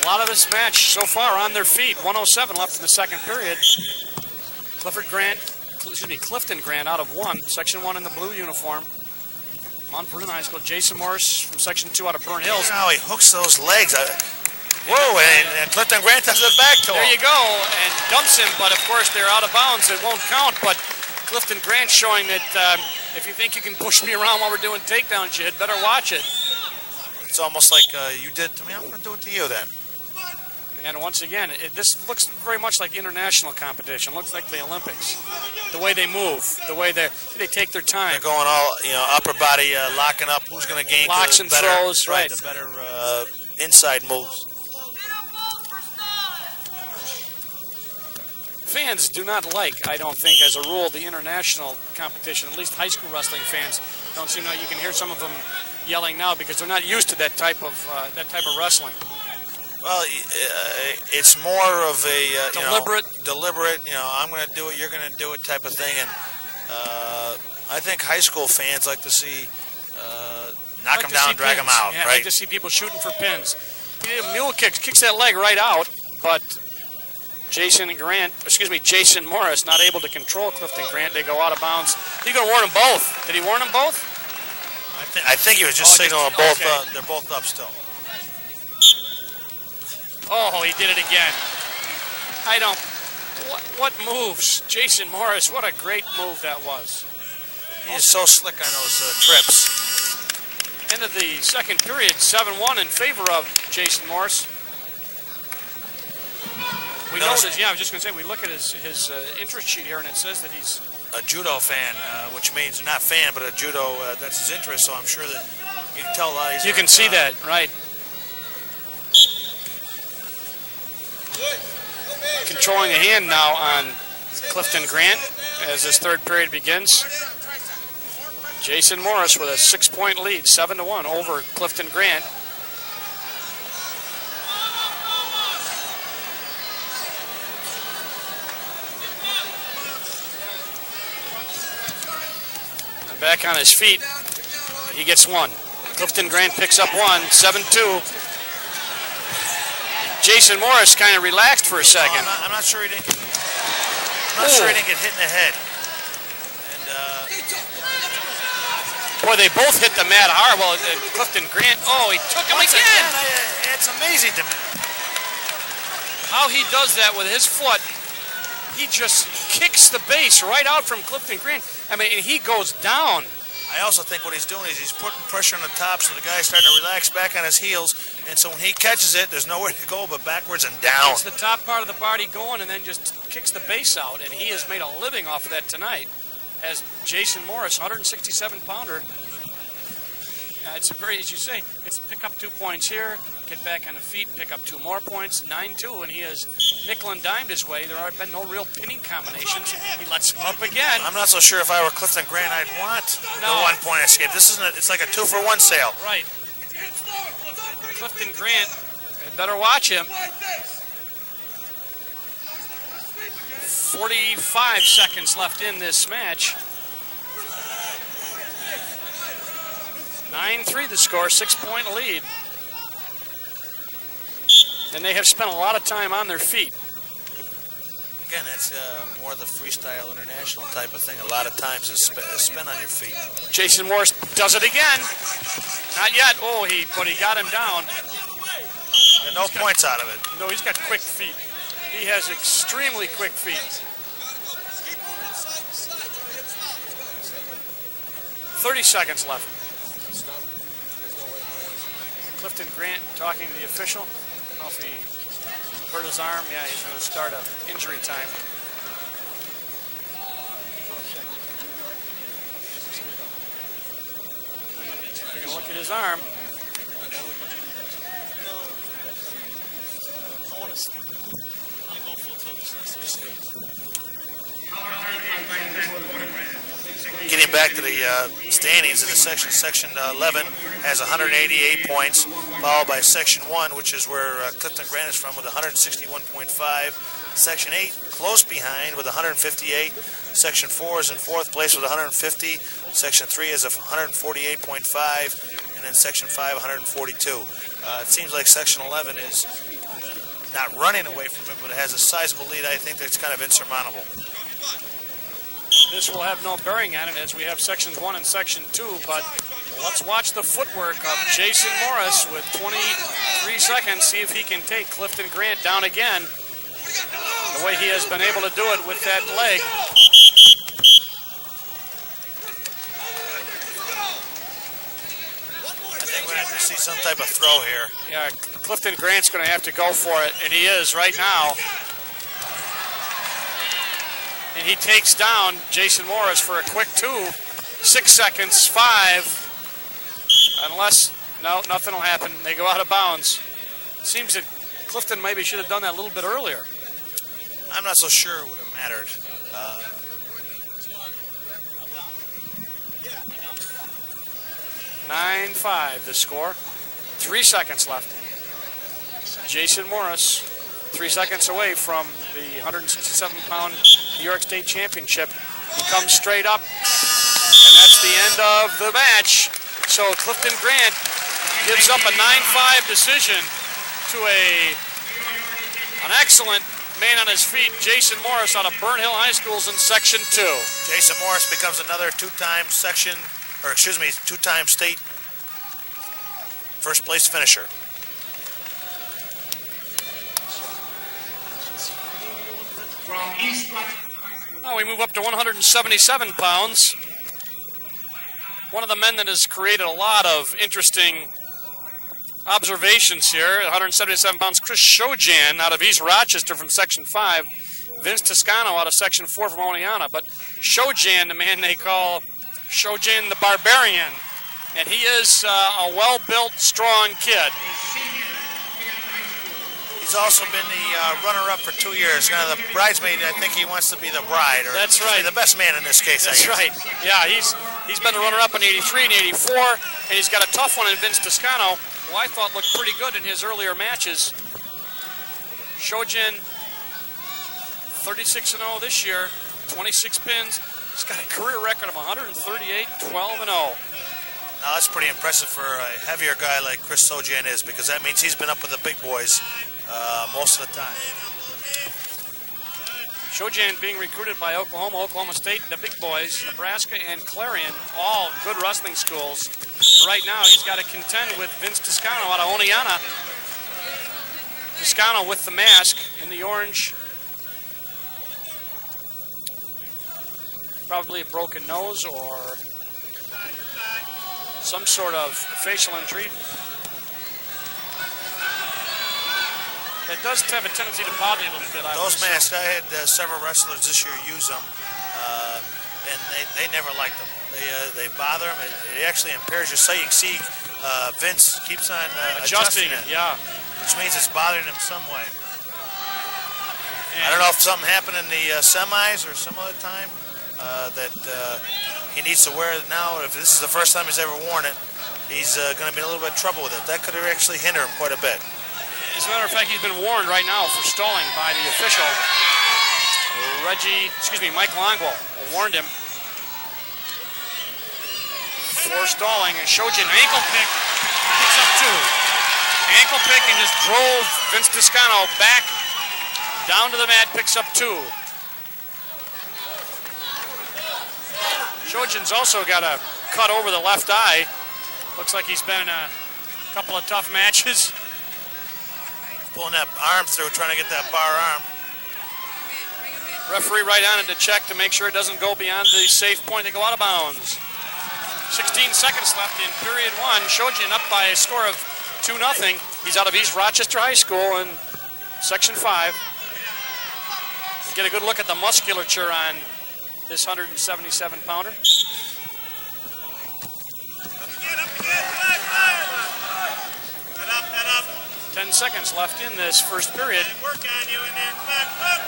A lot of this match so far on their feet. 1:07 left in the second period. Clifton Grant out of 1, Section 1 in the blue uniform. Mount Vernon High School. Jason Morris from Section 2 out of Burn Hills. How he hooks those legs. Whoa, and Clifton Grant does it back to him. There you go, and dumps him, but of course they're out of bounds. It won't count, but Clifton Grant showing that if you think you can push me around while we're doing takedowns, you had better watch it. It's almost like you did to me, I'm going to do it to you then. And once again, this looks very much like international competition. Looks like the Olympics. The way they move, the way they take their time. They're going all, upper body locking up. Who's going to gain locks and better, throws, right? The better inside moves. Fans do not like, I don't think, as a rule, the international competition. At least high school wrestling fans don't seem to. You can hear some of them yelling now because they're not used to that type of wrestling. Well, it's more of a deliberate. I'm going to do it, you're going to do it type of thing, and I think high school fans like to see knock them down, drag them out. Yeah, right? I like to see people shooting for pins. Mule kicks that leg right out, but Jason Morris not able to control Clifton Grant. They go out of bounds. He's going to warn them both. Did he warn them both? I think he was just signaling both. Okay. They're both up still. Oh, he did it again. What moves? Jason Morris, what a great move that was. He is so slick on those trips. End of the second period, 7-1 in favor of Jason Morris. We noticed, I was just going to say, we look at his interest sheet here, and it says that he's a judo fan, which means not fan, but a judo, that's his interest, so I'm sure that you can tell a lot. You can see that, right. Controlling the hand now on Clifton Grant as this third period begins. Jason Morris with a 6-point lead, 7-1 over Clifton Grant. And back on his feet, he gets one. Clifton Grant picks up one, 7-2. Jason Morris kind of relaxed for a second. I'm not sure he didn't get. Sure he didn't get hit in the head. And boy, they both hit the mat hard. Well, Clifton Grant. Oh, he took him again. It's amazing to me how he does that with his foot. He just kicks the base right out from Clifton Grant. I mean, he goes down. I also think what he's doing is he's putting pressure on the top, so the guy's starting to relax back on his heels, and so when he catches it, there's nowhere to go but backwards and down. Gets the top part of the body going and then just kicks the base out, and he has made a living off of that tonight. As Jason Morris, 167-pounder. It's a very, as you say, it's pick up 2 points here, get back on the feet, pick up 2 more points, 9-2, and he has nickel and dimed his way. There have been no real pinning combinations. He lets him up again. I'm not so sure if I were Clifton Grant, I'd want the 1-point escape. This isn't. It's like a 2-for-1 sale. Right. Clifton Grant, you better watch him. 45 seconds left in this match. 9-3 the score, 6-point lead. And they have spent a lot of time on their feet. Again, that's more the freestyle international type of thing. A lot of times is spin on your feet. Jason Morris does it again. Not yet. Oh, but he got him down. And no points out of it. No, he's got quick feet. He has extremely quick feet. 30 seconds left. Clifton Grant talking to the official. I don't know if he hurt his arm. Yeah, he's going to start a injury time. Taking a look at his arm. Getting back to the standings in the section 11 has 188 points, followed by section 1, which is where Clifton Grant is from, with 161.5. Section 8 close behind with 158. Section 4 is in 4th place with 150. Section 3 is 148.5, and then section 5 142. It seems like section 11 is not running away from it, but it has a sizable lead. I think that's kind of insurmountable. This will have no bearing on it as we have sections 1 and section 2, but let's watch the footwork of Jason Morris with 23 seconds, see if he can take Clifton Grant down again the way he has been able to do it with that leg. I think we're going to have to see some type of throw here. Yeah, Clifton Grant's going to have to go for it, and he is right now. And he takes down Jason Morris for a quick 2. 6 seconds, 5. Unless, no, nothing will happen. They go out of bounds. It seems that Clifton maybe should have done that a little bit earlier. I'm not so sure it would have mattered. 9-5 the score. 3 seconds left. Jason Morris, 3 seconds away from the 167-pound New York State Championship. He comes straight up, and that's the end of the match. So Clifton Grant gives up a 9-5 decision to an excellent man on his feet, Jason Morris out of Burnt Hill High School's in Section 2. Jason Morris becomes another two-time state first place finisher. Now we move up to 177 pounds. One of the men that has created a lot of interesting observations here, 177 pounds, Chris Shojan out of East Rochester from Section 5, Vince Toscano out of Section 4 from Oneonta. But Shojan, the man they call Shojan the Barbarian, and he is a well-built, strong kid. He's also been the runner-up for 2 years. Kind of the bridesmaid, I think he wants to be the bride. Or that's right. The best man in this case, That's I guess. right. Yeah, he's been the runner-up in 83 and 84, and he's got a tough one in Vince Toscano, who I thought looked pretty good in his earlier matches. Shojan, 36-0 this year, 26 pins. He's got a career record of 138, 12-0. Now, that's pretty impressive for a heavier guy like Chris Sojan is, because that means he's been up with the big boys most of the time. Shojan being recruited by Oklahoma, Oklahoma State, the big boys, Nebraska, and Clarion, all good wrestling schools. Right now, he's got to contend with Vince Toscano out of Oneonta. Toscano with the mask in the orange. Probably a broken nose or some sort of facial injury. It does have a tendency to bother you a little bit. Those masks, I had several wrestlers this year use them, and they never liked them. They bother them. It actually impairs your sight. You see Vince keeps on adjusting it, yeah, which means it's bothering him some way. I don't know if something happened in the semis or some other time that he needs to wear it now. If this is the first time he's ever worn it, he's going to be in a little bit of trouble with it. That could actually hinder him quite a bit. As a matter of fact, he's been warned right now for stalling by the official. Mike Longwell warned him. 4 Forestalling, and Shojin ankle pick, picks up 2. Ankle pick and just drove Vince Toscano back down to the mat, picks up 2. Shojin's also got a cut over the left eye. Looks like he's been in a couple of tough matches. Pulling that arm through, trying to get that bar arm. Referee right on it to check to make sure it doesn't go beyond the safe point. They go out of bounds. 16 seconds left in period 1. Shojin up by a score of 2-0. He's out of East Rochester High School in Section 5. You get a good look at the musculature on this 177-pounder. 10 seconds left in this first period. Work on you and then back up.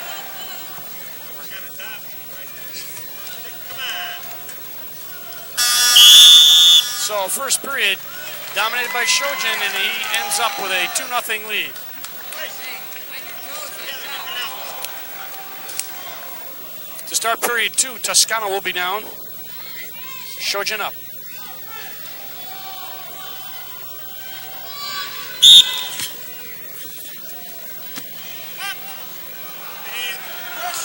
So first period dominated by Shojin, and he ends up with a 2-0 lead. To start period 2, Toscano will be down. Shojin up.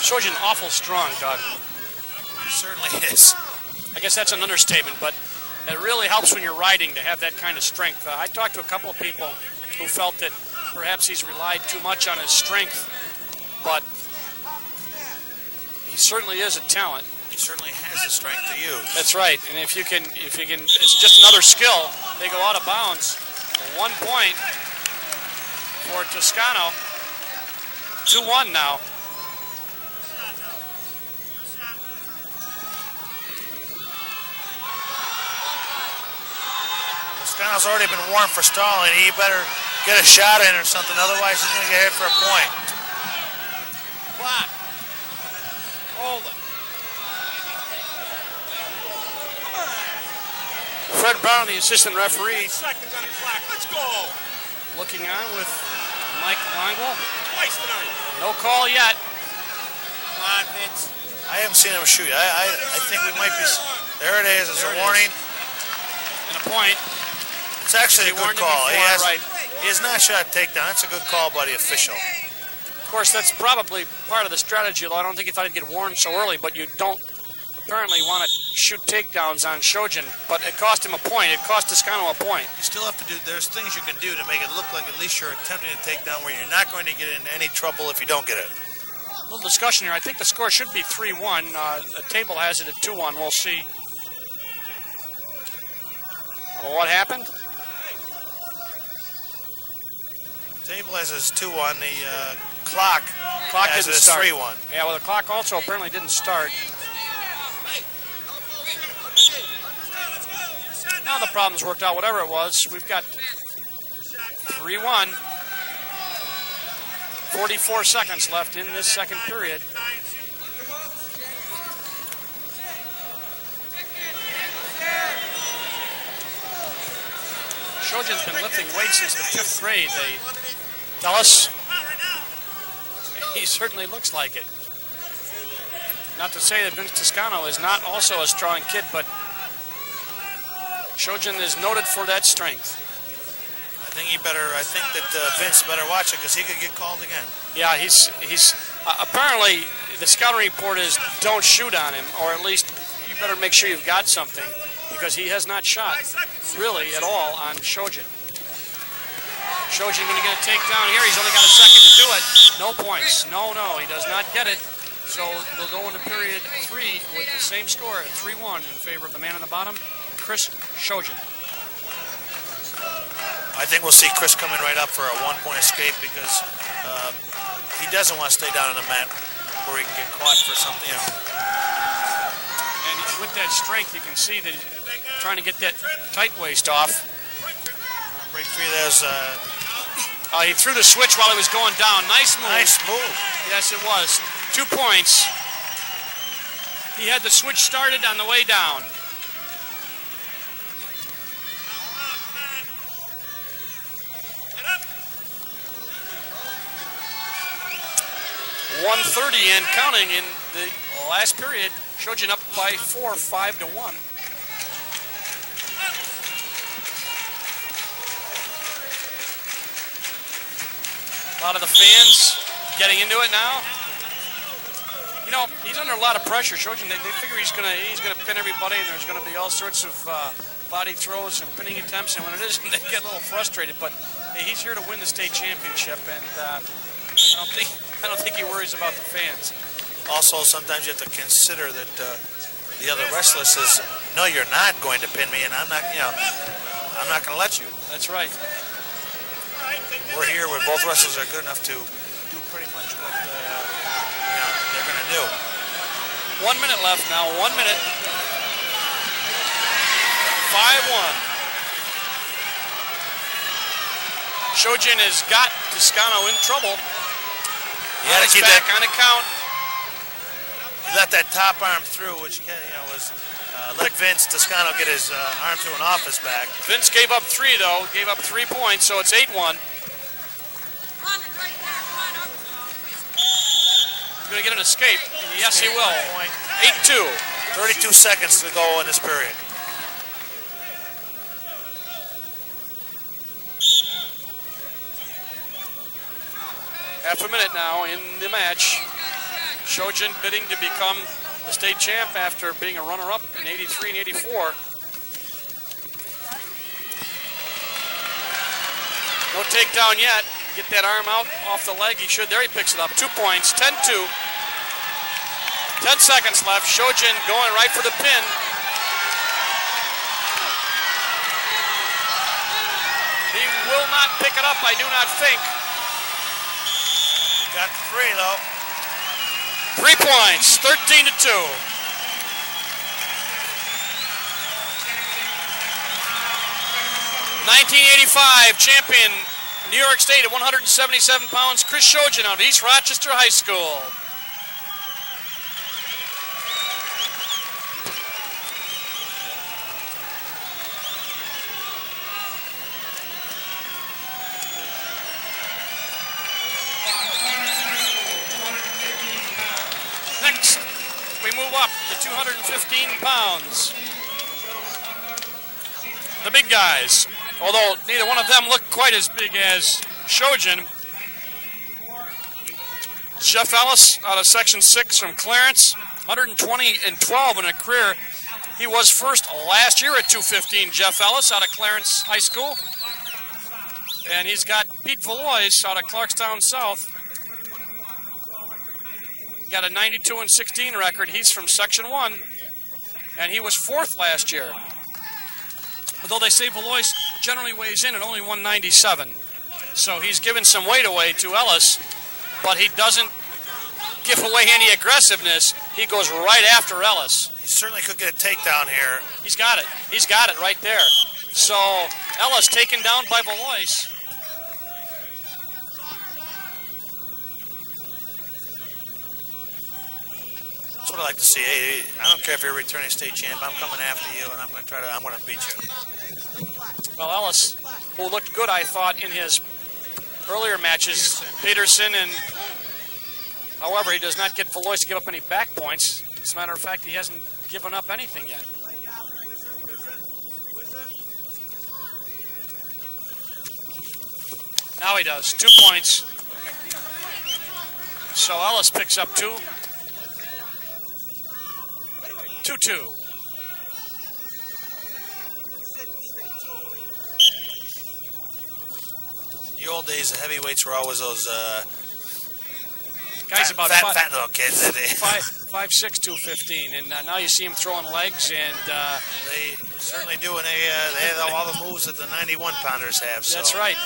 Shojin awful strong, Doug. He certainly is. I guess that's an understatement, but it really helps when you're riding to have that kind of strength. I talked to a couple of people who felt that perhaps he's relied too much on his strength, but he certainly is a talent. He certainly has the strength to use. That's right, and if you can, it's just another skill. They go out of bounds. 1 point for Toscano. 2-1 now. Toscano's already been warned for stalling. He better get a shot in or something, otherwise he's going to get hit for a point. Clock. Hold it. Fred Brown, the assistant referee, 8 seconds on the clock. Let's go. looking on with Mike Longwell. Twice tonight. No call yet. Come on, Vince. I haven't seen him shoot. I think we might be. There it is. It's a warning. And a point. It's actually a good call. He has not shot a takedown. That's a good call by the official. Of course, that's probably part of the strategy, although I don't think he thought he'd get warned so early, but you don't apparently want to shoot takedowns on Shojin, but it cost him a point. It cost Toscano a point. You still have to do, there's things you can do to make it look like at least you're attempting to take down where you're not going to get in any trouble if you don't get it. A little discussion here. I think the score should be 3-1. The table has it at 2-1. We'll see. Well, what happened? Table has it as 2-1. The clock has didn't it as start. 3-1. Yeah, well, the clock also apparently didn't start. Now the problem's worked out, whatever it was. We've got 3-1. 44 seconds left in this second period. Shojin's been lifting weights since the 5th grade, they tell us. He certainly looks like it. Not to say that Vince Toscano is not also a strong kid, but Shojin is noted for that strength. I think that Vince better watch it because he could get called again. Yeah, he's apparently the scouting report is don't shoot on him, or at least you better make sure you've got something, because he has not shot really at all on Shojin. Shojin going to get a takedown here. He's only got a second to do it. No points. No, he does not get it. So we'll go into period 3 with the same score at 3-1 in favor of the man on the bottom, Chris Shojin. I think we'll see Chris coming right up for a 1-point escape because he doesn't want to stay down on the mat where he can get caught for something, And with that strength, you can see that he's trying to get that tight waist off. Break free. There's. He threw the switch while he was going down. Nice move. Nice move. Yes, it was. 2 points. He had the switch started on the way down. .130 and counting in the last period. Shojin up by 4, 5-1. A lot of the fans getting into it now. You know, he's under a lot of pressure. Shojin, they figure he's gonna pin everybody, and there's gonna be all sorts of body throws and pinning attempts. And when it isn't, they get a little frustrated. But hey, he's here to win the state championship, and I don't think he worries about the fans. Also, sometimes you have to consider that the other wrestler says, "No, you're not going to pin me, and I'm not. I'm not going to let you." That's right. We're here where both wrestlers are good enough to do pretty much what they're going to do. 1 minute left now. 1 minute. 5-1. Shojin has got Toscano in trouble. You got to keep back that on the count. You let that top arm through, which was let Vince Toscano get his arm through an office back. Vince gave up 3 though. Gave up 3 points, so it's 8-1. He's going to get an escape. Yes, he will. 8-2. 32 seconds to go in this period. Half a minute now in the match. Shojin bidding to become the state champ after being a runner-up in 83 and 84. No takedown yet. Get that arm out off the leg. He should. There he picks it up. 2 points. 10-2. 10 seconds left. Shojin going right for the pin. He will not pick it up, I do not think. Got 3 though. 3 points. 13-2. '85 champion, New York State at 177 pounds, Chris Shojin out of East Rochester High School. Next, we move up to 215 pounds. The big guys. Although neither one of them look quite as big as Shojin. Jeff Ellis out of Section 6 from Clarence, 120-12 in a career. He was first last year at 215, Jeff Ellis out of Clarence High School. And he's got Pete Valois out of Clarkstown South. Got a 92-16 record. He's from Section 1, and he was fourth last year. Although they say Valois generally weighs in at only 197. So he's given some weight away to Ellis, but he doesn't give away any aggressiveness. He goes right after Ellis. He certainly could get a takedown here. He's got it. He's got it right there. So Ellis taken down by Valois. That's what I like to see. Hey, I don't care if you're a returning state champ. I'm coming after you, and I'm going to beat you. Well, Ellis, who looked good, I thought, in his earlier matches, Peterson, and however, he does not get Valois to give up any back points. As a matter of fact, he hasn't given up anything yet. Now he does. 2 points. So Ellis picks up 2. 2-2. The old days, the heavyweights were always those guys about fat little kids. 5'6", 215, and now you see him throwing legs, and they certainly do, and they have all the moves that the 91-pounders have. So. That's right.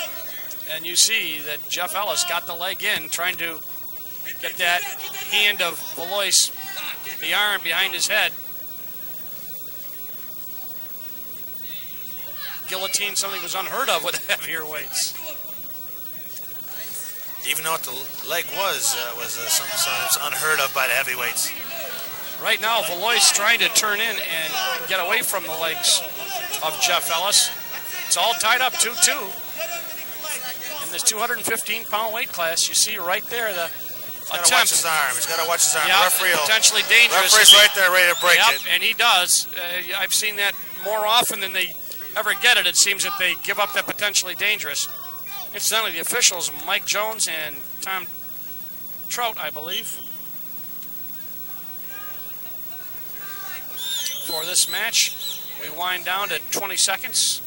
And you see that Jeff Ellis got the leg in, trying to get that hand of Valois, the arm behind his head. Guillotine, something was unheard of with heavier weights. Even though what the leg was sometimes unheard of by the heavyweights. Right now, Valois trying to turn in and get away from the legs of Jeff Ellis. It's all tied up 2-2. In this 215-pound weight class, you see right there the attempt. Watch his arm. He's got to watch his arm. Yep, The referee potentially dangerous. Referee's right there ready to break it. And he does. I've seen that more often than they ever get it. It seems that they give up that potentially dangerous. Incidentally, the officials, Mike Jones and Tom Trout, I believe, for this match. We wind down to 20 seconds.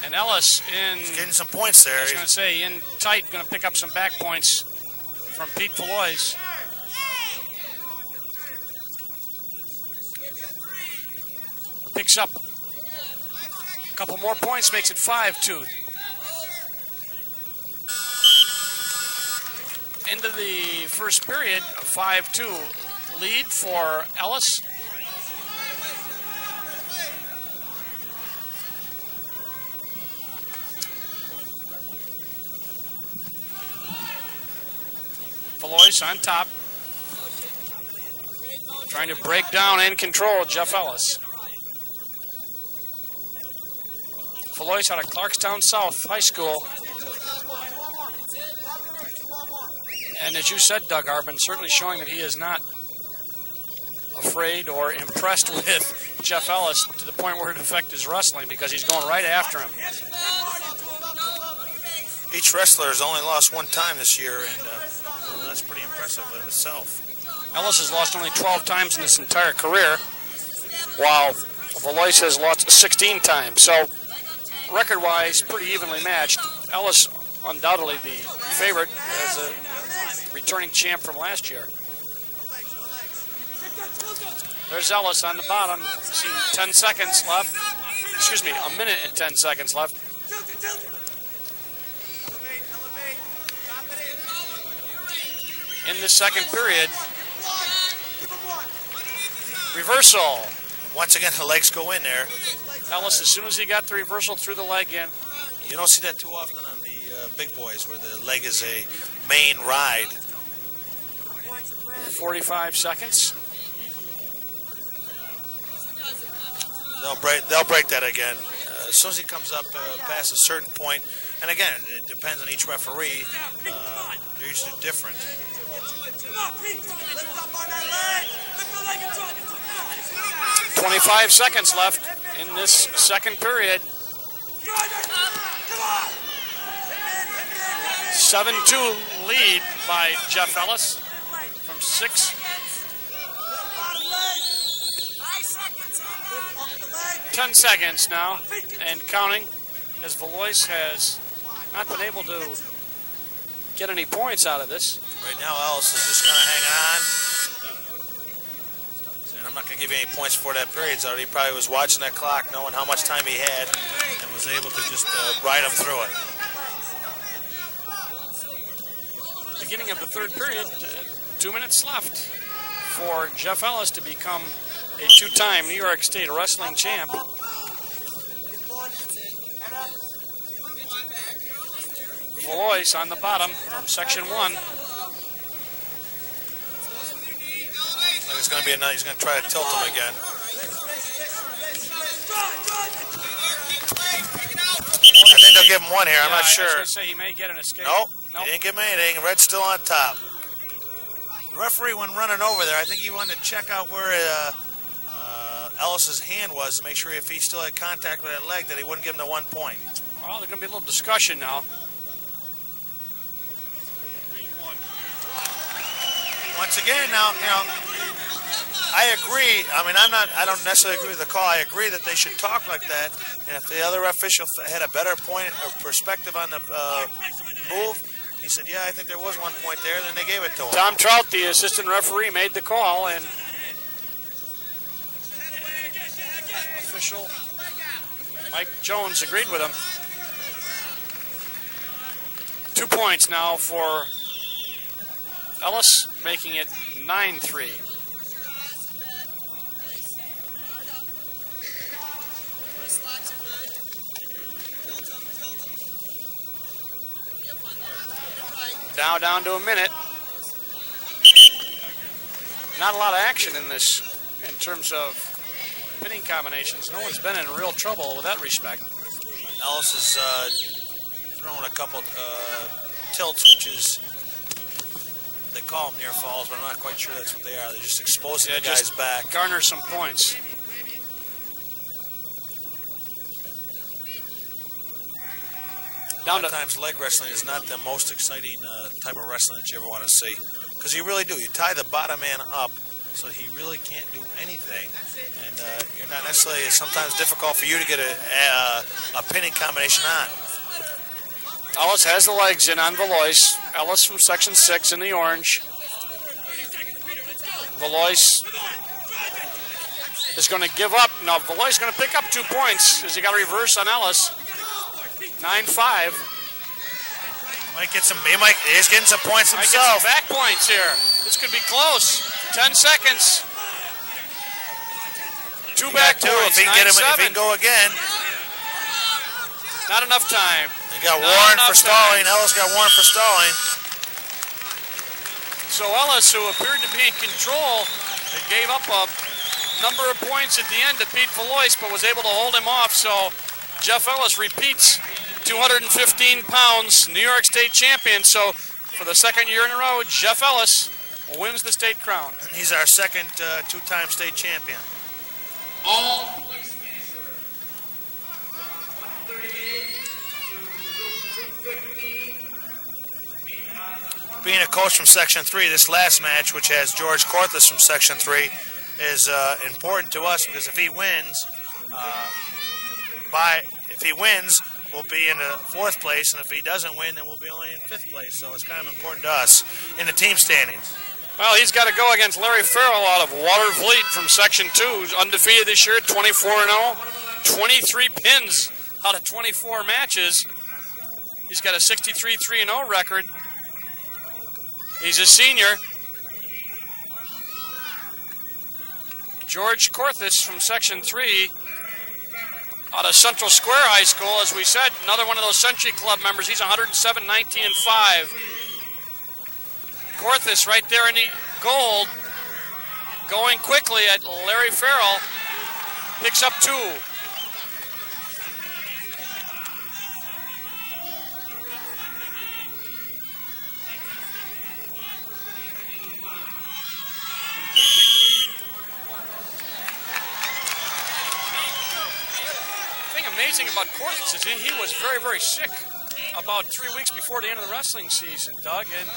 And Ellis He's getting some points there. I was going to say, in tight, going to pick up some back points from Pete Valois. Picks up a couple more points, makes it 5-2. Into the first period, a 5-2 lead for Ellis. Valois on top. Trying to break down and control Jeff Ellis. Valois out of Clarkstown South High School. And as you said, Doug Harbin, certainly showing that he is not afraid or impressed with Jeff Ellis to the point where it affects his wrestling, because he's going right after him. Each wrestler has only lost one time this year, and that's pretty impressive in itself. Ellis has lost only 12 times in his entire career, while Valois has lost 16 times. So, record-wise, pretty evenly matched. Ellis, undoubtedly the favorite as a returning champ from last year. There's Ellis on the bottom. See, 10 seconds left. Excuse me, a minute and 10 seconds left. In the second period. Reversal. Once again, the legs go in there. Ellis, as soon as he got the reversal, threw the leg in. You don't see that too often on the big boys, where the leg is a main ride. 45 seconds. They'll break that again. As soon as he comes up past a certain point, and again, it depends on each referee. They're usually different. 25 seconds left in this second period. 7-2 lead by Jeff Ellis from 6. 10 seconds now and counting, as Valois has not been able to get any points out of this. Right now, Ellis is just kind of hanging on. And I'm not going to give you any points for that period, so he probably was watching that clock, knowing how much time he had, and was able to just ride him through it. Beginning of the third period, 2 minutes left for Jeff Ellis to become a two-time New York State wrestling champ. Valois on the bottom from Section 1. It's going to be a night. He's going to try to tilt him again. I think they'll give him one here. I'm not sure. I was going to say he may get an escape. Nope. He didn't give him anything. Red's still on top. The referee, when running over there, I think he wanted to check out where Ellis's hand was to make sure if he still had contact with that leg that he wouldn't give him the 1 point. Well, there's going to be a little discussion now. Once again, now, I agree. I mean, I don't necessarily agree with the call. I agree that they should talk like that. And if the other official had a better point or perspective on the move, he said, yeah, I think there was 1 point there, then they gave it to him. Tom Trout, the assistant referee, made the call, and official Mike Jones agreed with him. 2 points now for Ellis, making it 9-3. Now down to a minute. Not a lot of action in this in terms of pinning combinations. No one's been in real trouble with that respect. Ellis has thrown a couple tilts, which is, they call them near falls, but I'm not quite sure that's what they are. They're just exposing the guy's back. Garner some points. Down lot of to times leg wrestling is not the most exciting type of wrestling that you ever want to see. Because you really do. You tie the bottom man up so he really can't do anything. And you're not necessarily, it's sometimes difficult for you to get a pinning combination on. Ellis has the legs in on Valois. Ellis from Section 6 in the orange. Valois is going to give up. No, Valois is going to pick up 2 points as he got a reverse on Ellis. 9-5. He's getting some points Might himself. get some back points here. This could be close. 10 seconds. 2 back points. If he can go again. Not enough time. He got warned for stalling. Ellis got warned for stalling. So Ellis, who appeared to be in control, gave up a number of points at the end to beat Valois, but was able to hold him off. So Jeff Ellis repeats 215 pounds, New York State champion. So for the second year in a row, Jeff Ellis wins the state crown. He's our second two-time state champion. All Being a coach from Section 3, this last match, which has George Corthus from Section 3, is important to us because if he wins, we'll be in the 4th place, and if he doesn't win, then we'll be only in 5th place. So it's kind of important to us in the team standings. Well, he's got to go against Larry Farrell out of Watervliet from Section 2, undefeated this year, 24-0, 23 pins out of 24 matches. He's got a 63-3-0 record. He's a senior. George Corthus from Section 3 out of Central Square High School, as we said, another one of those Century Club members. He's 107, 19, and 5. Corthus right there in the gold, going quickly at Larry Farrell, picks up 2. Amazing about Corthus is he was very, very sick about 3 weeks before the end of the wrestling season, Doug, and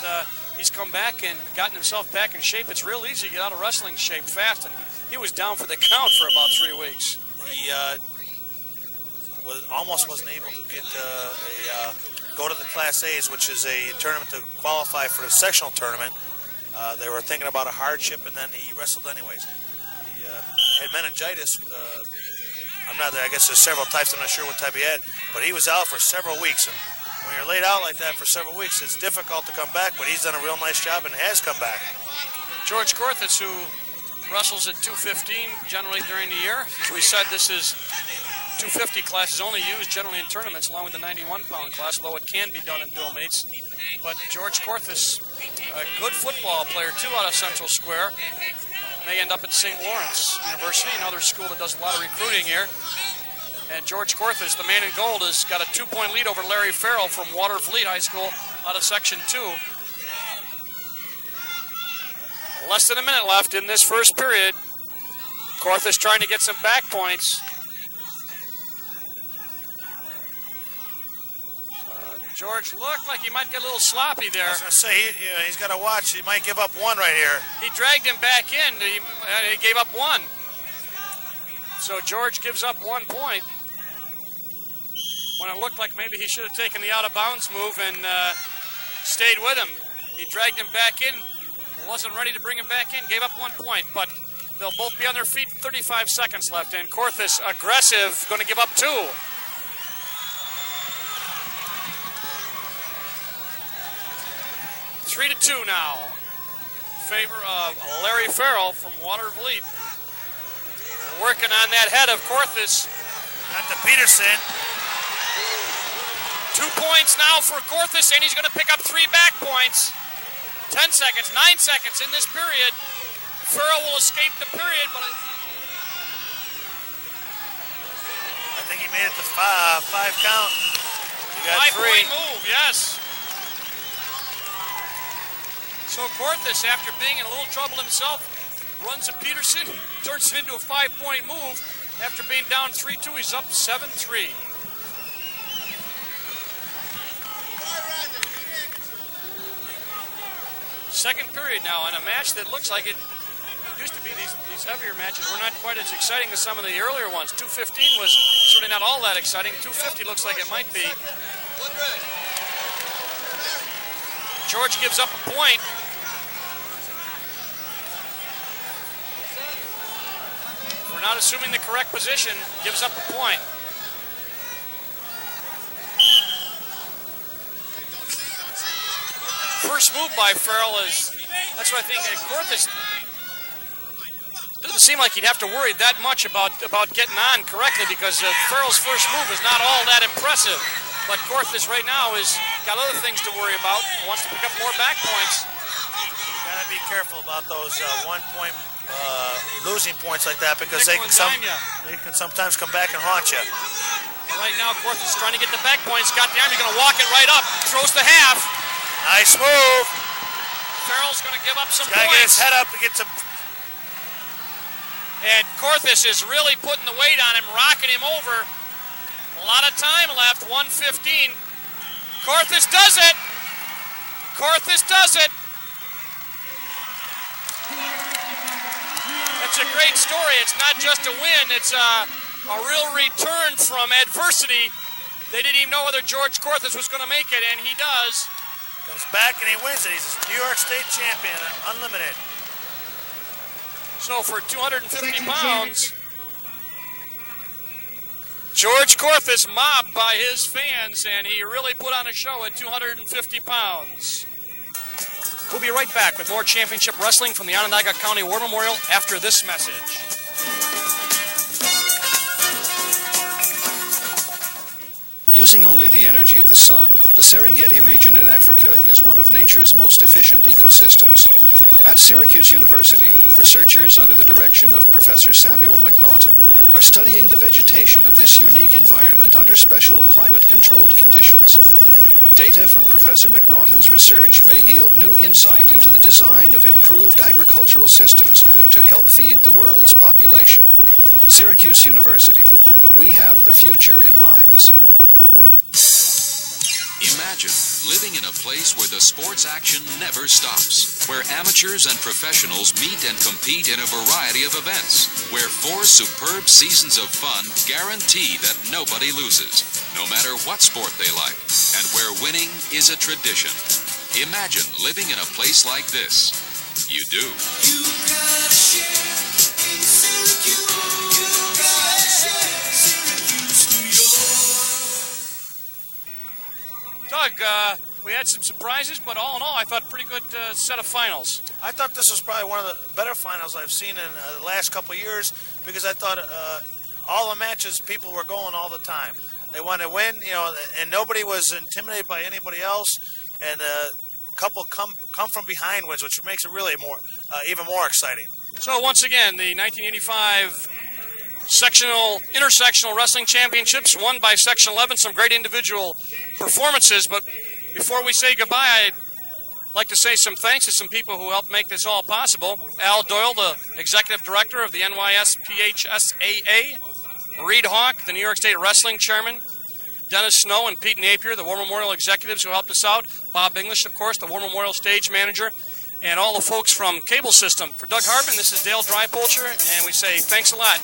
he's come back and gotten himself back in shape. It's real easy to get out of wrestling shape fast, and he was down for the count for about 3 weeks. He almost wasn't able to get go to the Class A's, which is a tournament to qualify for the sectional tournament. They were thinking about a hardship, and then he wrestled anyways. He had meningitis. I guess there's several types. I'm not sure what type he had, but he was out for several weeks. And when you're laid out like that for several weeks, it's difficult to come back, but he's done a real nice job and has come back. George Corthus, who wrestles at 215 generally during the year. As we said, this is 250 class is only used generally in tournaments along with the 91-pound class, although it can be done in dual meets. But George Corthus, a good football player, too, out of Central Square. May end up at St. Lawrence University, another school that does a lot of recruiting here. And George Corthus, the man in gold, has got a 2-point lead over Larry Farrell from Watervliet High School out of Section 2. Less than a minute left in this first period. Corthus trying to get some back points. George looked like he might get a little sloppy there. I was going to say, he's got to watch. He might give up 1 right here. He dragged him back in. He gave up 1. So George gives up 1 point. When it looked like maybe he should have taken the out-of-bounds move and stayed with him. He dragged him back in. Wasn't ready to bring him back in. Gave up 1 point. But they'll both be on their feet. 35 seconds left. And Corthus, aggressive, going to give up 2. 3-2 now. Favor of Larry Farrell from Watervliet. Working on that head of Corthus. Not to Peterson. 2 points now for Corthus, and he's going to pick up 3 back points. 10 seconds, 9 seconds in this period. Farrell will escape the period, but I think he made it to 5 count. He got 3. 5-point move, yes. So Corthus, after being in a little trouble himself, runs a Peterson, turns it into a 5-point move. After being down 3-2, he's up 7-3. Second period now in a match that looks like it used to be these heavier matches were not quite as exciting as some of the earlier ones. 215 was certainly not all that exciting. 250 looks like it might be. George gives up a point. For not assuming the correct position, gives up a point. First move by Farrell is, that's what I think, Corthus doesn't seem like he'd have to worry that much about getting on correctly because Farrell's first move is not all that impressive. But Corthus right now has got other things to worry about, wants to pick up more back points. Got to be careful about those 1 point losing points like that because they can sometimes come back and haunt you. Right now, Corthus is trying to get the back point. He's got the arm. He's going to walk it right up. Throws the half. Nice move. Farrell's going to give up some points. Got to get his head up to get some. And Corthus is really putting the weight on him, rocking him over. A lot of time left, 1:15. Corthus does it. Corthus does it. That's a great story. It's not just a win. It's a real return from adversity. They didn't even know whether George Corthus was going to make it, and he does. Goes back and he wins it. He's a New York State champion, unlimited. So for 250 pounds, George Corthus mobbed by his fans, and he really put on a show at 250 pounds. We'll be right back with more championship wrestling from the Onondaga County War Memorial after this message. Using only the energy of the sun, the Serengeti region in Africa is one of nature's most efficient ecosystems. At Syracuse University, researchers under the direction of Professor Samuel McNaughton are studying the vegetation of this unique environment under special climate-controlled conditions. Data from Professor McNaughton's research may yield new insight into the design of improved agricultural systems to help feed the world's population. Syracuse University, we have the future in minds. Imagine living in a place where the sports action never stops, where amateurs and professionals meet and compete in a variety of events, where 4 superb seasons of fun guarantee that nobody loses, no matter what sport they like, and where winning is a tradition. Imagine living in a place like this. You do. You gotta share in Syracuse. You gotta share Syracuse, New York. Doug, we had some surprises, but all in all, I thought pretty good set of finals. I thought this was probably one of the better finals I've seen in the last couple of years because I thought all the matches people were going all the time. They wanted to win, and nobody was intimidated by anybody else, and a couple come from behind wins, which makes it really even more exciting. So once again, the 1985 Intersectional Wrestling Championships won by Section 11. Some great individual performances, but before we say goodbye, I'd like to say some thanks to some people who helped make this all possible. Al Doyle, the Executive Director of the NYSPHSAA. Reed Hawk, the New York State Wrestling Chairman. Dennis Snow and Pete Napier, the War Memorial executives who helped us out. Bob English, of course, the War Memorial stage manager. And all the folks from Cable System. For Doug Hartman, this is Dale Drypolcher, and we say thanks a lot.